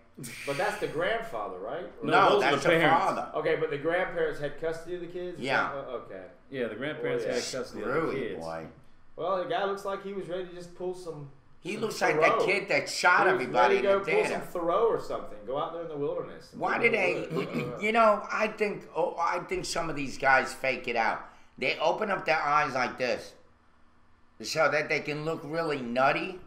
But that's the grandfather, right? No, those are that's the the parents. father. Okay, but the grandparents had custody of the kids? Is Yeah. that- okay. Yeah, the grandparents Boy, yeah. had custody of the Screwy kids. boy. Well, the guy looks like he was ready to just pull some. He some looks like that Thoreau. kid that shot He was everybody ready in to the go pull theater. some Thoreau or something. Go out there in the wilderness. and Why do did the they? woods. You know, I think some of these guys fake it out. They open up their eyes like this, so that they can look really nutty.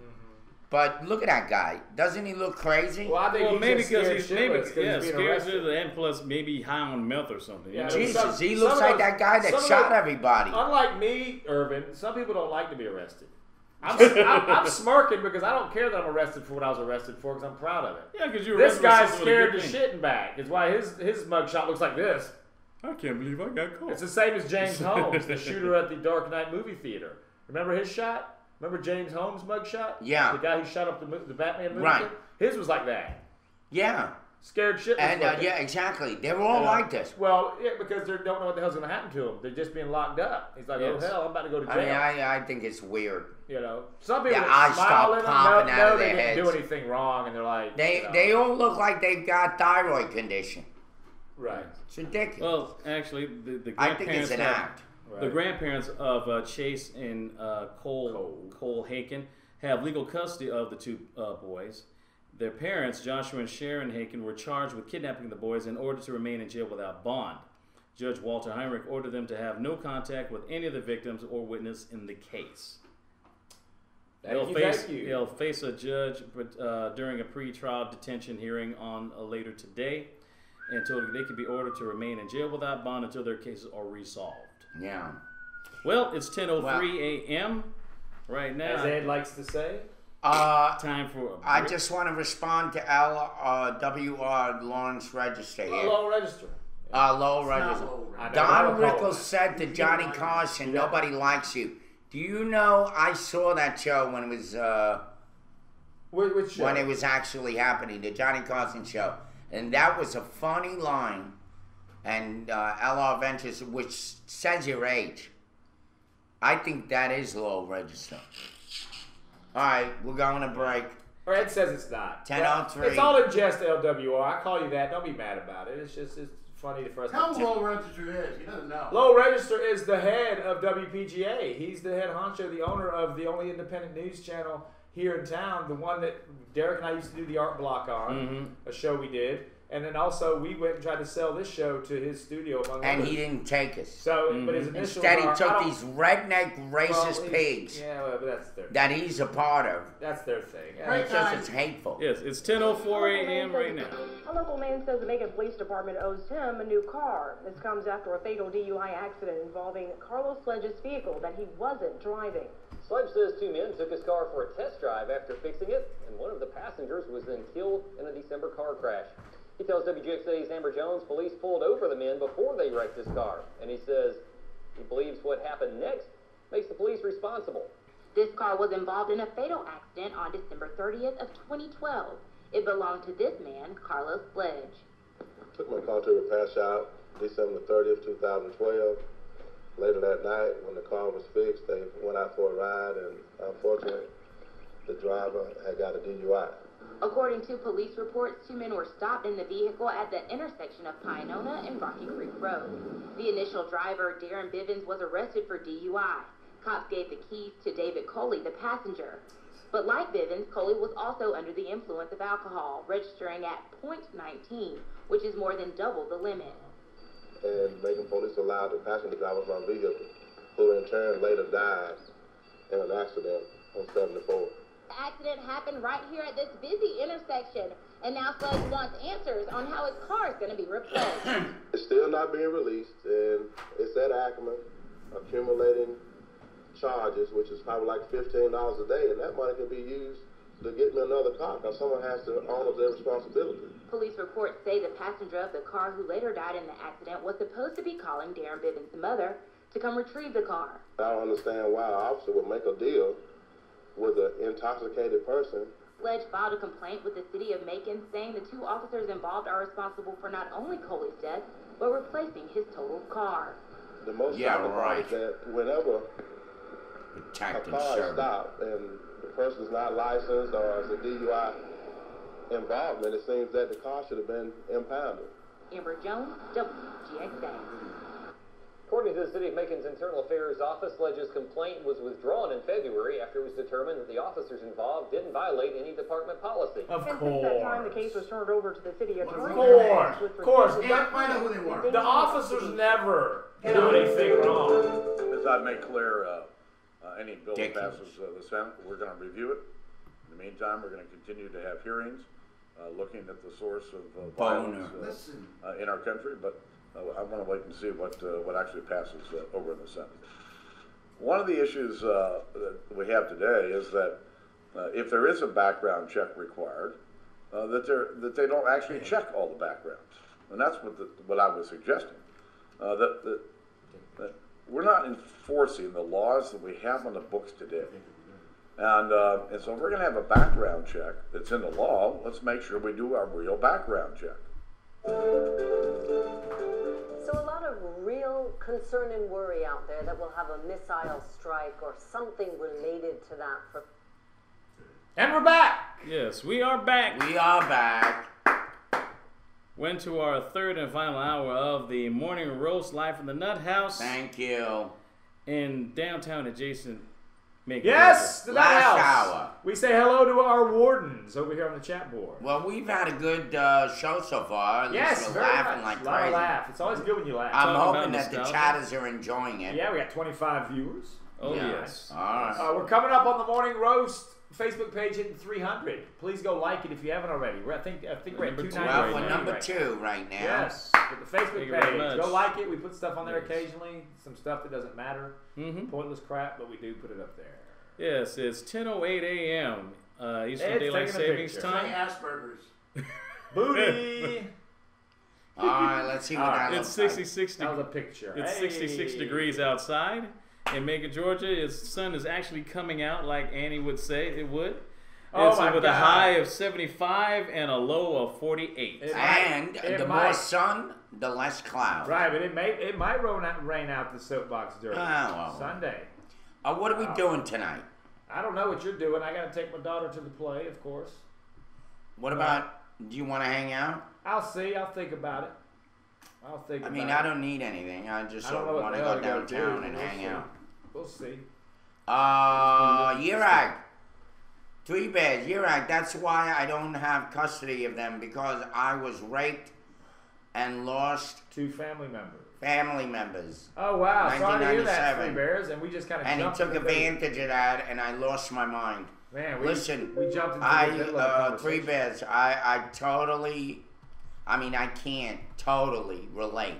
But look at that guy. Doesn't he look crazy? Well, I think Well, he's maybe just because scared he's shitless 'cause maybe he's being scared arrested. shitless, and plus maybe high on meth or something. Yeah, Jesus, some- he some looks of like those- that guy that some of shot those- everybody. Unlike me, Irvin, some people don't like to be arrested. I'm smirking because I don't care that I'm arrested for what I was arrested for because I'm proud of it. Yeah, because you're This guy's arrested for something scared with to a good shit and back. It's why his mugshot looks like this. thing. I can't believe I got caught. It's the same as James Holmes, the shooter at the Dark Knight movie theater. Remember his shot? Remember James Holmes' mugshot? Yeah. The guy who shot up the Batman movie? Right. His was like that. Yeah, Scared shitless. and looking. yeah, exactly. They're all like this. Well, yeah, because they don't know what the hell's going to happen to them. They're just being locked up. He's like, Yes. oh hell, I'm about to go to I jail. mean, I think it's weird. You know, some people Their that eyes smile start at them popping out know of they their didn't do heads. anything wrong, and they're like, They you know. they all look like they've got thyroid condition. Right. It's ridiculous. Well, actually, the I think grandparents it's an have- act. The grandparents of Chase and Cole Haken have legal custody of the two boys. Their parents, Joshua and Sharon Haken, were charged with kidnapping the boys in order to remain in jail without bond. Judge Walter Heinrich ordered them to have no contact with any of the victims or witness in the case. Thank you. They'll face a judge during a pre-trial detention hearing on later today, until they can be ordered to remain in jail without bond until their cases are resolved. Yeah. Well, it's 10:03 a.m. right now. As Ed likes to say. Time for a I break. just want to respond to LWR Lawrence Register here. Low register. Low Register. I know. Don Rickles said to Johnny Carson, "Nobody likes you." Do you know? I saw that show when it was Which show? when it was actually happening, the Johnny Carson show, and that was a funny line. And LR Ventures, which says your age. I think that is low register. All right, we're going to break. Or Ed says it's not. 10:03. It's all in jest, LWR. I call you that. Don't be mad about it. It's funny for us. Tell him Low Register is. He doesn't know. Low Register is the head of WPGA. He's the head honcho, the owner of the only independent news channel here in town, the one that Derek and I used to do the art block on, a show we did. And then also we went and tried to sell this show to his studio among And others. he didn't take us. So, but his initials Instead, he are, I took don't- these redneck well, racist he's- pigs Yeah, well, but that's their that he's a part of. That's their thing. Yeah. It's just it's hateful. Yes, it's 10:04 a.m. right now. A local man says the Macon Police Department owes him a new car. This comes after a fatal DUI accident involving Carlos Sledge's vehicle that he wasn't driving. Sledge says two men took his car for a test drive after fixing it, and one of the passengers was then killed in a December car crash. He tells WGXA's Amber Jones police pulled over the men before they wrecked his car, and he says he believes what happened next makes the police responsible. This car was involved in a fatal accident on December 30th of 2012. It belonged to this man, Carlos Sledge. Took my car to a repair shop December 30th, 2012. Later that night, when the car was fixed, they went out for a ride, and unfortunately, the driver had got a DUI. According to police reports, 2 men were stopped in the vehicle at the intersection of Pinona and Rocky Creek Road. The initial driver, Darren Bivens, was arrested for DUI. Cops gave the keys to David Coley, the passenger. But like Bivens, Coley was also under the influence of alcohol, registering at .19, which is more than double the limit. And Macon police allowed the passenger to drive my vehicle, who in turn later died in an accident on 74. The accident happened right here at this busy intersection, and now Sledge wants answers on how his car is going to be replaced. It's still not being released, and it's at Ackerman, accumulating charges, which is probably like $15 a day, and that money can be used to get me another car, because someone has to own their responsibility. Police reports say the passenger of the car who later died in the accident was supposed to be calling Darren Bivens' mother to come retrieve the car. I don't understand why an officer would make a deal with an intoxicated person. Sledge filed a complaint with the city of Macon, saying the 2 officers involved are responsible for not only Coley's death, but replacing his totaled car. The most common part is that whenever a car is stopped and the person is not licensed or has a DUI involvement, it seems that the car should have been impounded. Amber Jones, WGXA. According to the City of Macon's Internal Affairs Office, Sledge's complaint was withdrawn in February after it was determined that the officers involved didn't violate any department policy. And since that time, the case was turned over to the city attorney. Of course. Yeah, find out who they were. The officers never do anything wrong. As I've made clear, any bill that passes the Senate, we're going to review it. In the meantime, we're going to continue to have hearings looking at the source of violence in our country, but I want to wait and see what actually passes over in the Senate. One of the issues that we have today is that if there is a background check required, that they don't actually check all the backgrounds, and that's what I was suggesting. That we're not enforcing the laws that we have on the books today. And so if we're going to have a background check that's in the law, let's make sure we do our real background check. So a lot of real concern and worry out there that we'll have a missile strike or something related to that. And we're back! Yes, we are back. We are back. Went to our third and final hour of the morning roast live from the Nut House. Thank you. In downtown adjacent Macon. Yes, the Nut Last House. hour. We say hello to our wardens over here on the chat board. Well, we've had a good show so far. At Yes, least we're very laughing much. like A lot of crazy. laugh. It's always good when you laugh. I'm Talking hoping about that the nostalgia. chatters are enjoying it. Yeah, we got 25 viewers. Oh, Yeah. yes. All right. We're coming up on the morning roast Facebook page hitting 300. Please go like it if you haven't already. I think we're at 290 Well, right we're now. number 2 right now. Yes, with the Facebook Thank you very page. much. Go like it. We put stuff on there Yes. occasionally. Some stuff that doesn't matter. Mm-hmm. Pointless crap, but we do put it up there. Yes, it's 10:08 a.m. Eastern It's Daylight taking a Savings picture. Time. Asperger's. Booty! All right, let's see what that It's looks 66 That was a picture. It's 66 degrees outside in Macon, Georgia. The sun is actually coming out like Annie would say it would. Oh It's my with God. a high of 75 and a low of 48. And the more sun, the less cloud. Right, but it might rain out the soapbox during well. Sunday. What are we doing tonight? I don't know what you're doing. I got to take my daughter to the play, of course. What about, do you want to hang out? I'll see. I'll think about it. I mean, I don't need anything. I just don't know what want to the hell go we gotta downtown do. and We'll hang see. out. We'll see. Yirag. 3 bears. Yirag, that's why I don't have custody of them, because I was raped and lost 2 family members. Oh, wow. Sorry to hear that, 1997. 3 bears. And we just kind of And he jumped took in the middle. advantage of that, and I lost my mind. Man, Listen, we jumped into the middle of the 3 conversation. bears. I can't totally relate,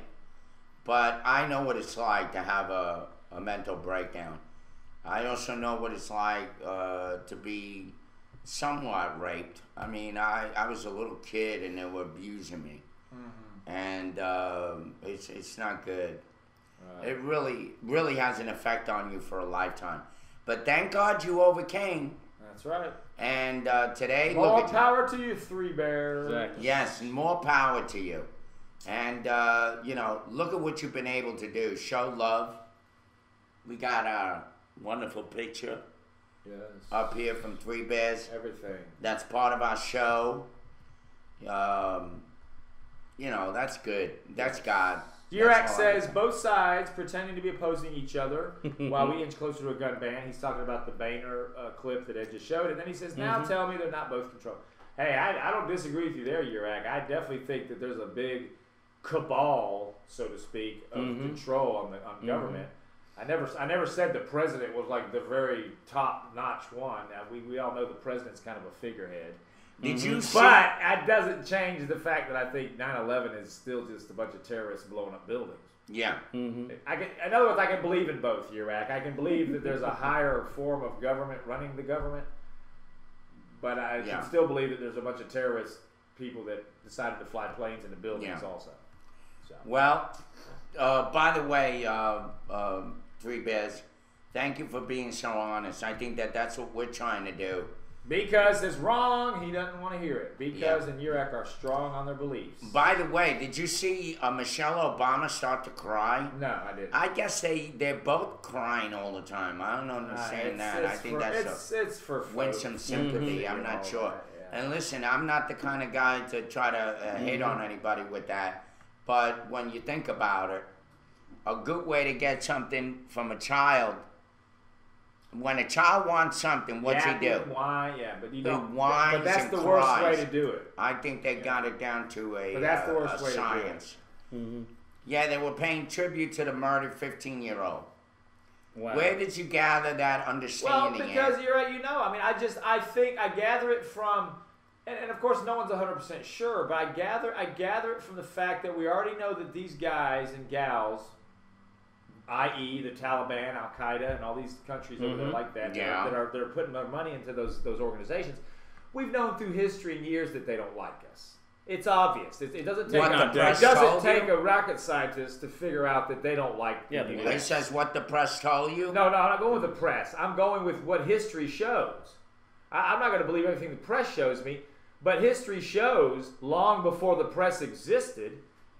but I know what it's like to have a mental breakdown. I also know what it's like to be somewhat raped. I mean, I was a little kid and they were abusing me, and it's not good. It really has an effect on you for a lifetime. But thank God you overcame. That's right. And today, more look at power to you, Three Bears. Exactly. Yes, more power to you. And, look at what you've been able to do. Show love. We got our wonderful picture up here from Three Bears. Everything. That's part of our show. That's good. That's God. Dirac says both sides pretending to be opposing each other while we inch closer to a gun ban. He's talking about the Boehner clip that Ed just showed. And then he says, now tell me they're not both controlled. Hey, I don't disagree with you there, Dirac. I definitely think that there's a big cabal, so to speak, of control on government. I never said the president was like the very top-notch one. Now, we all know the president's kind of a figurehead. Did you see? But that doesn't change the fact that I think 9/11 is still just a bunch of terrorists blowing up buildings. Yeah. In other words, I can believe in both, Iraq. I can believe that there's a higher form of government running the government, but I can still believe that there's a bunch of terrorist people that decided to fly planes into buildings also. So. Well, by the way, Three Bears, thank you for being so honest. I think that's what we're trying to do. Because it's wrong, he doesn't want to hear it. Because and Iraq are strong on their beliefs. By the way, did you see Michelle Obama start to cry? No, I didn't. I guess they're both crying all the time. I don't understand that. I think it's for win some sympathy. I'm not sure. And listen, I'm not the kind of guy to try to hate on anybody with that. But when you think about it, a good way to get something from a child. When a child wants something, what's he do? But he whines but that's and the cries. worst way to do it. I think they got it down to a, but that's the worst way science. To do it. Yeah, they were paying tribute to the murdered 15-year-old. Wow. Where did you gather that understanding? Well, because you're right. I think I gather it from, and of course no one's 100% sure, but I gather it from the fact that we already know that these guys and gals, i.e. the Taliban, Al Qaeda, and all these countries over there like that, that are putting their money into those organizations. We've known through history and years that they don't like us. It's obvious. It doesn't take a rocket scientist to figure out that they don't like the U.S. It says what the press told you? No, I'm not going with the press. I'm going with what history shows. I'm not going to believe everything the press shows me, but history shows long before the press existed,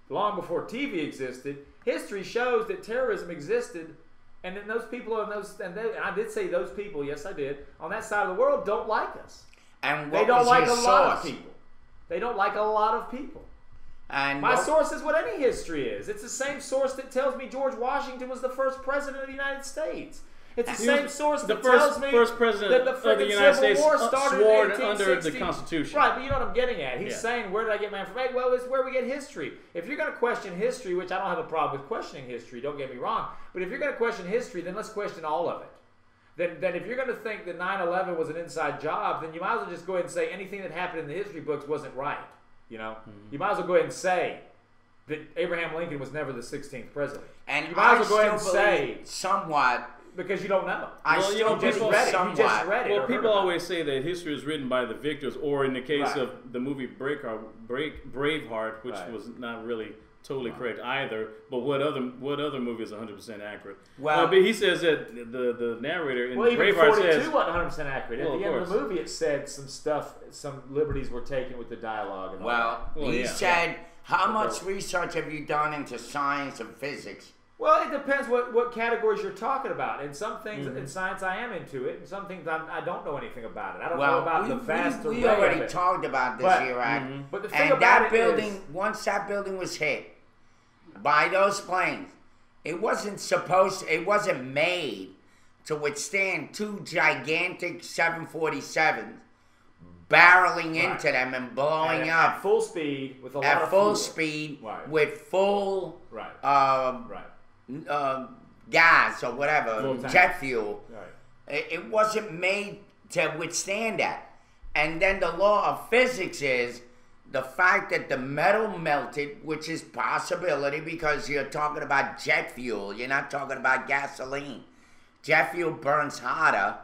long before TV existed, history shows that terrorism existed, and then those people and I did say those people, yes I did, on that side of the world don't like us. And they don't like a lot of people. They don't like a lot of people. And my source is what any history is. It's the same source that tells me George Washington was the first president of the United States. It's the same source that tells me first president that the of the United States War started sworn in under the Constitution. Right, but you know what I'm getting at. He's saying, where did I get my information? Well, it's where we get history. If you're going to question history, which I don't have a problem with questioning history, don't get me wrong, but if you're going to question history, then let's question all of it. Then if you're going to think that 9/11 was an inside job, then you might as well just go ahead and say anything that happened in the history books wasn't right. You know, you might as well go ahead and say that Abraham Lincoln was never the 16th president. And you might as well go ahead and say somewhat because you don't know. People People always say that history is written by the victors, or in the case of the movie Braveheart, which was not really totally correct either. But what other movie is 100% accurate? Well, but he says that the narrator in Braveheart says 42 wasn't 100% accurate. At the end of the movie, it said some liberties were taken with the dialogue. And all that. He said, how much research have you done into science and physics? Well, it depends what categories you're talking about. In some things in science, I am into it. In some things, I don't know anything about it. I don't know about the vast array. We already talked about this, Iraq. But the thing and about that building, once that building was hit by those planes, it wasn't made to withstand two gigantic 747s barreling into them and blowing up at full speed with a lot of at full speed with full gas or whatever, jet fuel. It wasn't made to withstand that. And then the law of physics is the fact that the metal melted, which is possibility because you're talking about jet fuel. You're not talking about gasoline. Jet fuel burns hotter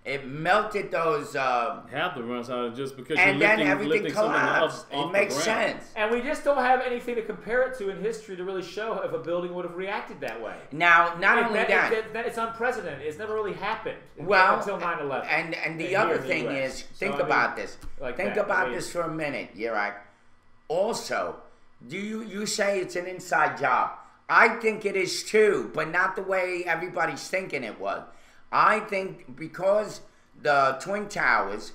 It melted those. Half the runs out just because and you're then everything lifting something collapsed. off It makes the ground. sense. And we just don't have anything to compare it to in history to really show if a building would have reacted that way. Now, not only that, it's unprecedented. It's never really happened until 9/11. And the other thing is, think about this. Think about this for a minute, Yirak. Also, you say it's an inside job. I think it is too, but not the way everybody's thinking it was. I think because the Twin Towers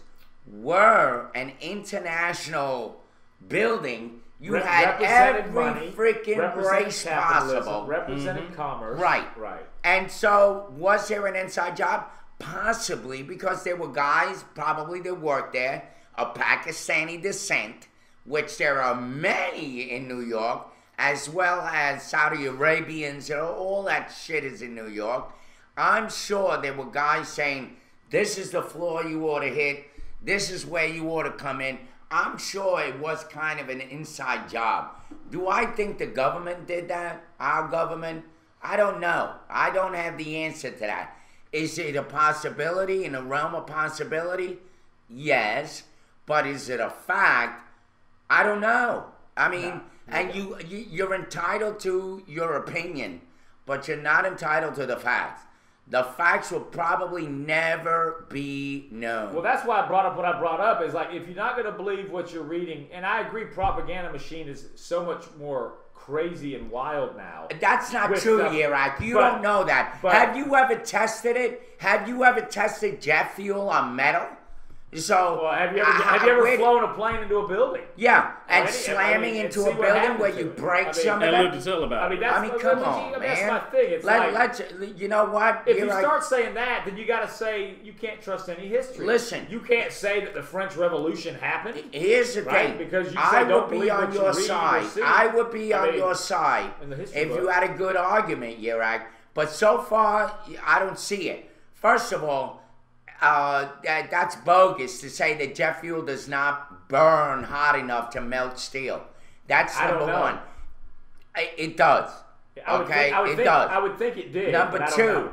were an international building, you had every freaking race possible. Represented commerce. Right. Right. And so, was there an inside job? Possibly, because there were guys probably that worked there of Pakistani descent, which there are many in New York, as well as Saudi Arabians, all that shit is in New York. I'm sure there were guys saying, this is the floor you ought to hit, this is where you ought to come in. I'm sure it was kind of an inside job. Do I think the government did that? Our government? I don't know. I don't have the answer to that. Is it a possibility, in the realm of possibility? Yes. But is it a fact? I don't know. I mean, and you're entitled to your opinion, but you're not entitled to the facts. The facts will probably never be known. Well, that's why I brought up what I brought up. Is like, if you're not going to believe what you're reading, and I agree, propaganda machine is so much more crazy and wild now. That's not true, Yirak. You don't know that. Have you ever tested it? Have you ever tested jet fuel on metal? So, well, have you ever flown a plane into a building? Yeah, and slamming into a building where you break some of it. And live to tell about it. I mean, come on, man. That's my thing. It's let's, you know what? If you start saying that, then you got to say you can't trust any history. Listen, you can't say that the French Revolution happened. Here's the thing. Because you I say don't would be believe on what your you read side. or see. I would be on your side if you books. had a good argument, Yirak. But so far, I don't see it. First of all, that's bogus to say that jet fuel does not burn hot enough to melt steel. That's number one. It does. Okay, it does. I would think it did. Number two,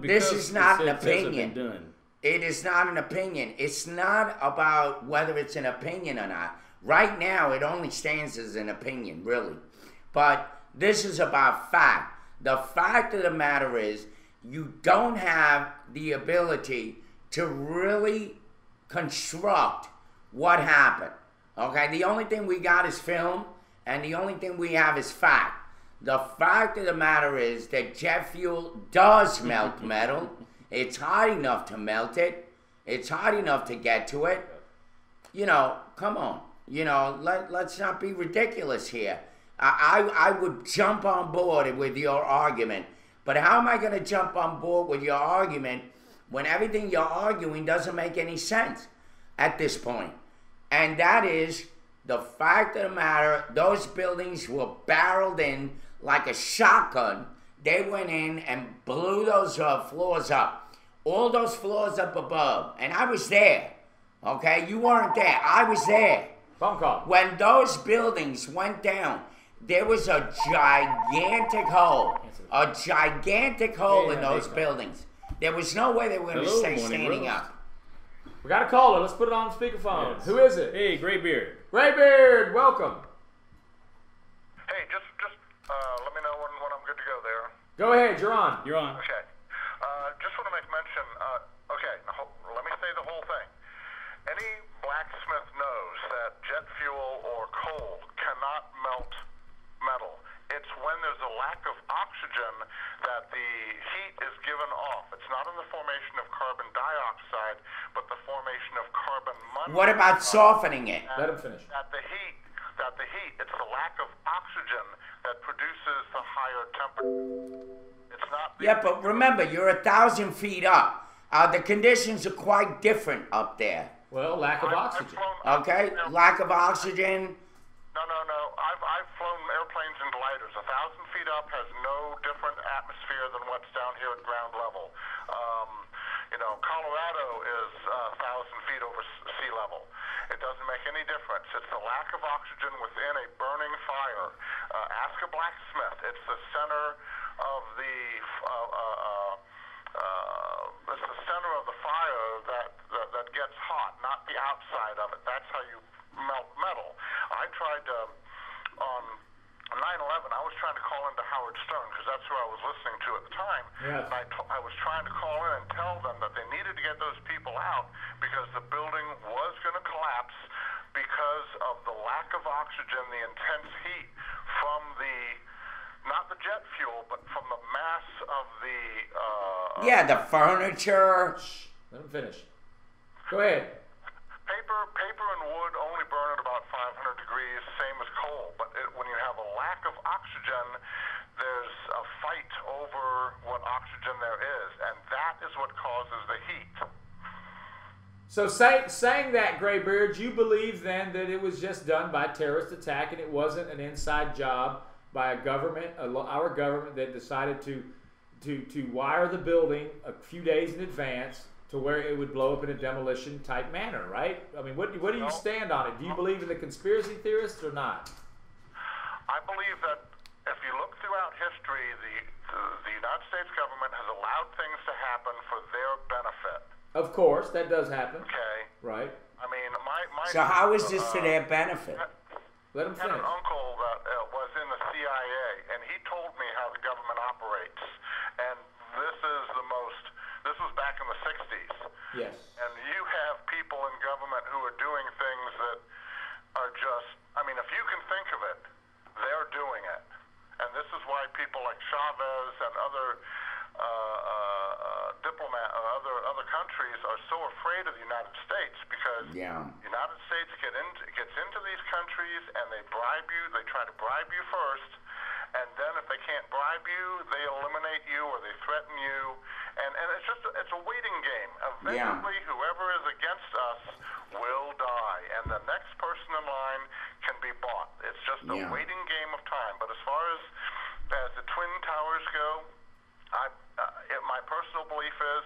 this is not an it says opinion. done. It is not an opinion. It's not about whether it's an opinion or not. Right now, it only stands as an opinion, really. But this is about fact. The fact of the matter is, you don't have the ability to really construct what happened. Okay? The only thing we got is film, and the only thing we have is fact. The fact of the matter is that jet fuel does melt metal. It's hot enough to melt it. It's hot enough to get to it. You know, come on. You know, let's not be ridiculous here. I would jump on board with your argument. But how am I going to jump on board with your argument when everything you're arguing doesn't make any sense at this point? And that is the fact of the matter, those buildings were barreled in like a shotgun. They went in and blew those floors up. All those floors up above. And I was there. Okay? You weren't there. I was there. Phone call. When those buildings went down, there was a gigantic hole. A gigantic hole in those buildings. There was no way they were going to stay standing up. We got a caller. Let's put it on speakerphone. Yes. Who is it? Hey, Graybeard. Graybeard, welcome. Hey, just let me know when I'm good to go there. Go ahead, you're on. You're on. Okay. Just want to make mention, okay, now, let me say the whole thing. Any blacksmith knows that jet fuel or coal cannot melt metal. It's when there's a lack of oxygen that the heat is given off. It's not in the formation of carbon dioxide, but the formation of carbon monoxide. What about softening it? Let him finish. At the heat, it's the lack of oxygen that produces the higher temperature. It's not. Yeah, but remember, you're 1,000 feet up. The conditions are quite different up there. Well, lack of oxygen. Okay, lack of oxygen. No. I've flown airplanes in gliders. 1,000 feet up has no different atmosphere than what's down here at ground level. Colorado is 1,000 feet over sea level. It doesn't make any difference. It's the lack of oxygen within a burning fire. Ask a blacksmith. It's the center of the fire outside of it. That's how you melt metal. I tried on 9/11, I was trying to call into Howard Stern because that's who I was listening to at the time. Yes. And I was trying to call in and tell them that they needed to get those people out because the building was going to collapse because of the lack of oxygen, the intense heat from not the jet fuel, but from the mass of the... the furniture. Let him finish. Go ahead. Paper and wood only burn at about 500 degrees, same as coal. But when you have a lack of oxygen, there's a fight over what oxygen there is, and that is what causes the heat. So saying that, Graybeard, you believe then that it was just done by terrorist attack and it wasn't an inside job by a government, our government, that decided to wire the building a few days in advance to where it would blow up in a demolition type manner, right? I mean, what do you stand on it? Do you believe in the conspiracy theorists or not? I believe that if you look throughout history, the United States government has allowed things to happen for their benefit. Of course, that does happen. Okay. Right. I mean, my So how is this to their benefit? Let him I had finish. an uncle that was in the CIA, and he told me how the government operates. And this was back in the 60s. Yes. And you have people in government who are doing things that are just, I mean, if you can think of it, they're doing it. And this is why people like Chavez and other other countries are so afraid of the United States because the United States gets into these countries and they bribe you. They try to bribe you first, and then if they can't bribe you, they eliminate you or they threaten you, and it's a waiting game. Eventually, whoever is against us will die, and the next person in line can be bought. It's just a waiting game of time. But as far as the Twin Towers go, my personal belief is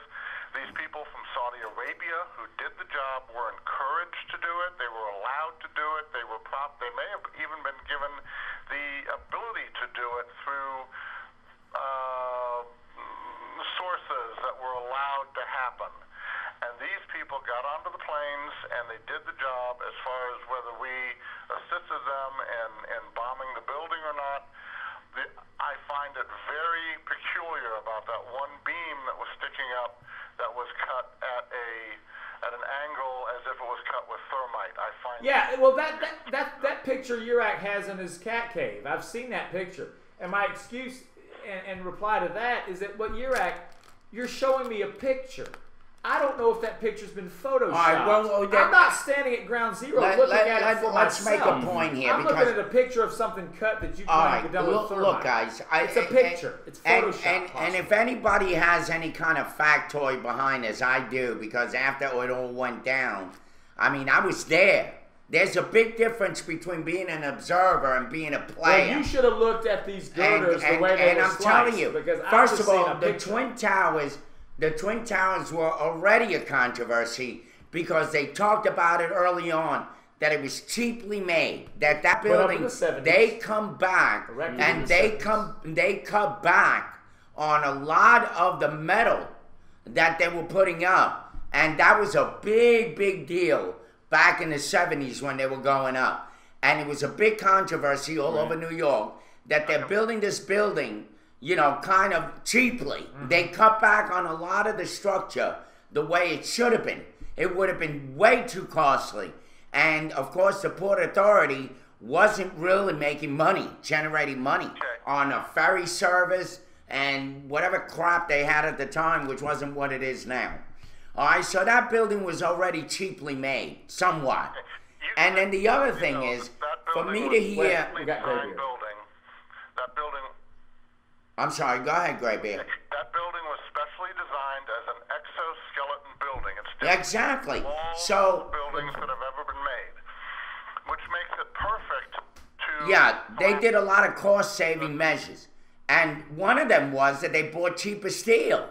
these people from Saudi Arabia who did the job were encouraged to do it. They were allowed to do it. They may have even been given the ability to do it through sources that were allowed to happen. And these people got onto the planes and they did the job. As far as whether we assisted them in bombing the building or not, I find it very peculiar about that one beam that was sticking up that was cut at an angle as if it was cut with thermite. I find well, that picture Urak has in his cat cave. I've seen that picture. And my excuse and reply to that is that, Urak, you're showing me a picture. I don't know if that picture's been photoshopped. All right, I'm not standing at ground zero looking at it for let's myself. make a point here. I'm looking at a picture of something cut that you tried to done with thermite. Look, guys. It's a picture. It's photoshopped. And if anybody has any kind of factoid behind this, I do, because after it all went down, I mean, I was there. There's a big difference between being an observer and being a player. Well, you should have looked at these girders the way they were sliced. And I'm telling you, because first of all, the Twin Towers were already a controversy because they talked about it early on, that it was cheaply made, that building, they come back and they cut back on a lot of the metal that they were putting up. And that was a big, big deal back in the 70s when they were going up. And it was a big controversy all over New York that they're building this building, you know, kind of cheaply. They cut back on a lot of the structure the way it should have been. It would have been way too costly. And, of course, the Port Authority wasn't really making money, generating money on a ferry service and whatever crap they had at the time, which wasn't what it is now. All right, so that building was already cheaply made, somewhat. And then the other thing is, for me to hear... That building... I'm sorry, go ahead, Graybeard. That building was specially designed as an exoskeleton building. It's exactly. All buildings that have ever been made, which makes it perfect to... Yeah, they did a lot of cost-saving measures. And one of them was that they bought cheaper steel.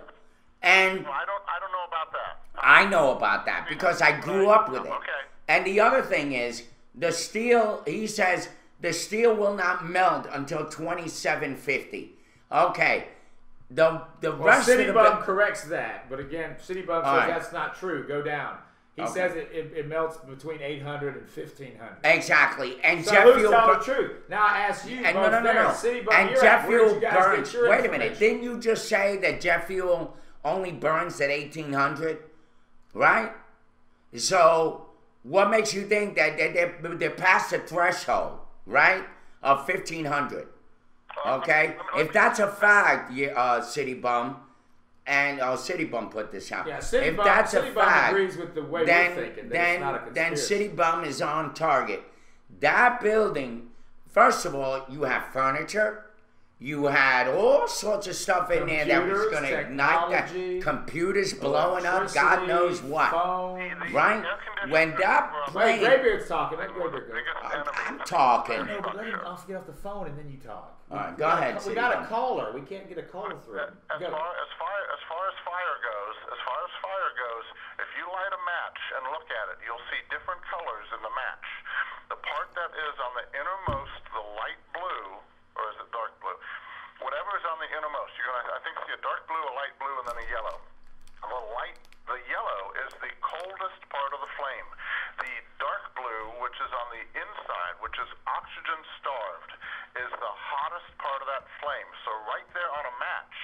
And I don't know about that. I know about that because I grew up with it. Okay. And the other thing is, the steel, he says, the steel will not melt until 2750. Okay. The rest City of the... Bum corrects that. But again, City Bum says that's not true. Go down. He says it melts between 800 and 1500. Exactly. And so jet who's fuel telling the truth? Now I ask you, and no. City Bum, and jet fuel burns. Wait a minute. Didn't you just say that jet fuel only burns at 1800? Right? So what makes you think that they're past the threshold, right, of 1500? Okay? If that's a fact, City Bum, and City Bum put this out. Yeah, if that's a fact, agrees with the way we're thinking. Then City Bum is on target. That building, first of all, you have furniture. You had all sorts of stuff in there that was going to ignite that. Computers blowing up, God knows what. Right? When that plane... Graybeard's talking. Let Graybeard go. I'm talking. No, but let him get off the phone and then you talk. All right, go ahead. We got a caller. We can't get a caller through. As far as fire goes, if you light a match and look at it, you'll see different colors in the match. The part that is on the innermost, the light blue, or is it dark blue? Whatever is on the innermost, you're gonna, I think, see a dark blue, a light blue, and then a yellow. The yellow is the coldest part of the flame. The dark blue, which is on the inside, which is oxygen starved, is the hottest part of that flame. So right there on a match,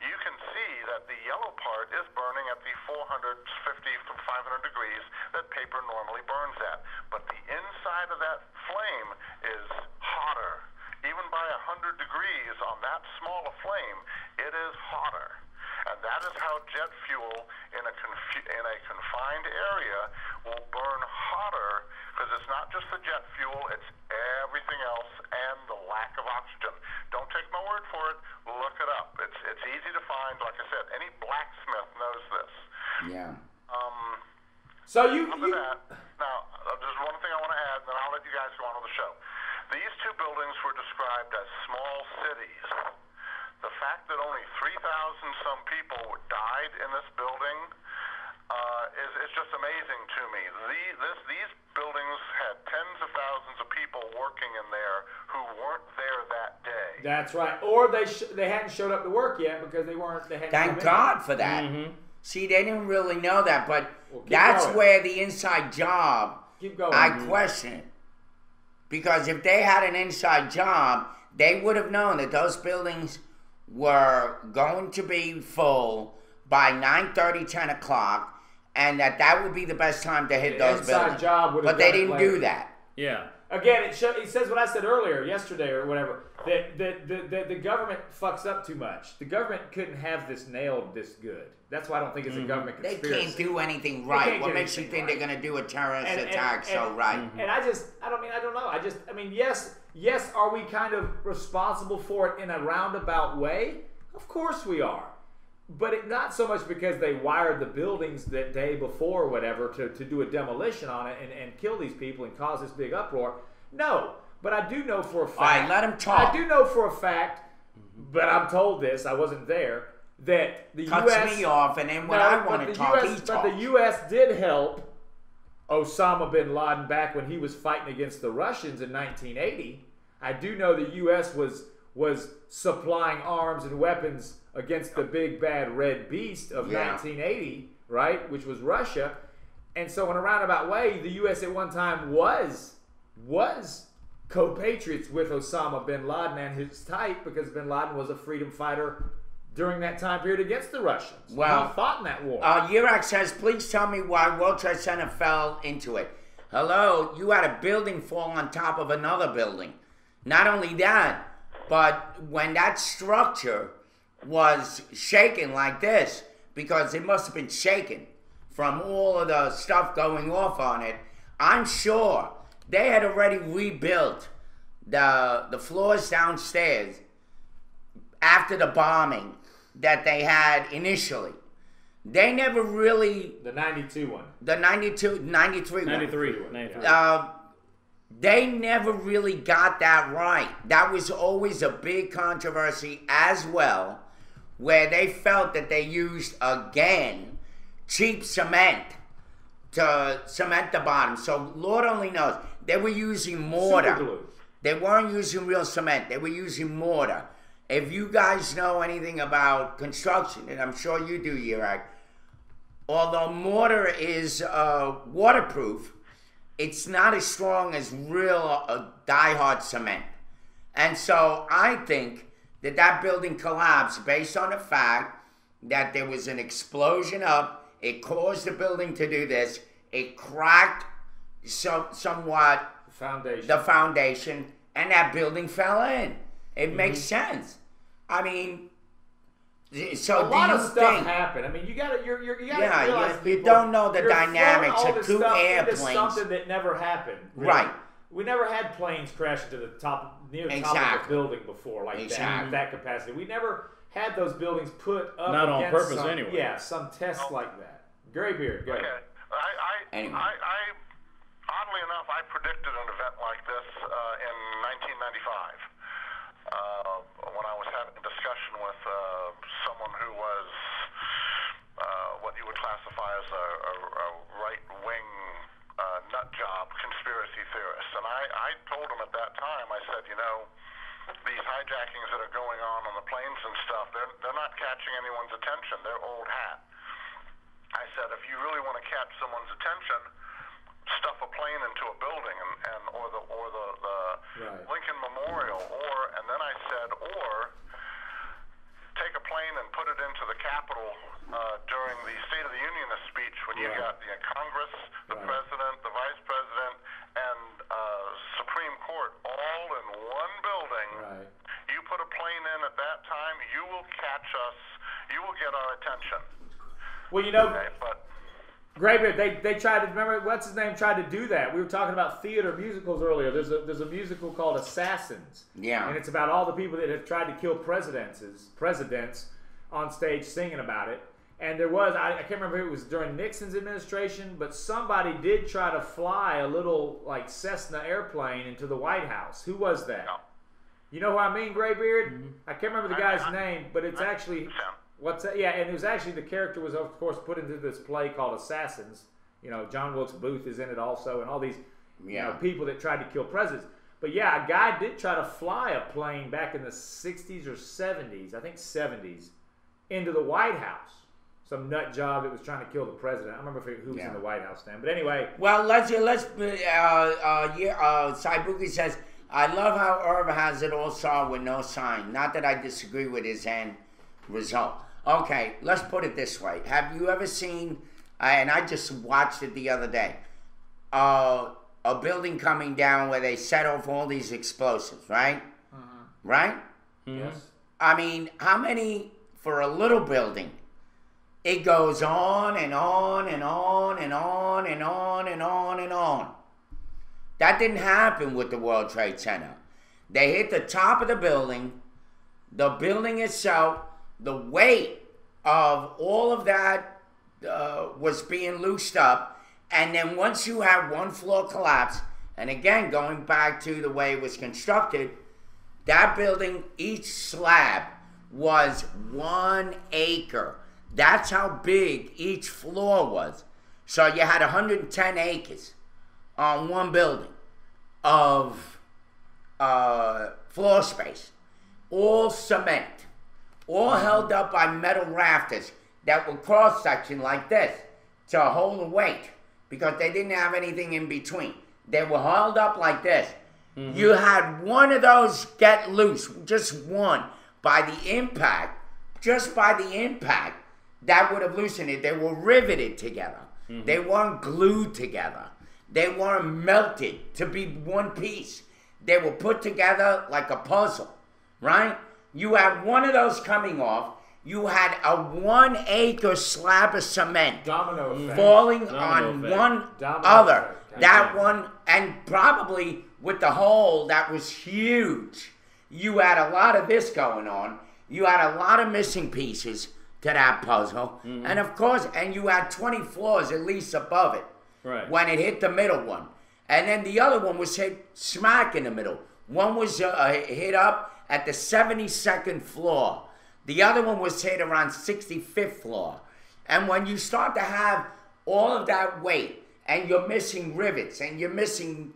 you can see that the yellow part is burning at the 450 to 500 degrees that paper normally burns at. But the inside of that flame is hotter. Even by 100 degrees on that small a flame, it is hotter. And that is how jet fuel in a confined area will burn hotter, because it's not just the jet fuel, it's everything else and the lack of oxygen. Don't take my word for it. Look it up. It's easy to find. Like I said, any blacksmith knows this. Yeah. So that, now, there's one thing I want to add, and then I'll let you guys go on with the show. These two buildings were described as small cities. The fact that only 3,000 some people died in this building is just amazing to me. These buildings had tens of thousands of people working in there who weren't there that day. That's right. Or they hadn't showed up to work yet because they weren't. Thank God for that. See, they didn't really know that, but that's where the inside job. Keep going. I question it. Because if they had an inside job, they would have known that those buildings were going to be full by 9:30, 10 o'clock, and that would be the best time to hit those buildings. But they didn't do that. Yeah. Again, it says what I said earlier, yesterday or whatever, that the government fucks up too much. The government couldn't have this nailed this good. That's why I don't think it's a government conspiracy. They can't do anything right. What makes you think they're going to do a terrorist attack right? And I don't know. Yes, are we kind of responsible for it in a roundabout way? Of course we are. But not so much because they wired the buildings that day before or whatever to do a demolition on it and kill these people and cause this big uproar. No. But I do know for a fact. All right, let him talk. I do know for a fact, but I'm told this, I wasn't there, that the cuts U.S. me off, and then when I want to talk, he talks. But the U.S. did help Osama bin Laden back when he was fighting against the Russians in 1980. I do know the U.S. was supplying arms and weapons against the big bad red beast of 1980, right, which was Russia. And so in a roundabout way, the U.S. at one time was co-patriots with Osama bin Laden and his type, because bin Laden was a freedom fighter during that time period against the Russians. Well, he fought in that war. Yirak says, please tell me why World Trade Center fell into it. Hello, you had a building fall on top of another building. Not only that, but when that structure was shaken like this, because it must have been shaken from all of the stuff going off on it, I'm sure they had already rebuilt the floors downstairs after the bombing that they had initially. They never really... The 92 one. The 93 one. 93. They never really got that right. That was always a big controversy as well, where they felt that they used, again, cheap cement to cement the bottom. So Lord only knows. They were using mortar. Super glue. They weren't using real cement. They were using mortar. If you guys know anything about construction, and I'm sure you do, Yirak, although mortar is waterproof, it's not as strong as real die-hard cement. And so I think that that building collapsed based on the fact that there was an explosion up. It caused the building to do this. It cracked somewhat the foundation, and that building fell in. It makes sense. I mean, so a lot of stuff happened. I mean, you gotta realize you don't know the dynamics all of two airplanes. Something that never happened. Really. Right. We never had planes crash into the top near the top of a building before like that capacity. We never had those buildings put up. Not on purpose anyway. Yeah, some tests like that. Graybeard, go ahead. Anyway. Oddly enough, I predicted an event like this in 1995 when I was having a discussion with someone who was what you would classify as a right-wing nut job conspiracy theorist. And I told him at that time, I said, you know, these hijackings that are going on the planes and stuff, they're not catching anyone's attention. They're old hat. I said, if you really want to catch someone's attention, stuff a plane into a building or the Lincoln Memorial, and then I said, or take a plane and put it into the Capitol during the State of the Union speech when you got the Congress, the President, the Vice President, and Supreme Court all in one building. You put a plane in at that time, you will catch us. You will get our attention. Well, you know, Graybeard, they tried to, remember, what's his name tried to do that. We were talking about theater musicals earlier. There's a musical called Assassins. Yeah. And it's about all the people that have tried to kill presidents on stage singing about it. And there was, I can't remember if it was during Nixon's administration, but somebody did try to fly a little, like, Cessna airplane into the White House. Who was that? No. You know who I mean, Graybeard? I can't remember the guy's name, but it's actually... What's that? Yeah, and it was actually, the character was, of course, put into this play called Assassins. You know, John Wilkes Booth is in it also, and all these you know, people that tried to kill presidents. But yeah, a guy did try to fly a plane back in the 60s or 70s, I think 70s, into the White House. Some nut job that was trying to kill the president. I don't remember who was in the White House then. But anyway. Well, Saibuki says, I love how Irv has it all solved with no sign. Not that I disagree with his end result. Okay, let's put it this way. Have you ever seen, and I just watched it the other day, a building coming down where they set off all these explosives, right? Right? Yes. I mean, how many for a little building? It goes on and on and on and on and on and on and on. That didn't happen with the World Trade Center. They hit the top of the building itself. The weight of all of that was being loosed up. And then once you have one floor collapse, and again, going back to the way it was constructed, that building, each slab was 1 acre. That's how big each floor was. So you had 110 acres on one building of floor space. All cement. All held up by metal rafters that were cross-section like this to hold the weight because they didn't have anything in between. They were held up like this. You had one of those get loose, just one, by the impact, just by the impact, that would have loosened it. They were riveted together. They weren't glued together. They weren't melted to be one piece. They were put together like a puzzle, right? You had one of those coming off. You had a 1 acre slab of cement falling on one other. That one, and probably with the hole that was huge. You had a lot of this going on. You had a lot of missing pieces to that puzzle. And of course, and you had 20 floors at least above it when it hit the middle one. And then the other one was hit smack in the middle. One was hit up at the 72nd floor. The other one was hit around 65th floor. And when you start to have all of that weight, and you're missing rivets, and you're missing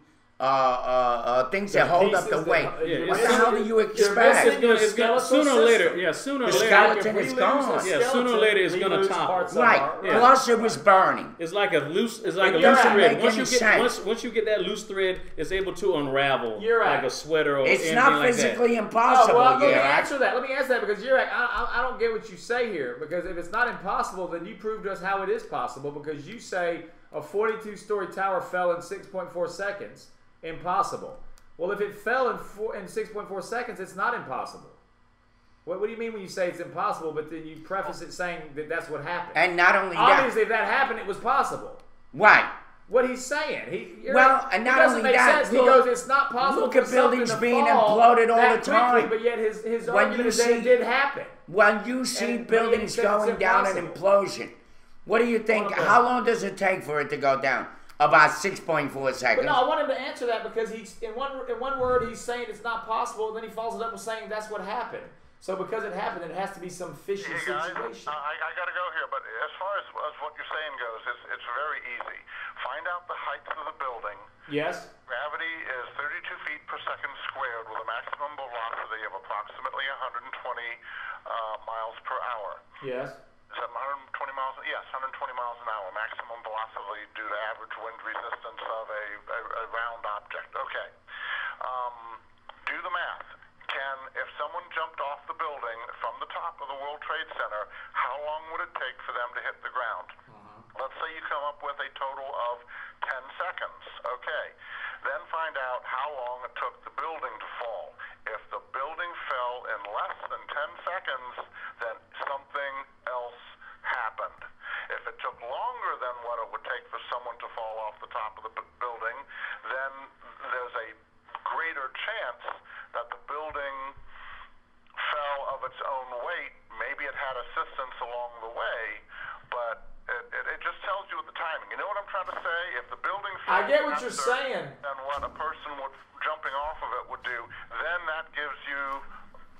things that hold up the weight. What the hell do you expect? It's gonna, sooner or later, sooner or the later, skeleton is gone. Sooner or later, it's gonna topple. Right. Plus, it was burning. It's like a loose. It's like a loose thread. Once you get that loose thread, it's able to unravel like a sweater or it's anything not like physically that. impossible. Let me answer that. Because I don't get what you say here. Because if it's not impossible, then you prove to us how it is possible. Because you say a 42-story tower fell in 6.4 seconds. Impossible. Well, if it fell in 6.4 seconds, it's not impossible. What do you mean when you say it's impossible, but then you preface it saying that that's what happened? And not only obviously, if that happened, it was possible. Right. What he's saying. And not only that, he goes, it's not possible. Look at buildings being imploded all the time. But yet his argument is that it did happen. When you see buildings going down an implosion, what do you think? How long does it take for it to go down? About 6.4 seconds. But no, I want him to answer that because he's in one word he's saying it's not possible, and then he follows it up with saying that's what happened. So because it happened, it has to be some fishy situation. I got to go here, but as far as what you're saying goes, it's very easy. Find out the heights of the building. Yes. Gravity is 32 feet per second squared with a maximum velocity of approximately 120 miles per hour. Yes. Is that 120 miles? Yes, 120 miles an hour, maximum velocity due to average wind resistance of a round object. Okay. Do the math. If someone jumped off the building from the top of the World Trade Center, how long would it take for them to hit the ground? Let's say you come up with a total of 10 seconds. Okay. Then find out how long it took the building to fall. If the building fell in less than 10 seconds, then something else happened. If it took longer than what it would take for someone to fall off the top of the building, then there's a greater chance that the building fell of its own weight. Maybe it had assistance along the way, but it just tells you the timing. You know what I'm trying to say? If the building fell I get what you're saying. And what a person jumping off of it would do, then that gives you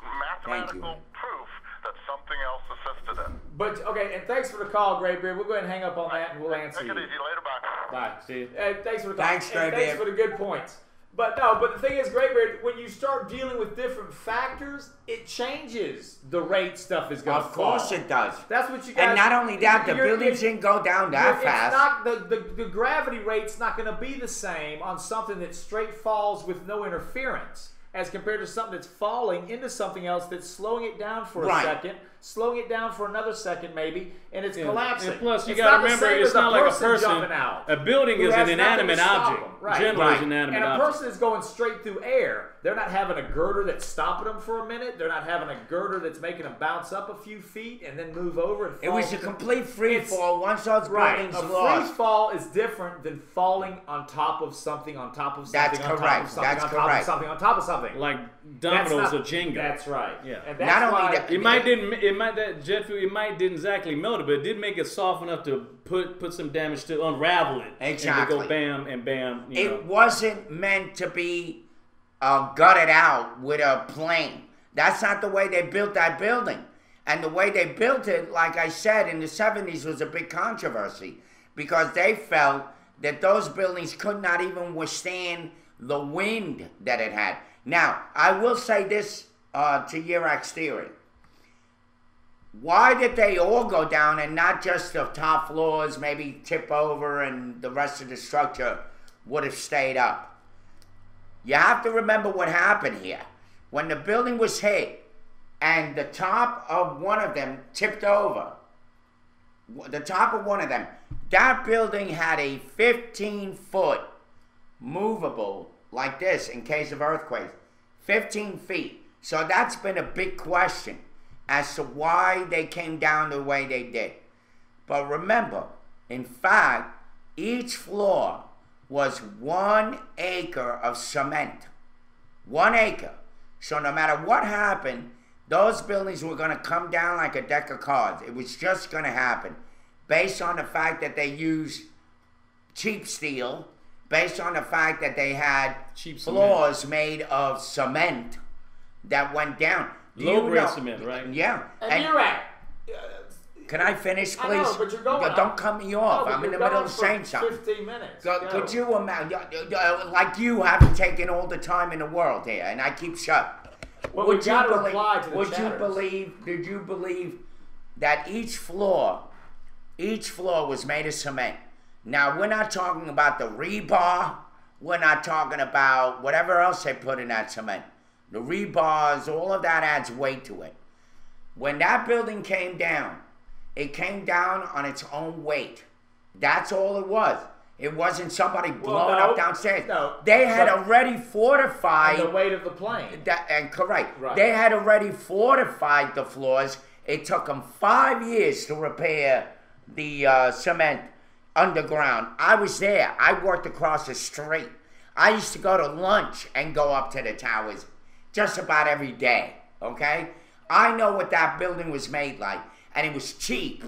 mathematical proof that something else assisted it. But okay, and thanks for the call, Graybeard. We'll go ahead and hang up on that, and we'll answer you. Take it easy. Later, bye. Bye. See you. Thanks for the call. Thanks, Graybeard. Thanks for the good points. But the thing is, Graybeard, when you start dealing with different factors, it changes the rate stuff is going to fall. Of course it does. That's what you guys... And not only that, the buildings didn't go down that fast. It's not, the gravity rate's not going to be the same on something that straight falls with no interference as compared to something that's falling into something else that's slowing it down for a second, slowing it down for another second maybe, and it's collapsing. And plus, you got to remember, it's not like a person. A building is an inanimate object. Generally, it's an inanimate object. And a person is going straight through air. They're not having a girder that's stopping them for a minute. They're not having a girder that's making them bounce up a few feet and then move over and fall. It was a complete free fall once those buildings lost. A free fall is different than falling on top of something, on top of something, on top of something, on top of something, on top of something. Like dominoes or Jenga. That's right. Yeah. And that's not only that, that jet fuel, it didn't exactly melt it, but it did make it soft enough to put some damage to unravel it. Exactly. And to go bam and bam. It wasn't meant to be gutted out with a plane. That's not the way they built that building. And the way they built it, like I said, in the 70s was a big controversy because they felt that those buildings could not even withstand the wind that it had. Now, I will say this to Yirak's theory. Why did they all go down and not just the top floors maybe tip over and the rest of the structure would have stayed up? You have to remember what happened here. When the building was hit and the top of one of them tipped over, the top of one of them, that building had a 15-foot movable like this in case of earthquakes. 15 feet. So that's been a big question as to why they came down the way they did. But remember, in fact, each floor was 1 acre of cement. 1 acre. So no matter what happened, those buildings were going to come down like a deck of cards. It was just going to happen based on the fact that they used cheap steel, based on the fact that they had cheap floors made of cement that went down. Low-grade cement, right? Yeah. And you're right. Can I finish, please? I know, but you're going. Don't cut me off. No, I'm in the middle of saying something. 15 minutes. Could you imagine? Like you haven't taken all the time in the world here, and I keep shut. Well, we've got to reply to the chatters. Did you believe that each floor was made of cement? Now, we're not talking about the rebar. We're not talking about whatever else they put in that cement. The rebars, all of that adds weight to it. When that building came down, it came down on its own weight. That's all it was. It wasn't somebody blowing up downstairs. No, they had already fortified the weight of the plane. Correct. Right. They had already fortified the floors. It took them 5 years to repair the cement underground. I was there. I worked across the street. I used to go to lunch and go up to the towers just about every day. Okay? I know what that building was made like, and it was cheap.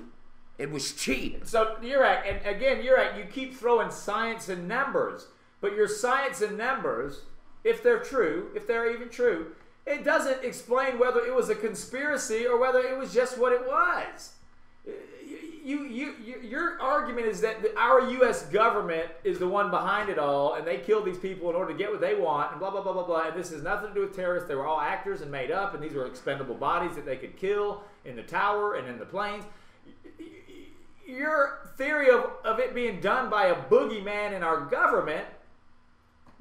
It was cheap. So you're right, and again, you're right. You keep throwing science and numbers, but your science and numbers, if they're true, if they're even true, it doesn't explain whether it was a conspiracy or whether it was just what it was. Your argument is that our U.S. government is the one behind it all, and they killed these people in order to get what they want, and blah, blah, blah, blah, blah, and this has nothing to do with terrorists. They were all actors and made up, and these were expendable bodies that they could kill in the tower and in the planes. Your theory of it being done by a boogeyman in our government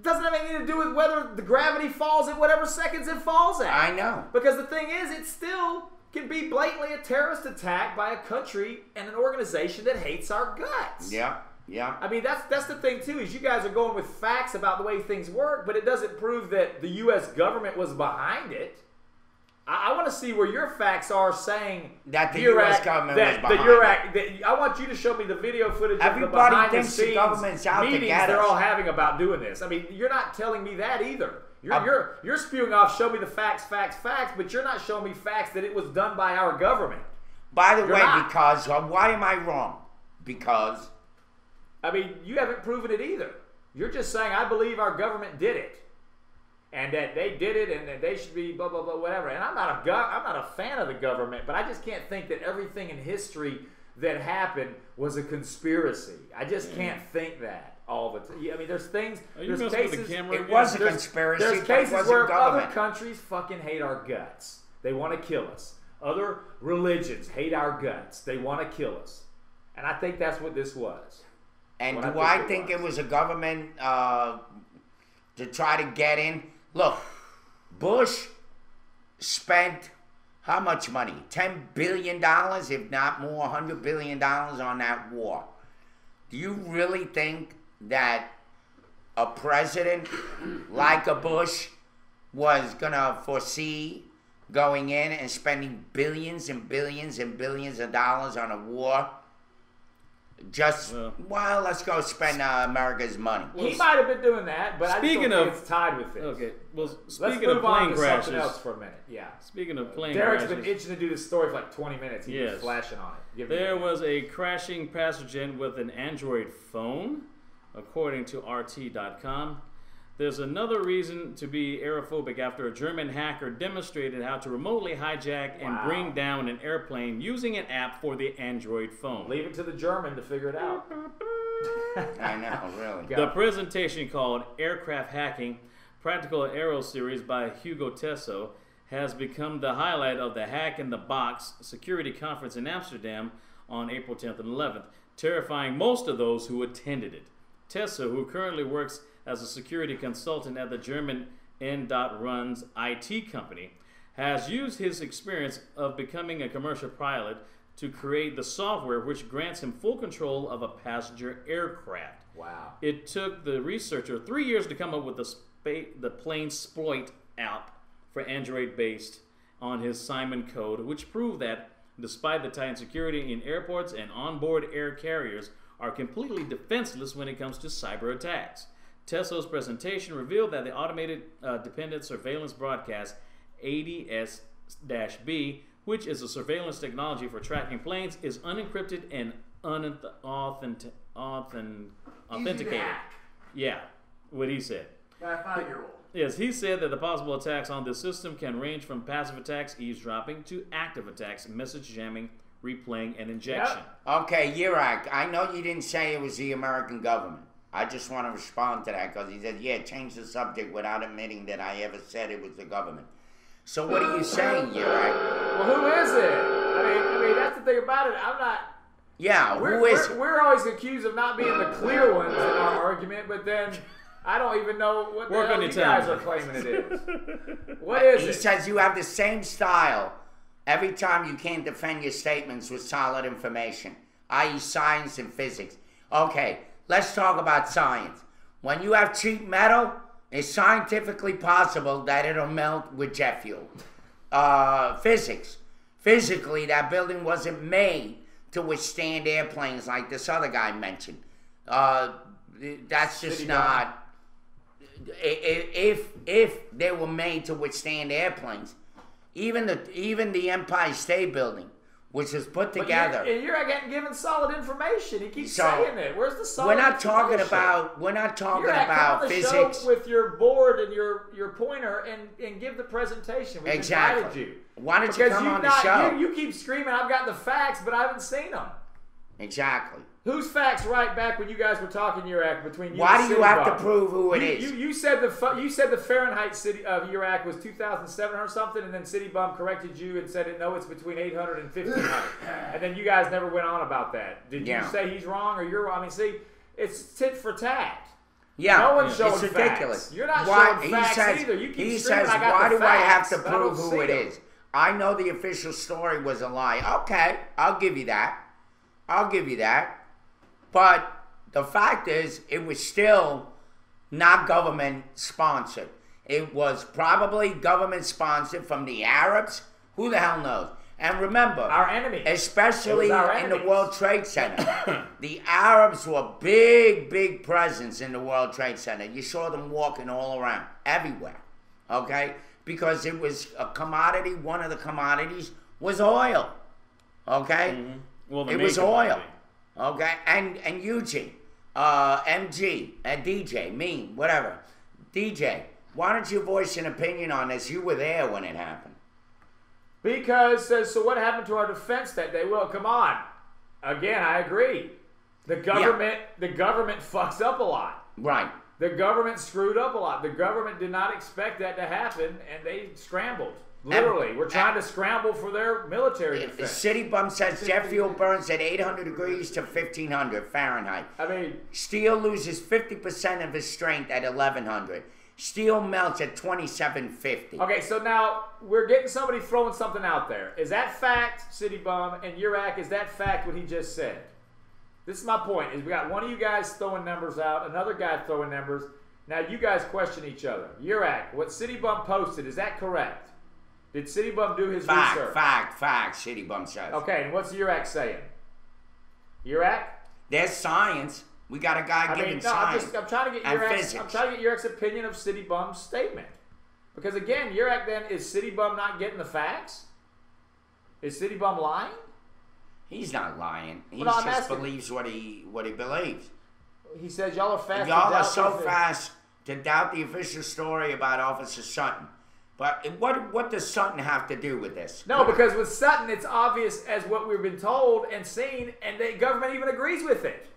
doesn't have anything to do with whether the gravity falls at whatever seconds it falls at. I know. Because the thing is, it still can be blatantly a terrorist attack by a country and an organization that hates our guts. Yeah, yeah. I mean, that's the thing, too, is you guys are going with facts about the way things work, but it doesn't prove that the U.S. government was behind it. I want to see where your facts are saying that the U.S. government was behind it. I want you to show me the video footage Everybody of the behind-the-scenes thinks the government's out to meetings get they're us. all having about doing this. I mean, you're not telling me that either. You're spewing off, show me the facts, but you're not showing me facts that it was done by our government. By the way, because, why am I wrong? Because? I mean, you haven't proven it either. You're just saying, I believe our government did it. And that they did it, and that they should be blah blah blah whatever. And I'm not a fan of the government, but I just can't think that everything in history that happened was a conspiracy. I just can't think that all the time. I mean, there's things. There's cases. It was a conspiracy. There's cases but it where wasn't government. other countries fucking hate our guts. They want to kill us. Other religions hate our guts. They want to kill us. And I think that's what this was. And do I think it was a government to try to get in? Look, Bush spent how much money? $10 billion, if not more, $100 billion on that war. Do you really think that a president like a Bush was going to foresee going in and spending billions and billions and billions of dollars on a war? Well, let's go spend America's money. He might have been doing that, but I just don't think it's tied with this. Okay, well, Let's speaking move of on plane to crashes, something else for a minute. Yeah. Speaking of plane Derek's crashes, been itching to do this story for like 20 minutes. He's been flashing on it. There was a crashing passenger jet with an Android phone, according to RT.com. There's another reason to be aerophobic after a German hacker demonstrated how to remotely hijack and bring down an airplane using an app for the Android phone. Leave it to the German to figure it out. I know, really. The presentation, called Aircraft Hacking, Practical Aero Series by Hugo Tesso, has become the highlight of the Hack in the Box security conference in Amsterdam on April 10th and 11th, terrifying most of those who attended it. Tesso, who currently works as a security consultant at the German N.Runs IT company, has used his experience of becoming a commercial pilot to create the software which grants him full control of a passenger aircraft. Wow. It took the researcher 3 years to come up with the Planesploit app for Android based on his Simon code, which proved that despite the tightened security in airports and onboard air carriers are completely defenseless when it comes to cyber attacks. Tesso's presentation revealed that the automated dependent surveillance broadcast ADS-B, which is a surveillance technology for tracking planes, is unencrypted and authenticated. Yeah, what he said. By a 5-year-old. Yes, he said that the possible attacks on this system can range from passive attacks, eavesdropping, to active attacks, message jamming, replaying an injection. Okay, Yirak, I know you didn't say it was the American government. I just want to respond to that because he said, yeah, change the subject without admitting that I ever said it was the government. So what are you saying, Yirak? Well, who is it? I mean, that's the thing about it. I'm not... Yeah, who is it? We're always accused of not being the clear ones in our argument, but then I don't even know what the hell you guys are claiming it is. What is it? He says you have the same style every time you can't defend your statements with solid information, i.e. science and physics. Okay, let's talk about science. When you have cheap metal, it's scientifically possible that it'll melt with jet fuel. Physics. Physically, that building wasn't made to withstand airplanes like this other guy mentioned. That's just not... If they were made to withstand airplanes, even the Empire State Building, which was put together... And you're getting given solid information. He keeps saying it. Where's the solid We're not information? talking about physics. You're show with your board and your pointer and give the presentation. We've invited you. Why don't you come on the show? You keep screaming, I've got the facts, but I haven't seen them. Exactly. Whose facts right back when you guys were talking Iraq between you Why and do you have to prove who it is? You said the Fahrenheit city of Iraq was 2,700 or something, and then City Bum corrected you and said no, it's between 800 and 1,500. And then you guys never went on about that. Did you say he's wrong or you're wrong? I mean, see, it's tit for tat. Yeah, no one's showing it's ridiculous. Facts. You're not showing facts either. You keep he screaming, says, I got why the do I have facts, to prove who it is? I know the official story was a lie. Okay, I'll give you that. But the fact is, it was still not government sponsored. It was probably government sponsored from the Arabs. Who the hell knows? And remember, our enemies, especially in the World Trade Center, the Arabs were big presence in the World Trade Center. You saw them walking all around, everywhere, okay? Because it was a commodity. One of the commodities was oil, okay? Mm-hmm. Well, it was oil, okay? And Eugene, MG, DJ, me, whatever. DJ, why don't you voice an opinion on this? You were there when it happened. Because, so what happened to our defense that day? Well, come on. Again, I agree. The government fucks up a lot. Right. The government screwed up a lot. The government did not expect that to happen, and they scrambled. Literally. We're trying to scramble for their military defense. City Bum says jet fuel burns at 800 degrees to 1,500 Fahrenheit. I mean... Steel loses 50% of its strength at 1,100. Steel melts at 2,750. Okay, so now we're getting somebody throwing something out there. Is that fact, City Bum, and Urak, is that fact what he just said? This is my point, is we got one of you guys throwing numbers out, another guy throwing numbers. Now you guys question each other. Urak, what City Bum posted, is that correct? Did City Bum do his research? Fact, City Bum says. Okay, and what's Urak saying? Urak? There's science. We got a guy giving science. I'm trying to get Urak's opinion of City Bum's statement. Because again, Urak then, is City Bum not getting the facts? Is City Bum lying? He's not lying. He just believes what he believes. He says y'all are fast. Y'all are so fast to doubt the official story about Officer Sutton. But what does Sutton have to do with this? No, because with Sutton, it's obvious as what we've been told and seen, and the government even agrees with it.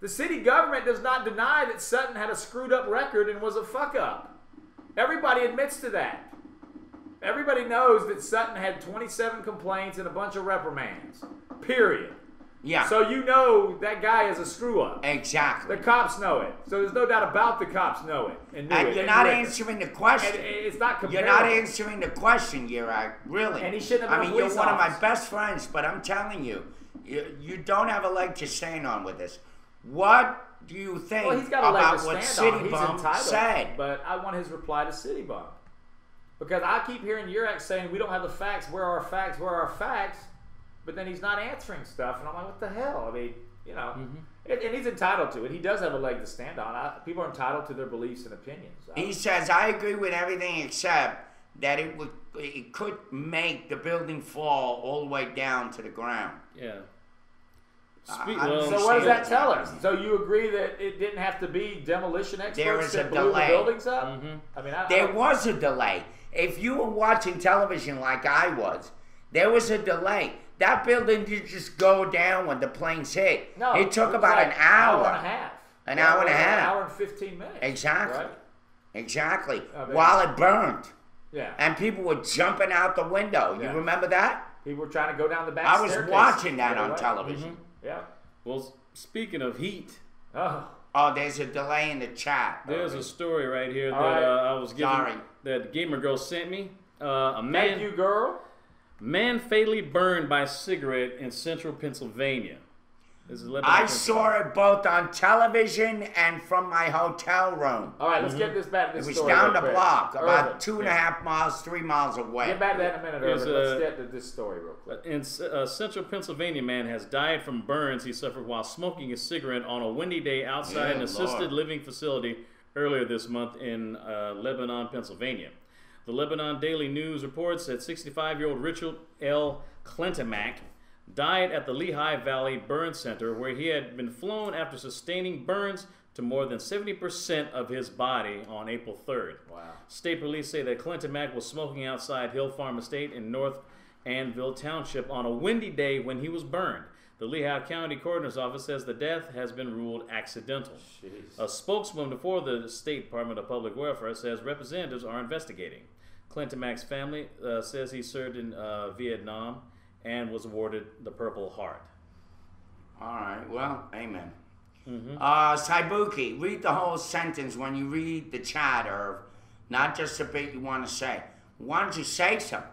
The city government does not deny that Sutton had a screwed up record and was a fuck up. Everybody admits to that. Everybody knows that Sutton had 27 complaints and a bunch of reprimands. Period. Yeah. So you know that guy is a screw up. Exactly. The cops know it. So there's no doubt about the cops know it. And you're not answering the question. And it's not comparable. You're not answering the question, really. And he shouldn't have been you're one of my best friends, but I'm telling you, you don't have a leg to stand on with this. What do you think about what City Bum said? But I want his reply to City Bum. Because I keep hearing Urak saying, we don't have the facts, where are our facts, where are our facts? But then he's not answering stuff, and I'm like, what the hell? I mean, you know, and he's entitled to it. He does have a leg to stand on. People are entitled to their beliefs and opinions. He says, I agree with everything except that it could make the building fall all the way down to the ground. Yeah. So what does that tell us? So you agree that it didn't have to be demolition experts that blew the buildings up? I mean, there was a delay. If you were watching television like I was, there was a delay. that building did just go down when the planes hit. No, it took was about like an hour. and a half. An hour and a half. An hour and 15 minutes. Exactly. Right? Exactly. I mean, while it burned. Yeah. And people were jumping out the window. You remember that? People were trying to go down the back I was staircase. watching that on television. Yeah. Well, speaking of heat. Oh, there's a delay in the chat. There's a story right here that right. I was given. Sorry. That Gamer Girl sent me. A man. Thank you, girl. Man fatally burned by cigarette in central Pennsylvania. This is I saw it both on television and from my hotel room. All right, let's get this back to this It was story down real the quick. block, about Irvin. 2.5 miles, 3 miles away. Get back to that in a minute, Here's Irvin. Let's get to this story real quick. In central Pennsylvania, man has died from burns he suffered while smoking a cigarette on a windy day outside an assisted living facility earlier this month in Lebanon, Pennsylvania. The Lebanon Daily News reports that 65-year-old Richard L. Clintomac died at the Lehigh Valley Burn Center, where he had been flown after sustaining burns to more than 70% of his body on April 3rd. Wow. State police say that Clintomac was smoking outside Hill Farm Estate in North Annville Township on a windy day when he was burned. The Lehigh County Coroner's Office says the death has been ruled accidental. Jeez. A spokesman for the State Department of Public Welfare says representatives are investigating. Clintomac's family says he served in Vietnam and was awarded the Purple Heart. All right, well, amen. Saibuki, read the whole sentence when you read the chat, Irv. Not just a bit you want to say. Why don't you say something?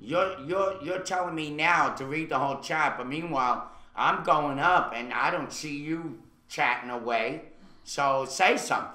You're telling me now to read the whole chat, but meanwhile, I'm going up and I don't see you chatting away. So say something.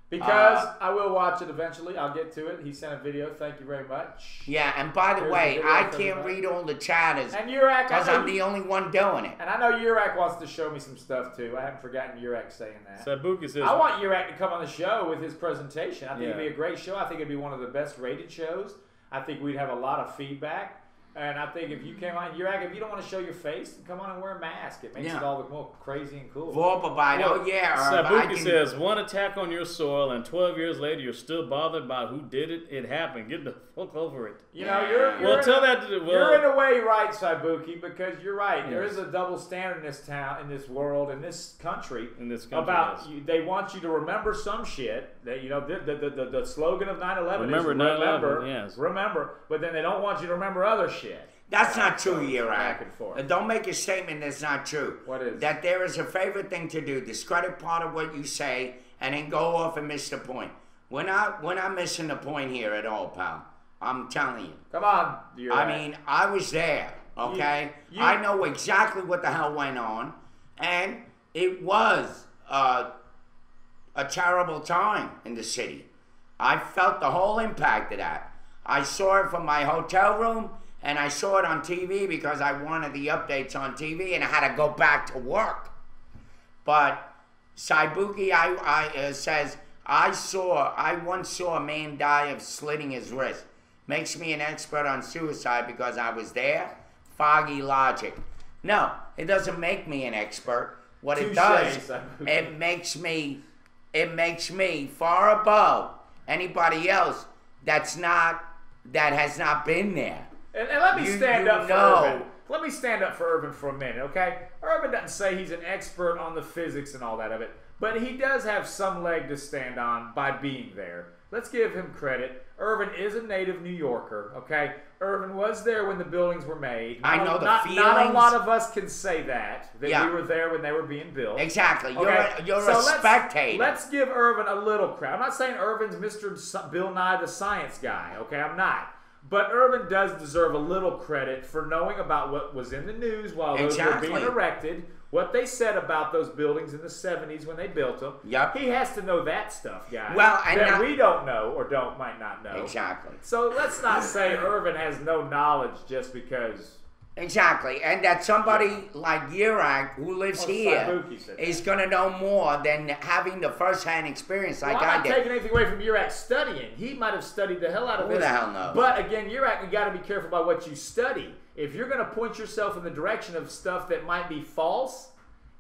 Because I will watch it eventually. I'll get to it. He sent a video. Thank you very much. Yeah, and by the Here's way, the video I for can't everybody. read all the chatters And Urak, because I'm the only one doing it. And I know Urak wants to show me some stuff too. I haven't forgotten Urak saying that. Saibuki says, I want Urak to come on the show with his presentation. I think it'd Yeah. be a great show. I think it'd be one of the best rated shows. I think we'd have a lot of feedback. And I think if you came on, Urak, if you don't want to show your face, come on and wear a mask. It makes Yeah. it all look more crazy and cool. Vorpabite, oh yeah. Irv, I Saibuki can- says, one attack on your soil and 12 years later you're still bothered about who did it. It happened. Get the fuck over it. You know, you're well, in tell a, that to the you're in a way right, Saibuki, because you're right. There Yes. is a double standard in this town, in this world, in this country. About you, they want you to remember some shit. That you know, the slogan of 9/11 Remember is 9/11, yes. remember. But then they don't want you to remember other shit. That's not true, Back Urak. and forth. Don't make a statement that's not true. What is? That there is a favorite thing to do. Discredit part of what you say and then go off and miss the point. We're not missing the point here at all, pal. I'm telling you. Come on, Urak. I mean, I was there, okay? I know exactly what the hell went on, and it was a terrible time in the city. I felt the whole impact of that. I saw it from my hotel room, and I saw it on TV because I wanted the updates on TV, and I had to go back to work. But Saibuki says, I once saw a man die of slitting his wrist. Makes me an expert on suicide because I was there. Foggy logic. No, it doesn't make me an expert. What it Touche, does, Saibuki. it makes me far above anybody else that has not been there. And let me stand up for know. Irvin. Let me stand up for Irvin for a minute, okay? Irvin doesn't say he's an expert on the physics and all that of it, but he does have some leg to stand on by being there. Let's give him credit. Irvin is a native New Yorker, okay? Irvin was there when the buildings were made. I know the Not a feelings. lot of us can say that Yeah. we were there when they were being built. Exactly. Okay? You're So a spectator. Let's give Irvin a little credit. I'm not saying Irvin's Mr. Bill Nye the Science Guy, okay? I'm not. But Irvin does deserve a little credit for knowing about what was in the news while those were being erected, what they said about those buildings in the 70s when they built them. Yep. He has to know that stuff, guys. Well, and that now- we don't know or might not know. Exactly. So let's not say Irvin has no knowledge just because. Exactly, and that somebody like Urak, who lives here, Saibuki said is going to know more than having the first-hand experience like Well, I'm I not did. taking anything away from Urak studying. He might have studied the hell out of Who this. the hell knows? But again, Urak, you got to be careful about what you study. If you're going to point yourself in the direction of stuff that might be false,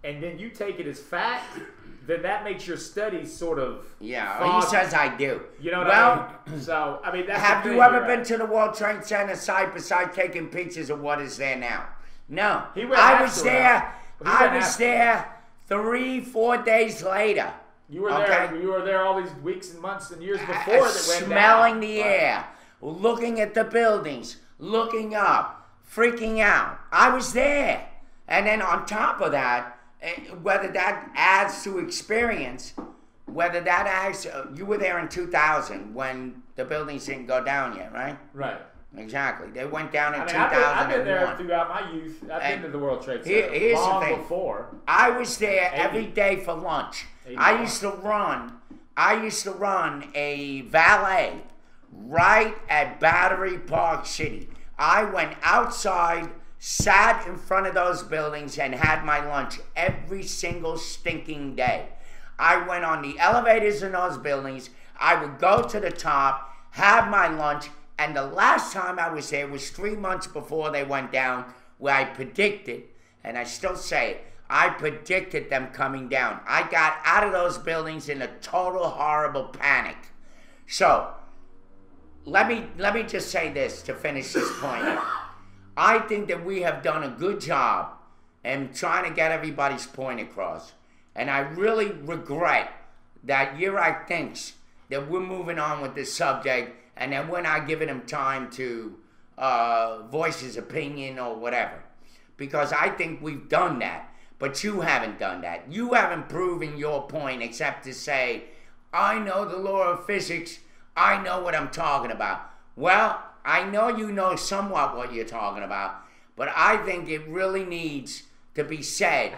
and then you take it as fact, then that makes your studies sort of he says I do. You know what I mean? So, I mean, that's have the you thing ever here, been right? to the World Trade Center site besides taking pictures of what is there now? No. He went I was after there. that. I was there 3-4 days later. You were there. You were there all these weeks and months and years before that went smelling down. the air, looking at the buildings, looking up, freaking out. I was there. And then on top of that, whether that adds to experience, whether that adds, you were there in 2000 when the buildings didn't go down yet, right? Right. Exactly. They went down in 2001. I've been there 2001. throughout my youth. I've been to the World Trade Center Here's long the thing. before. I was there every day for lunch. 81. I used to run a valet right at Battery Park City. I went outside, sat in front of those buildings, and had my lunch every single stinking day. I went on the elevators in those buildings. I would go to the top, have my lunch, and the last time I was there was 3 months before they went down, where I predicted, and I still say it, I predicted them coming down. I got out of those buildings in a total horrible panic. So, let me just say this to finish this point. I think that we have done a good job in trying to get everybody's point across. And I really regret that Yurak thinks that we're moving on with this subject and that we're not giving him time to voice his opinion or whatever. Because I think we've done that. But you haven't done that. You haven't proven your point except to say, I know the law of physics. I know what I'm talking about. Well, I know you know somewhat what you're talking about, but I think it really needs to be said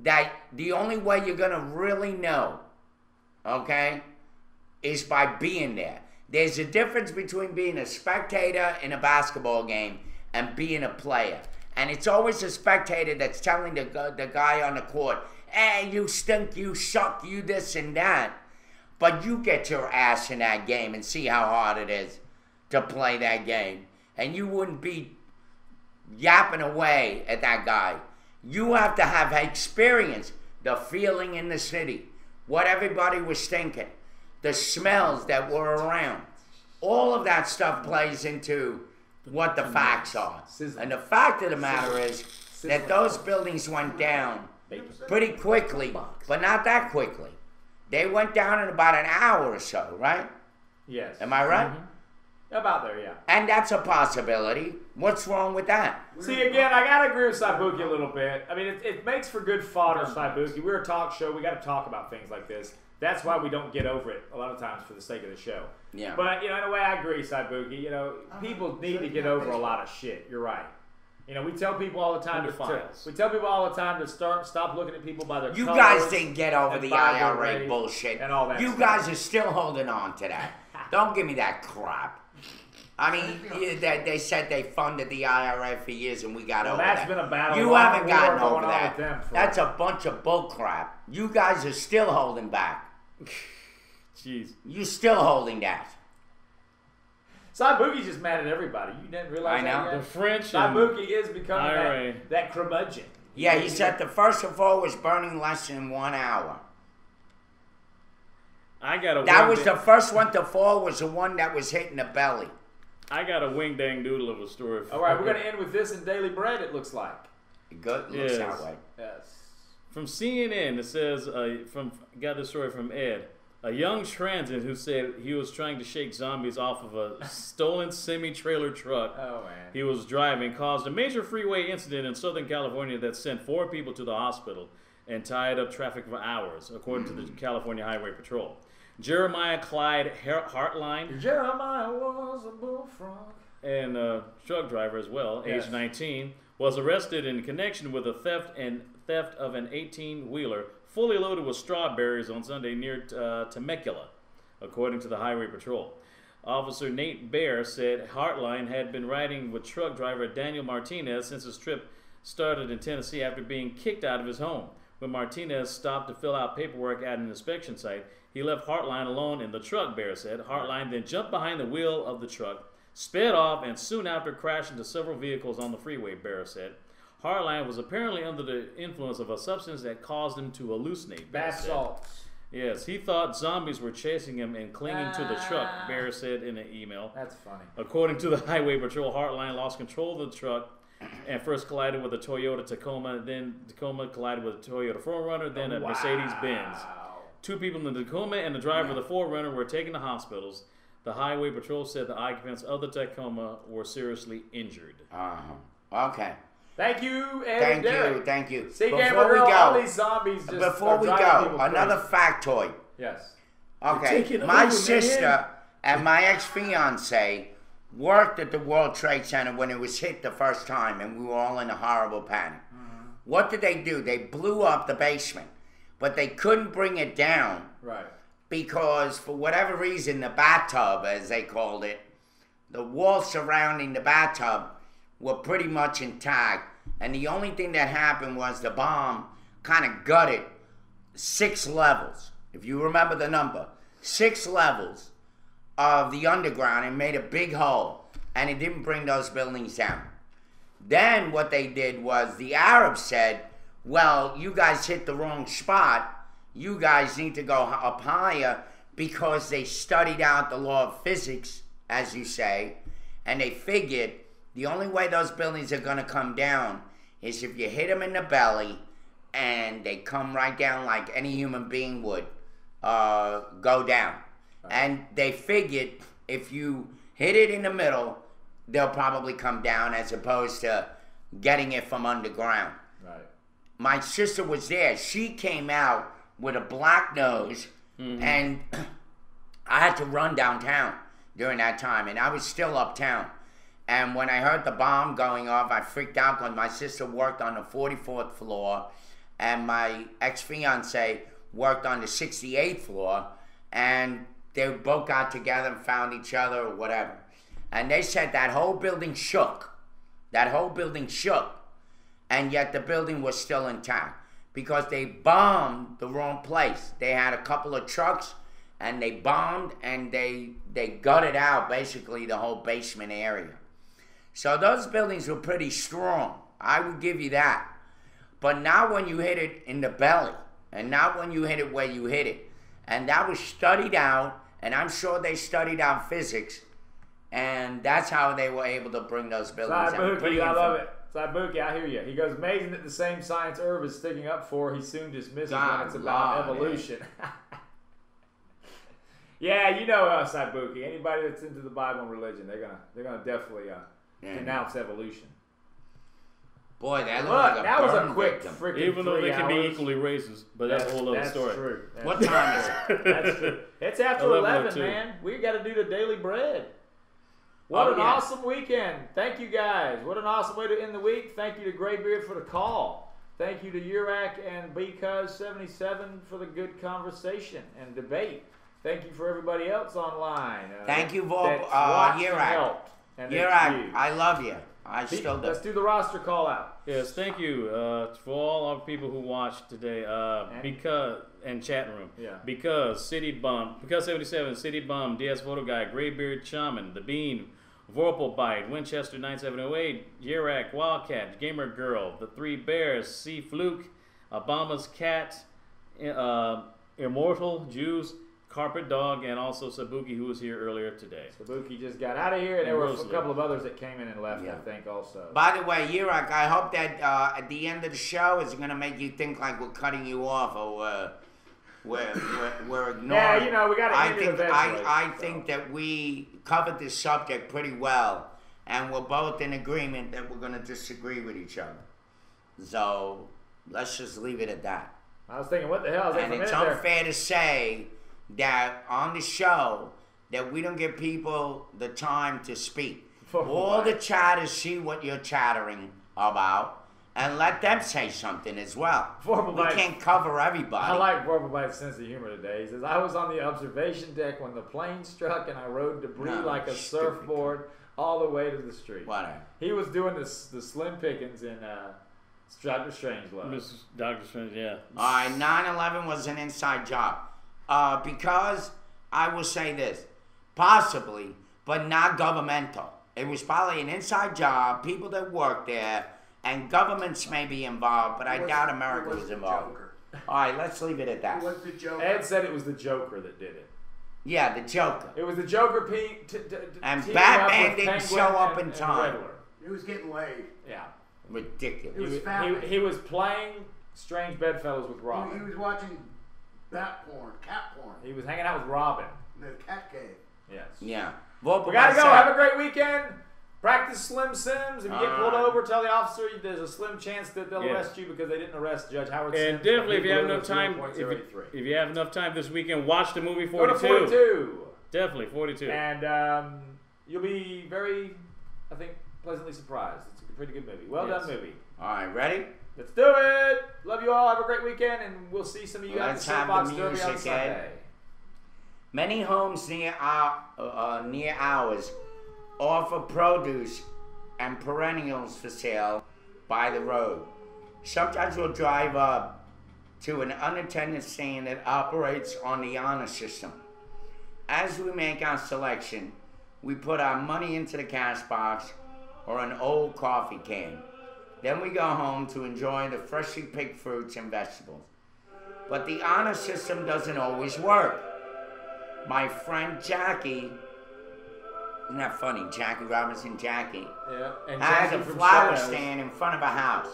that the only way you're going to really know, okay, is by being there. There's a difference between being a spectator in a basketball game and being a player. And it's always a spectator that's telling the guy on the court, hey, you stink, you suck, you this and that. But you get your ass in that game and see how hard it is to play that game. And you wouldn't be yapping away at that guy. You have to have experience, the feeling in the city, what everybody was thinking, the smells that were around. All of that stuff plays into what the facts are. And the fact of the matter is that those buildings went down pretty quickly, but not that quickly. They went down in about an hour or so, right? Yes. Am I right? Mm-hmm. About there, yeah. And that's a possibility. What's wrong with that? See, again, I got to agree with Saibuki a little bit. I mean, it makes for good fodder, Saibuki. We're a talk show. We got to talk about things like this. That's why we don't get over it a lot of times for the sake of the show. Yeah. But, you know, in a way, I agree, Saibuki. You know, people need to get over a lot of shit. You're right. You know, we tell people all the time to stop looking at people by their You colors guys didn't get over and the by their IRA race bullshit. and all that You stuff. guys are still holding on to that. Don't give me that crap. I mean, they said they funded the IRA for years and we got over that. That's been a battle. You haven't gotten over going on that. with them for- That's a bunch of bull crap. You guys are still holding back. Jeez. You still holding that. Saibuki's just mad at everybody. You didn't realize I know. that yet? The French and Saibuki is becoming IRA. that curmudgeon. Yeah, he said the first of all was burning less than 1 hour. I got a That was the first one to fall, was the one that was hitting the belly. I got a wing dang doodle of a story. All right, we're going to end with this in Daily Bread, it looks like. Good, looks that way. Yes. From CNN, it says, got this story from Ed. A young transit who said he was trying to shake zombies off of a stolen semi-trailer truck he was driving caused a major freeway incident in Southern California that sent 4 people to the hospital and tied up traffic for hours, according to the California Highway Patrol. Jeremiah Clyde Hartline. Jeremiah was a bullfrog. And a truck driver as well, age 19, was arrested in connection with a theft of an 18-wheeler fully loaded with strawberries on Sunday near Temecula, according to the Highway Patrol. Officer Nate Baer said Hartline had been riding with truck driver Daniel Martinez since his trip started in Tennessee after being kicked out of his home. When Martinez stopped to fill out paperwork at an inspection site, he left Hartline alone in the truck, Baer said. Hartline then jumped behind the wheel of the truck, sped off, and soon after crashed into several vehicles on the freeway, Baer said. Hartline was apparently under the influence of a substance that caused him to hallucinate. Bath salts. Yes, he thought zombies were chasing him and clinging to the truck, Bear said in an email. That's funny. According to the Highway Patrol, Hartline lost control of the truck and first collided with a Toyota Tacoma. Then Tacoma collided with a Toyota 4Runner, then a Mercedes-Benz. 2 people in the Tacoma and the driver of the 4Runner were taken to hospitals. The Highway Patrol said the occupants of the Tacoma were seriously injured. Okay. Thank you, and Thank you. See, Before we go, all these zombies just before we go, another factoid. Yes. Okay, my sister and my ex-fiance worked at the World Trade Center when it was hit the first time, and we were all in a horrible panic. What did they do? They blew up the basement, but they couldn't bring it down. Right. Because for whatever reason, the bathtub, as they called it, the walls surrounding the bathtub were pretty much intact. And the only thing that happened was the bomb kind of gutted 6 levels. If you remember the number, 6 levels of the underground and made a big hole. And it didn't bring those buildings down. Then what they did was the Arabs said, well, you guys hit the wrong spot. You guys need to go up higher, because they studied out the law of physics, as you say, and they figured the only way those buildings are going to come down is if you hit them in the belly and they come right down like any human being would go down. Right. And they figured if you hit it in the middle, they'll probably come down as opposed to getting it from underground. Right. My sister was there. She came out with a black nose, and I had to run downtown during that time, and I was still uptown. And when I heard the bomb going off, I freaked out because my sister worked on the 44th floor, and my ex-fiance worked on the 68th floor, and they both got together and found each other or whatever. And they said that whole building shook. That whole building shook, and yet the building was still intact because they bombed the wrong place. They had a couple of trucks, and they bombed, and they gutted out basically the whole basement area. So those buildings were pretty strong. I would give you that. But not when you hit it in the belly, and not when you hit it where you hit it. And that was studied out, and I'm sure they studied out physics, and that's how they were able to bring those buildings down. Saibuki, I love it. Saibuki, I hear you. He goes, amazing that the same science Irv is sticking up for, he soon dismisses when it's about evolution. Yeah, you know Saibuki. Anybody that's into the Bible and religion, they're gonna definitely denounce evolution. Boy, that was a quick freaking Even though they can hours. be equally racist, but that's a whole other story. True. What time is it? That's true. It's after 11, man. We got to do the Daily Bread. What an awesome weekend. Thank you, guys. What an awesome way to end the week. Thank you to Graybeard for the call. Thank you to Urak and Because77 for the good conversation and debate. Thank you for everybody else online. Thank you, Urak. Urak, I love you. I still do. Let's do the roster call out. Yes, thank you for all our people who watched today. And chat room. Yeah. Because City Bum, Because 77, City Bum, DS Photo Guy, Graybeard Shaman, The Bean, Vorpal Bite, Winchester 9708, Urak, Wildcat, Gamer Girl, The Three Bears, C Fluke, Obama's Cat, Immortal Jews, Carpet Dog, and also Sabuki, who was here earlier today. Sabuki just got out of here, and there were a couple of others that came in and left, I think, also. By the way, Urak, I hope that at the end of the show is going to make you think like we're cutting you off or we're ignoring. Yeah, you know, we got to end it eventually. I think that we covered this subject pretty well, and we're both in agreement that we're going to disagree with each other. So let's just leave it at that. I was thinking, what the hell is that? And it's unfair to say that on the show that we don't give people the time to speak. All the chatters see what you're chattering about, and let them say something as well. We can't cover everybody. I like Vorpal Bite's sense of humor today. He says, I was on the observation deck when the plane struck, and I rode debris like a surfboard all the way to the street. Whatever. He was doing the Slim Pickens in Dr. Strangelove. Dr. Strange, yeah. All right, 9/11 was an inside job. Because I will say this, possibly, but not governmental. It was probably an inside job, people that worked there, And governments may be involved, but I doubt America was involved. All right, let's leave it at that. Who was the Joker? Ed said it was the Joker that did it. Yeah, the Joker. It was the Joker. And Batman didn't show up in time. He was getting laid. Yeah. Ridiculous. He was playing Strange Bedfellows with Robin. He was watching bat porn, cat porn. He was hanging out with Robin. The cat cave. Yes. Yeah. We gotta go. Have a great weekend. Practice Slim Sims. If you get pulled over, tell the officer there's a slim chance that they'll arrest you because they didn't arrest Judge Howard Sims. And definitely, if you have enough time, if you have enough time this weekend, watch the movie 42. Go to 42. Definitely 42. And you'll be very, I think, pleasantly surprised. It's a pretty good movie. Well done movie. All right, ready? Let's do it. Love you all. Have a great weekend, and we'll see some of you at the Soapbox Derby on Sunday. Many homes near ours offer produce and perennials for sale by the road. Sometimes we'll drive up to an unattended stand that operates on the honor system. As we make our selection, we put our money into the cash box or an old coffee can. Then we go home to enjoy the freshly picked fruits and vegetables. But the honor system doesn't always work. My friend Jackie, isn't that funny? Jackie Robinson, Jackie, has a flower stand in front of her house.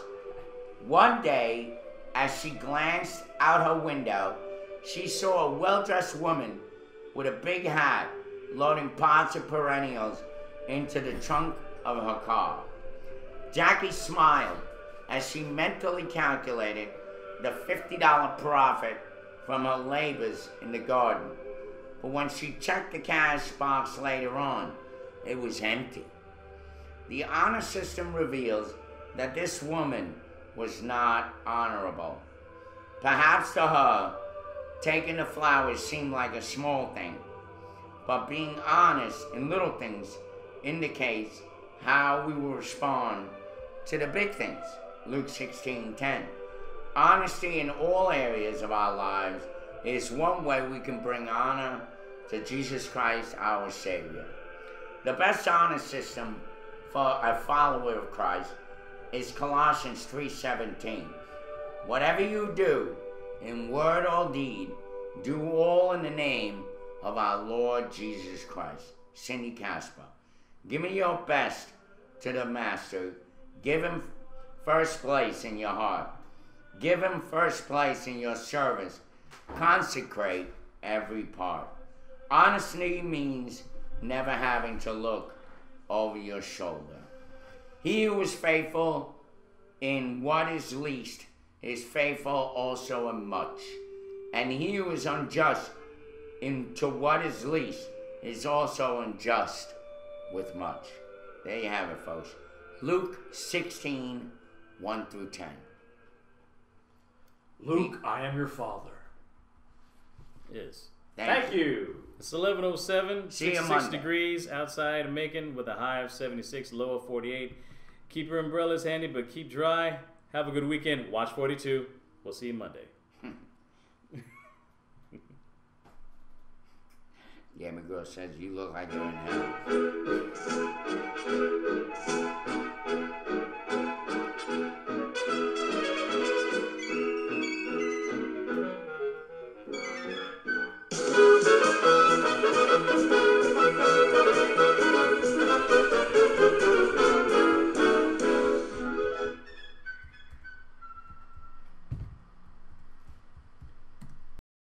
One day, as she glanced out her window, she saw a well-dressed woman with a big hat loading pots of perennials into the trunk of her car. Jackie smiled as she mentally calculated the $50 profit from her labors in the garden. But when she checked the cash box later on, it was empty. The honor system reveals that this woman was not honorable. Perhaps to her, taking the flowers seemed like a small thing, but being honest in little things indicates how we will respond to the big things. Luke 16:10. Honesty in all areas of our lives is one way we can bring honor to Jesus Christ, our Savior. The best honor system for a follower of Christ is Colossians 3:17. Whatever you do, in word or deed, do all in the name of our Lord Jesus Christ. Cindy Casper. Give me your best to the Master. Give him first place in your heart. Give him first place in your service. Consecrate every part. Honesty means never having to look over your shoulder. He who is faithful in what is least is faithful also in much. And he who is unjust into what is least is also unjust with much. There you have it, folks. Luke 16:1-10. Luke, I am your father. Yes. Thank you. It's 11:07, See you 66 Monday. degrees outside of Macon with a high of 76, low of 48. Keep your umbrellas handy, but keep dry. Have a good weekend. Watch 42. We'll see you Monday. Yeah, my girl says you look like you're in hell.